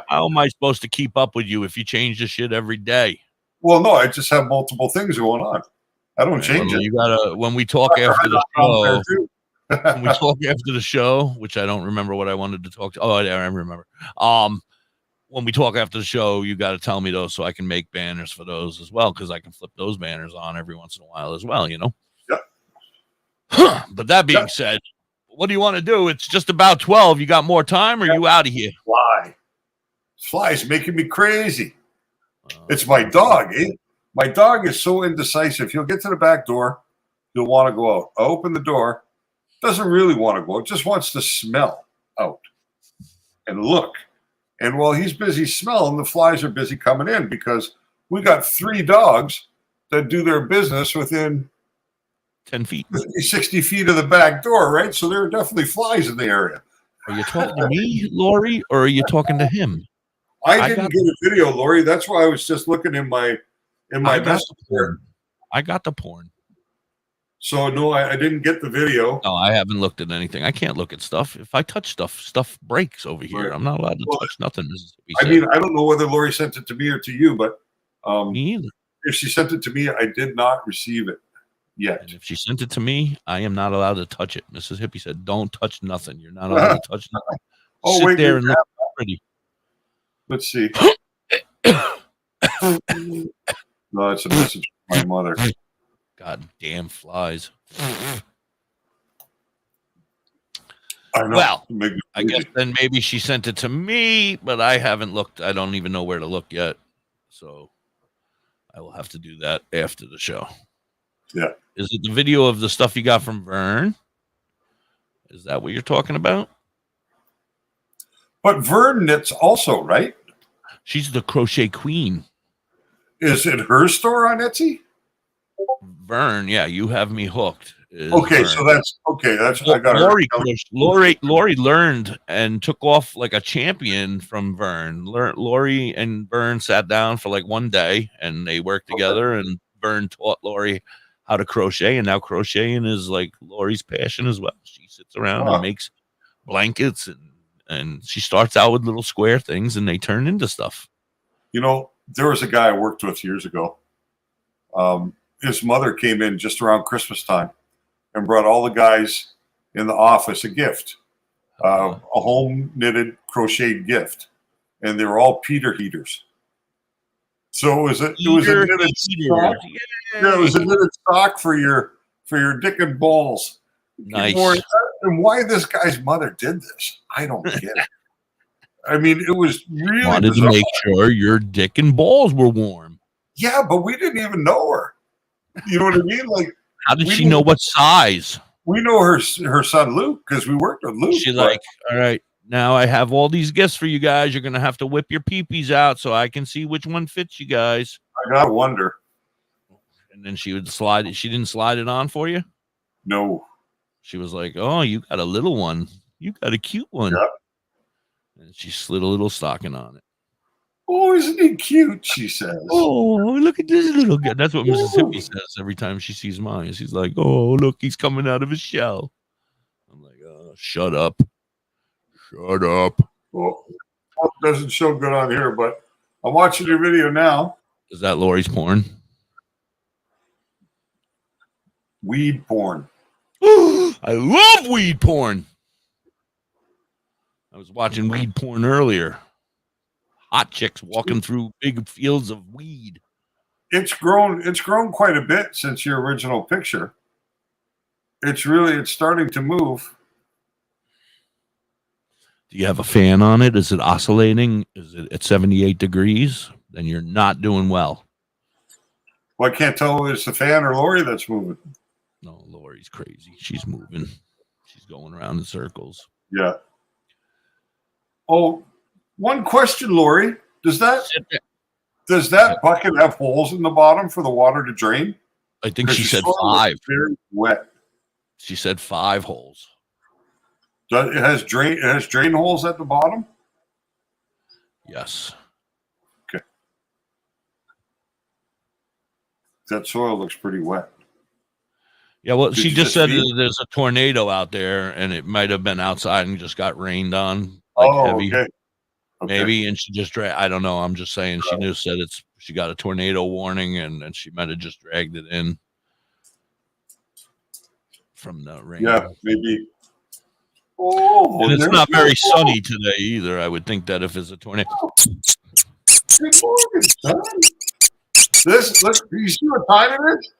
How am I supposed to keep up with you if you change the shit every day? Well, no, I just have multiple things going on. I don't change it. You gotta, when we talk after the show, when we talk after the show, which I don't remember what I wanted to talk to. Oh, I remember. When we talk after the show, you got to tell me those so I can make banners for those as well, because I can flip those banners on every once in a while as well, Yep. But that being said, what do you want to do? It's just about 12. You got more time, or you out of here? Fly's making me crazy. It's my dog, eh? My dog is so indecisive. He'll get to the back door. He'll want to go out. I open the door. Doesn't really want to go out. Just wants to smell out and look. And while he's busy smelling, the flies are busy coming in because we got 3 dogs that do their business within 10 feet, 50, 60 feet of the back door, right? So there are definitely flies in the area. Are you talking to me, Lori, or are you talking to him? I didn't get a video, Lori. That's why I was just looking in my porn. I got the porn. So no, I didn't get the video. No, I haven't looked at anything. I can't look at stuff. If I touch stuff breaks over here. Right. I'm not allowed to touch nothing. I mean, I don't know whether Lori sent it to me or to you, but me either. If she sent it to me, I did not receive it yet. And if she sent it to me, I am not allowed to touch it. Mrs. Hippie said, "Don't touch nothing. You're not allowed to touch nothing." Oh, Sit wait, there you and look pretty. Let's see. No, it's a message from my mother. God damn flies. I know. Well, I guess then maybe she sent it to me, but I haven't looked. I don't even know where to look yet. So I will have to do that after the show. Yeah. Is it the video of the stuff you got from Vern? Is that what you're talking about? But Vern knits also, right? She's the crochet queen. Is it her store on Etsy? Vern, yeah, you have me hooked. Okay, Vern. so that's okay. That's I got Lori learned and took off like a champion from Vern. Lori and Vern sat down for like one day and they worked together, and Vern taught Lori how to crochet, and now crocheting is like Lori's passion as well. She sits around and makes blankets, and she starts out with little square things, and they turn into stuff. You know, there was a guy I worked with years ago. His mother came in just around Christmas time and brought all the guys in the office a gift, a home knitted crocheted gift, and they were all Peter heaters. So it was a knitted sock. Yeah, it was a knitted sock for your dick and balls. Nice. And why this guy's mother did this, I don't get it. I mean, it was really wanted bizarre. to make sure your dick and balls were warm. Yeah, but we didn't even know her. You know what I mean? Like, how did she know what size? We know her son Luke because we worked with Luke. She's like, all right, now I have all these gifts for you guys. You're gonna have to whip your peepees out so I can see which one fits you guys. I gotta wonder. And then she would slide it. She didn't slide it on for you? No. She was like, oh, you got a little one. You got a cute one. Yep. And she slid a little stocking on it. Oh, isn't he cute? She says. Oh, look at this little guy. That's what Mississippi says every time she sees mine. She's like, oh, look, he's coming out of his shell. I'm like, oh, shut up. Shut up. Well, it doesn't show good on here, but I'm watching your video now. Is that Lori's porn? Weed porn. I love weed porn. I was watching weed porn earlier. Hot chicks walking through big fields of weed. It's grown quite a bit since your original picture. It's starting to move. Do you have a fan on it? Is it oscillating? Is it at 78 degrees? Then you're not doing well. Well, I can't tell if it's the fan or Lori that's moving. No, Lori's crazy. She's moving. She's going around in circles. Yeah. Oh, one question, Lori. Does that bucket have holes in the bottom for the water to drain? I think she said 5. Very wet. She said 5 holes. It has drain holes at the bottom? Yes. Okay. That soil looks pretty wet. Yeah, well, she just said there's a tornado out there, and it might have been outside and just got rained on. Heavy. Okay. Maybe, and she just I don't know. I'm just saying she just said she got a tornado warning, and she might have just dragged it in from the rain. Yeah, maybe. Oh, and it's not very sunny today either. I would think that if it's a tornado. Good morning, son. You see what time it is?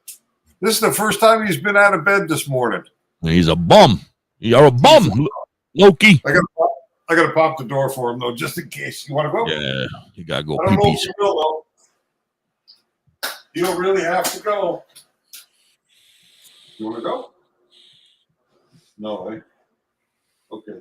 This is the first time he's been out of bed this morning. He's a bum. You're a bum, Loki. I gotta pop the door for him though, just in case. You want to go? Yeah, you gotta go. I don't know if you will though. You don't really have to go. You want to go? No. Okay.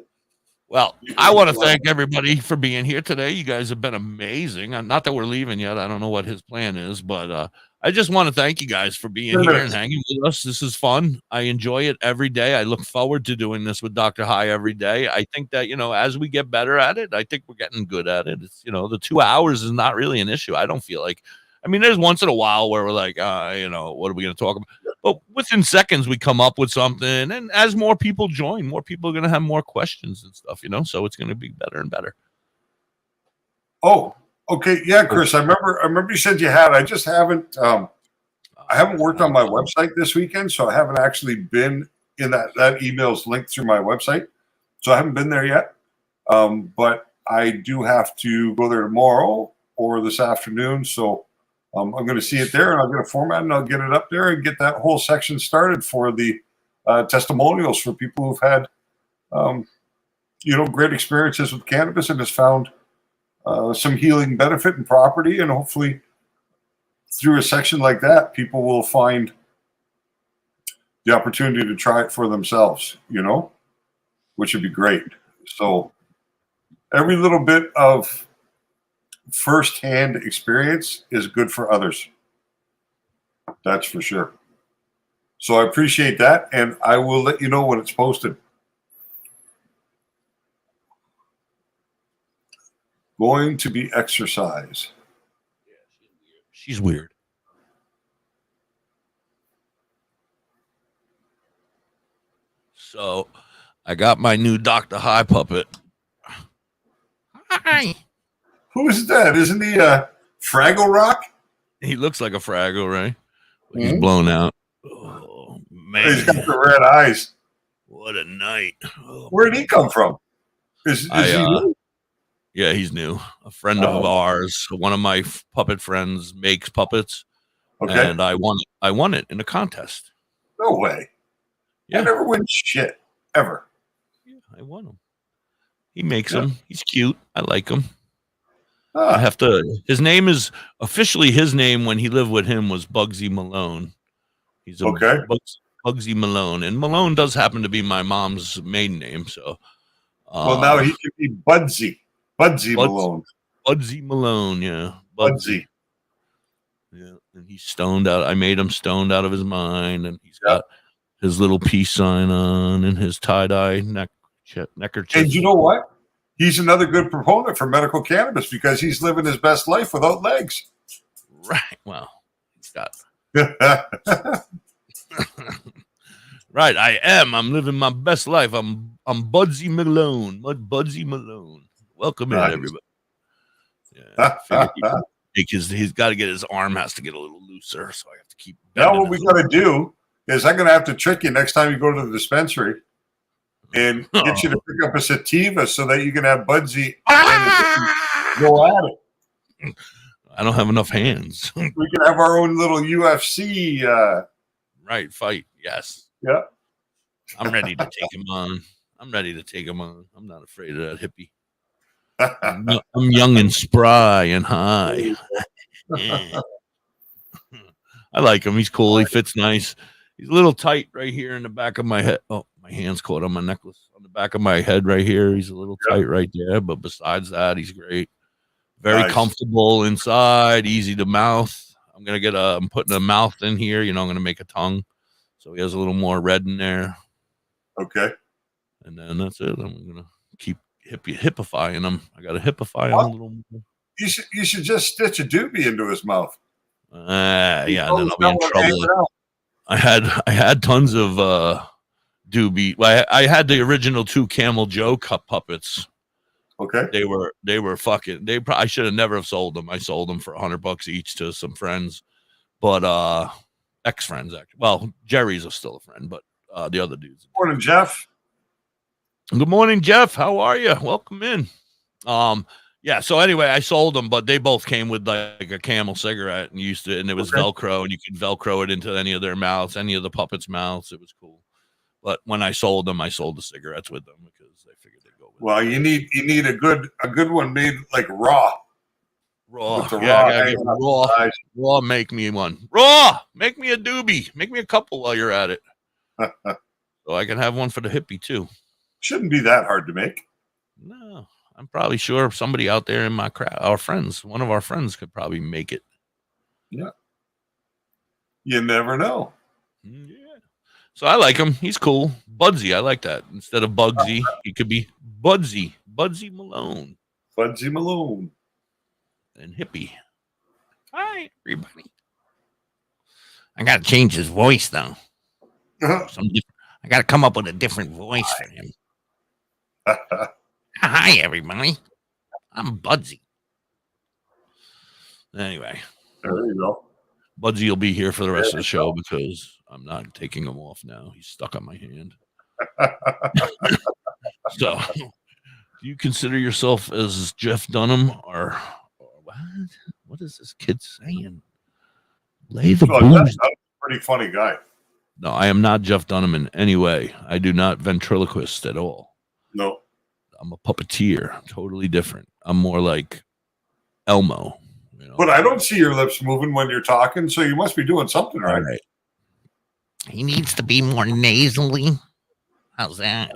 Well, I want to thank everybody for being here today. You guys have been amazing. Not that we're leaving yet. I don't know what his plan is, but I just want to thank you guys for being here and hanging with us. This is fun. I enjoy it every day. I look forward to doing this with Dr. High every day. I think that, as we get better at it, I think we're getting good at it. It's, the 2 hours is not really an issue. I don't feel like, there's once in a while where we're like, what are we going to talk about? But within seconds, we come up with something. And as more people join, more people are going to have more questions and stuff, so it's going to be better and better. Oh, okay. Yeah, Chris, I remember you said you had. I just haven't I haven't worked on my website this weekend, so I haven't actually been in that email's linked through my website. So I haven't been there yet. But I do have to go there tomorrow or this afternoon. So I'm going to see it there, and I'm going to format and I'll get it up there and get that whole section started for the testimonials for people who've had, great experiences with cannabis and has found some healing benefit and property. And hopefully through a section like that, people will find the opportunity to try it for themselves, which would be great. So every little bit of firsthand experience is good for others. That's for sure. So I appreciate that, and I will let you know when it's posted. Going to be exercise. She's weird. So I got my new Dr. High puppet. Hi. Who is that? Isn't he Fraggle Rock? He looks like a Fraggle, right? He's blown out. Oh, man. He's got the red eyes. What a night. Oh, where'd he come from? Is he new? Yeah, he's new. A friend of ours, one of my puppet friends, makes puppets. Okay. And I won it in a contest. No way. Yeah. I never win shit, ever. Yeah, I won him. He makes them. He's cute. I like him. I have to. His name is officially his name when he lived with him was Bugsy Malone. He's a Bugsy Malone, and Malone does happen to be my mom's maiden name. So, well, now he can be Budsy Malone. Budsy Malone, yeah, Budsy. Yeah, and he's stoned out. I made him stoned out of his mind, and he's got his little peace sign on and his tie-dye neckerchief. And you know what? He's another good proponent for medical cannabis because he's living his best life without legs. Right. Well, he's got. Right. I am. I'm living my best life. I'm Budsy Malone. Budsy Malone. Welcome in, everybody. Yeah. He's got to get his arm has to get a little looser, so I have to keep. Now what we got to do is I'm going to have to trick you next time you go to the dispensary. And get you to pick up a sativa so that you can have Budsy go at it. I don't have enough hands. We can have our own little UFC fight. Yes. Yeah. I'm ready to take him on. I'm not afraid of that hippie. I'm young and spry and high. Yeah. I like him. He's cool. He fits nice. He's a little tight right here in the back of my head. Oh, my hand's caught on my necklace. On the back of my head right here. He's a little tight right there. But besides that, he's great. Very comfortable inside. Easy to mouth. I'm putting a mouth in here. I'm going to make a tongue. So he has a little more red in there. Okay. And then that's it. I'm going to keep hippifying him. I got to hippify him a little more. You should just stitch a doobie into his mouth. Yeah, and then I'll be in trouble. I had tons of doobie. I had the original 2 Camel Joe cup puppets. Okay. They were fucking. I should have never have sold them. I sold them for $100 each to some friends, but ex-friends actually. Well, Jerry's still a friend, but the other dudes. Morning, Jeff. Good morning, Jeff. How are you? Welcome in. Yeah. So anyway, I sold them, but they both came with like a Camel cigarette and it was Velcro, and you could Velcro it into any of their mouths, any of the puppets' mouths. It was cool. But when I sold them, I sold the cigarettes with them because I figured they'd go with Well, you need a good one made like raw. Raw. Raw, make me one. Raw, make me a doobie. Make me a couple while you're at it. So I can have one for the hippie too. Shouldn't be that hard to make. No. I'm probably sure somebody out there in my crowd, one of our friends could probably make it. Yeah. You never know. Yeah. So I like him. He's cool. Budsy. I like that. Instead of Bugsy, he could be Budsy. Budsy Malone. Budsy Malone. And hippie. Hi, everybody. I got to change his voice, though. I got to come up with a different voice for him. Hi, everybody. I'm Budsy. Anyway. There you go. Budsy will be here for the rest of the show because I'm not taking him off now. He's stuck on my hand. So, do you consider yourself as Jeff Dunham or what? What is this kid saying? Lay the booze. That's a pretty funny guy. No, I am not Jeff Dunham in any way. I do not ventriloquist at all. No. I'm a puppeteer. Totally different. I'm more like Elmo. But I don't see your lips moving when you're talking, so you must be doing something right. He needs to be more nasally. How's that?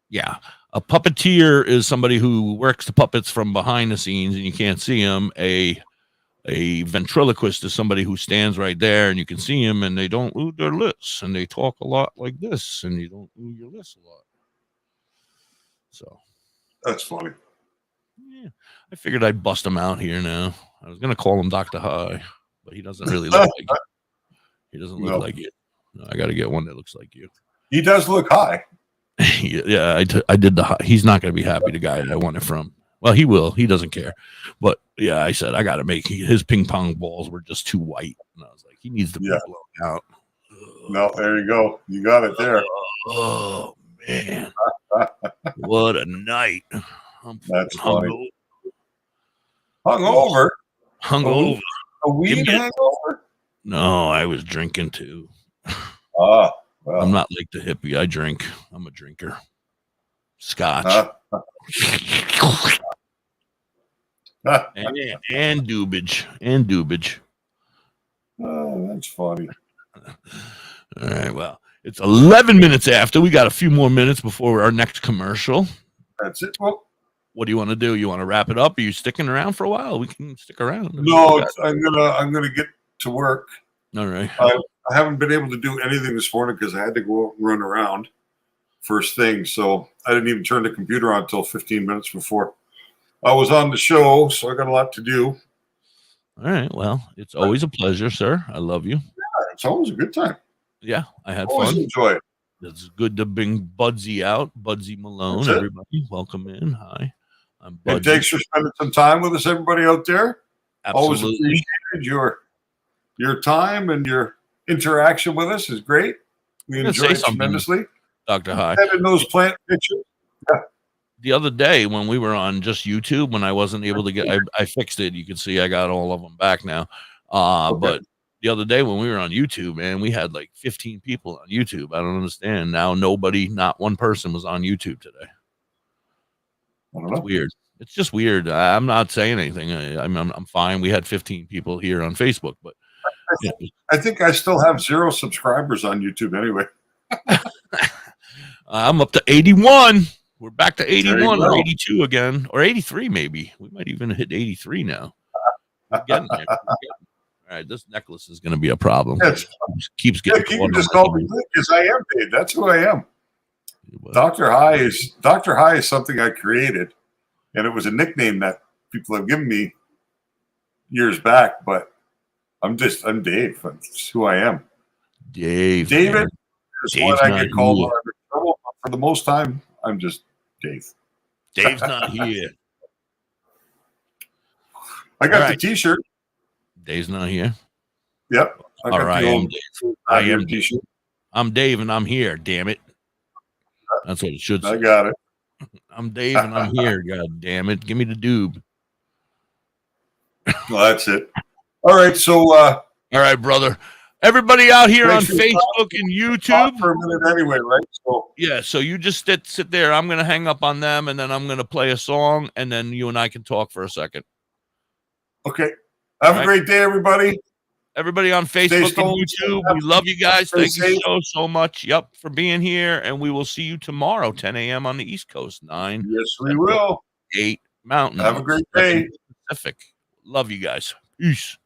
Yeah. A puppeteer is somebody who works the puppets from behind the scenes and you can't see them. A ventriloquist is somebody who stands right there and you can see them and they don't move their lips and they talk a lot like this and you don't move your lips a lot. So that's funny. Yeah. I figured I'd bust him out here now. I was going to call him Dr. High, but he doesn't really look like you. He doesn't look like you. No, I got to get one that looks like you. He does look high. Yeah, I did the. He's not going to be happy. The guy that I won it from. Well, he will. He doesn't care. But yeah, I said I got to make his ping pong balls were just too white, and I was like, he needs to be blown out. No, there you go. You got it there. Oh man, what a night! That's funny. Hungover. A weed hangover? No, I was drinking too. Well. I'm not like the hippie. I drink. I'm a drinker. Scotch. and dubage. And dubage. Oh, that's funny. All right. Well, it's 11 minutes after. We got a few more minutes before our next commercial. That's it. Well, what do you want to do? You want to wrap it up? Are you sticking around for a while? We can stick around. No, I'm gonna get to work. All right. I haven't been able to do anything this morning because I had to go out and run around first thing. So I didn't even turn the computer on until 15 minutes before I was on the show. So I got a lot to do. All right. Well, it's always a pleasure, sir. I love you. Yeah, it's always a good time. Yeah, I had always fun. Enjoy it. It's good to bring Budsy out. Budsy Malone, everybody. Welcome in. Hi. I'm Budsy. And thanks for spending some time with us, everybody out there. Absolutely. Always appreciated your time and your interaction with us is great. We enjoy it tremendously. Dr. High. And those plant pictures. Yeah. The other day when we were on just YouTube, when I wasn't able to get, I fixed it. You can see I got all of them back now. But the other day when we were on YouTube, man, we had like 15 people on YouTube. I don't understand. Now not one person was on YouTube today. I don't know. It's weird. It's just weird. I'm not saying anything. I'm fine. We had 15 people here on Facebook, but I think I still have 0 subscribers on YouTube anyway. I'm up to 81. We're back to 81 or go. 82 again, or 83 maybe. We might even hit 83 now. We're getting there. All right, this necklace is going to be a problem. Yes. Keeps getting. You can just call me because I am Dave. That's who I am. Dr. High is something I created, and it was a nickname that people have given me years back. But I'm Dave. That's who I am. Dave. David man. is Dave's what I not get called here. when I'm in trouble. But for the most time, I'm just Dave. Dave's not here. I got All the right. T-shirt. Dave's not here. Yep. I got All right, the I am old Dave. I am Dave. T-shirt. I'm Dave and I'm here. Damn it. That's what it should say. I got it. I'm Dave and I'm here. God damn it. Give me the doob. Well, that's it. All right. So, all right, brother. Everybody out here on thanks for your Facebook and YouTube. for a minute anyway, right? So, Yeah, so you just sit there. I'm going to hang up on them, and then I'm going to play a song, and then you and I can talk for a second. okay. Have All a right. great day, everybody. Everybody on Facebook and stoned, YouTube, stay we love you guys. stay Thank you safe. so much. Yep, for being here, and we will see you tomorrow, 10 a.m. on the East Coast, 9. Yes, we will. 8 Mountain. Have a great 7 day. Pacific. Love you guys. Peace.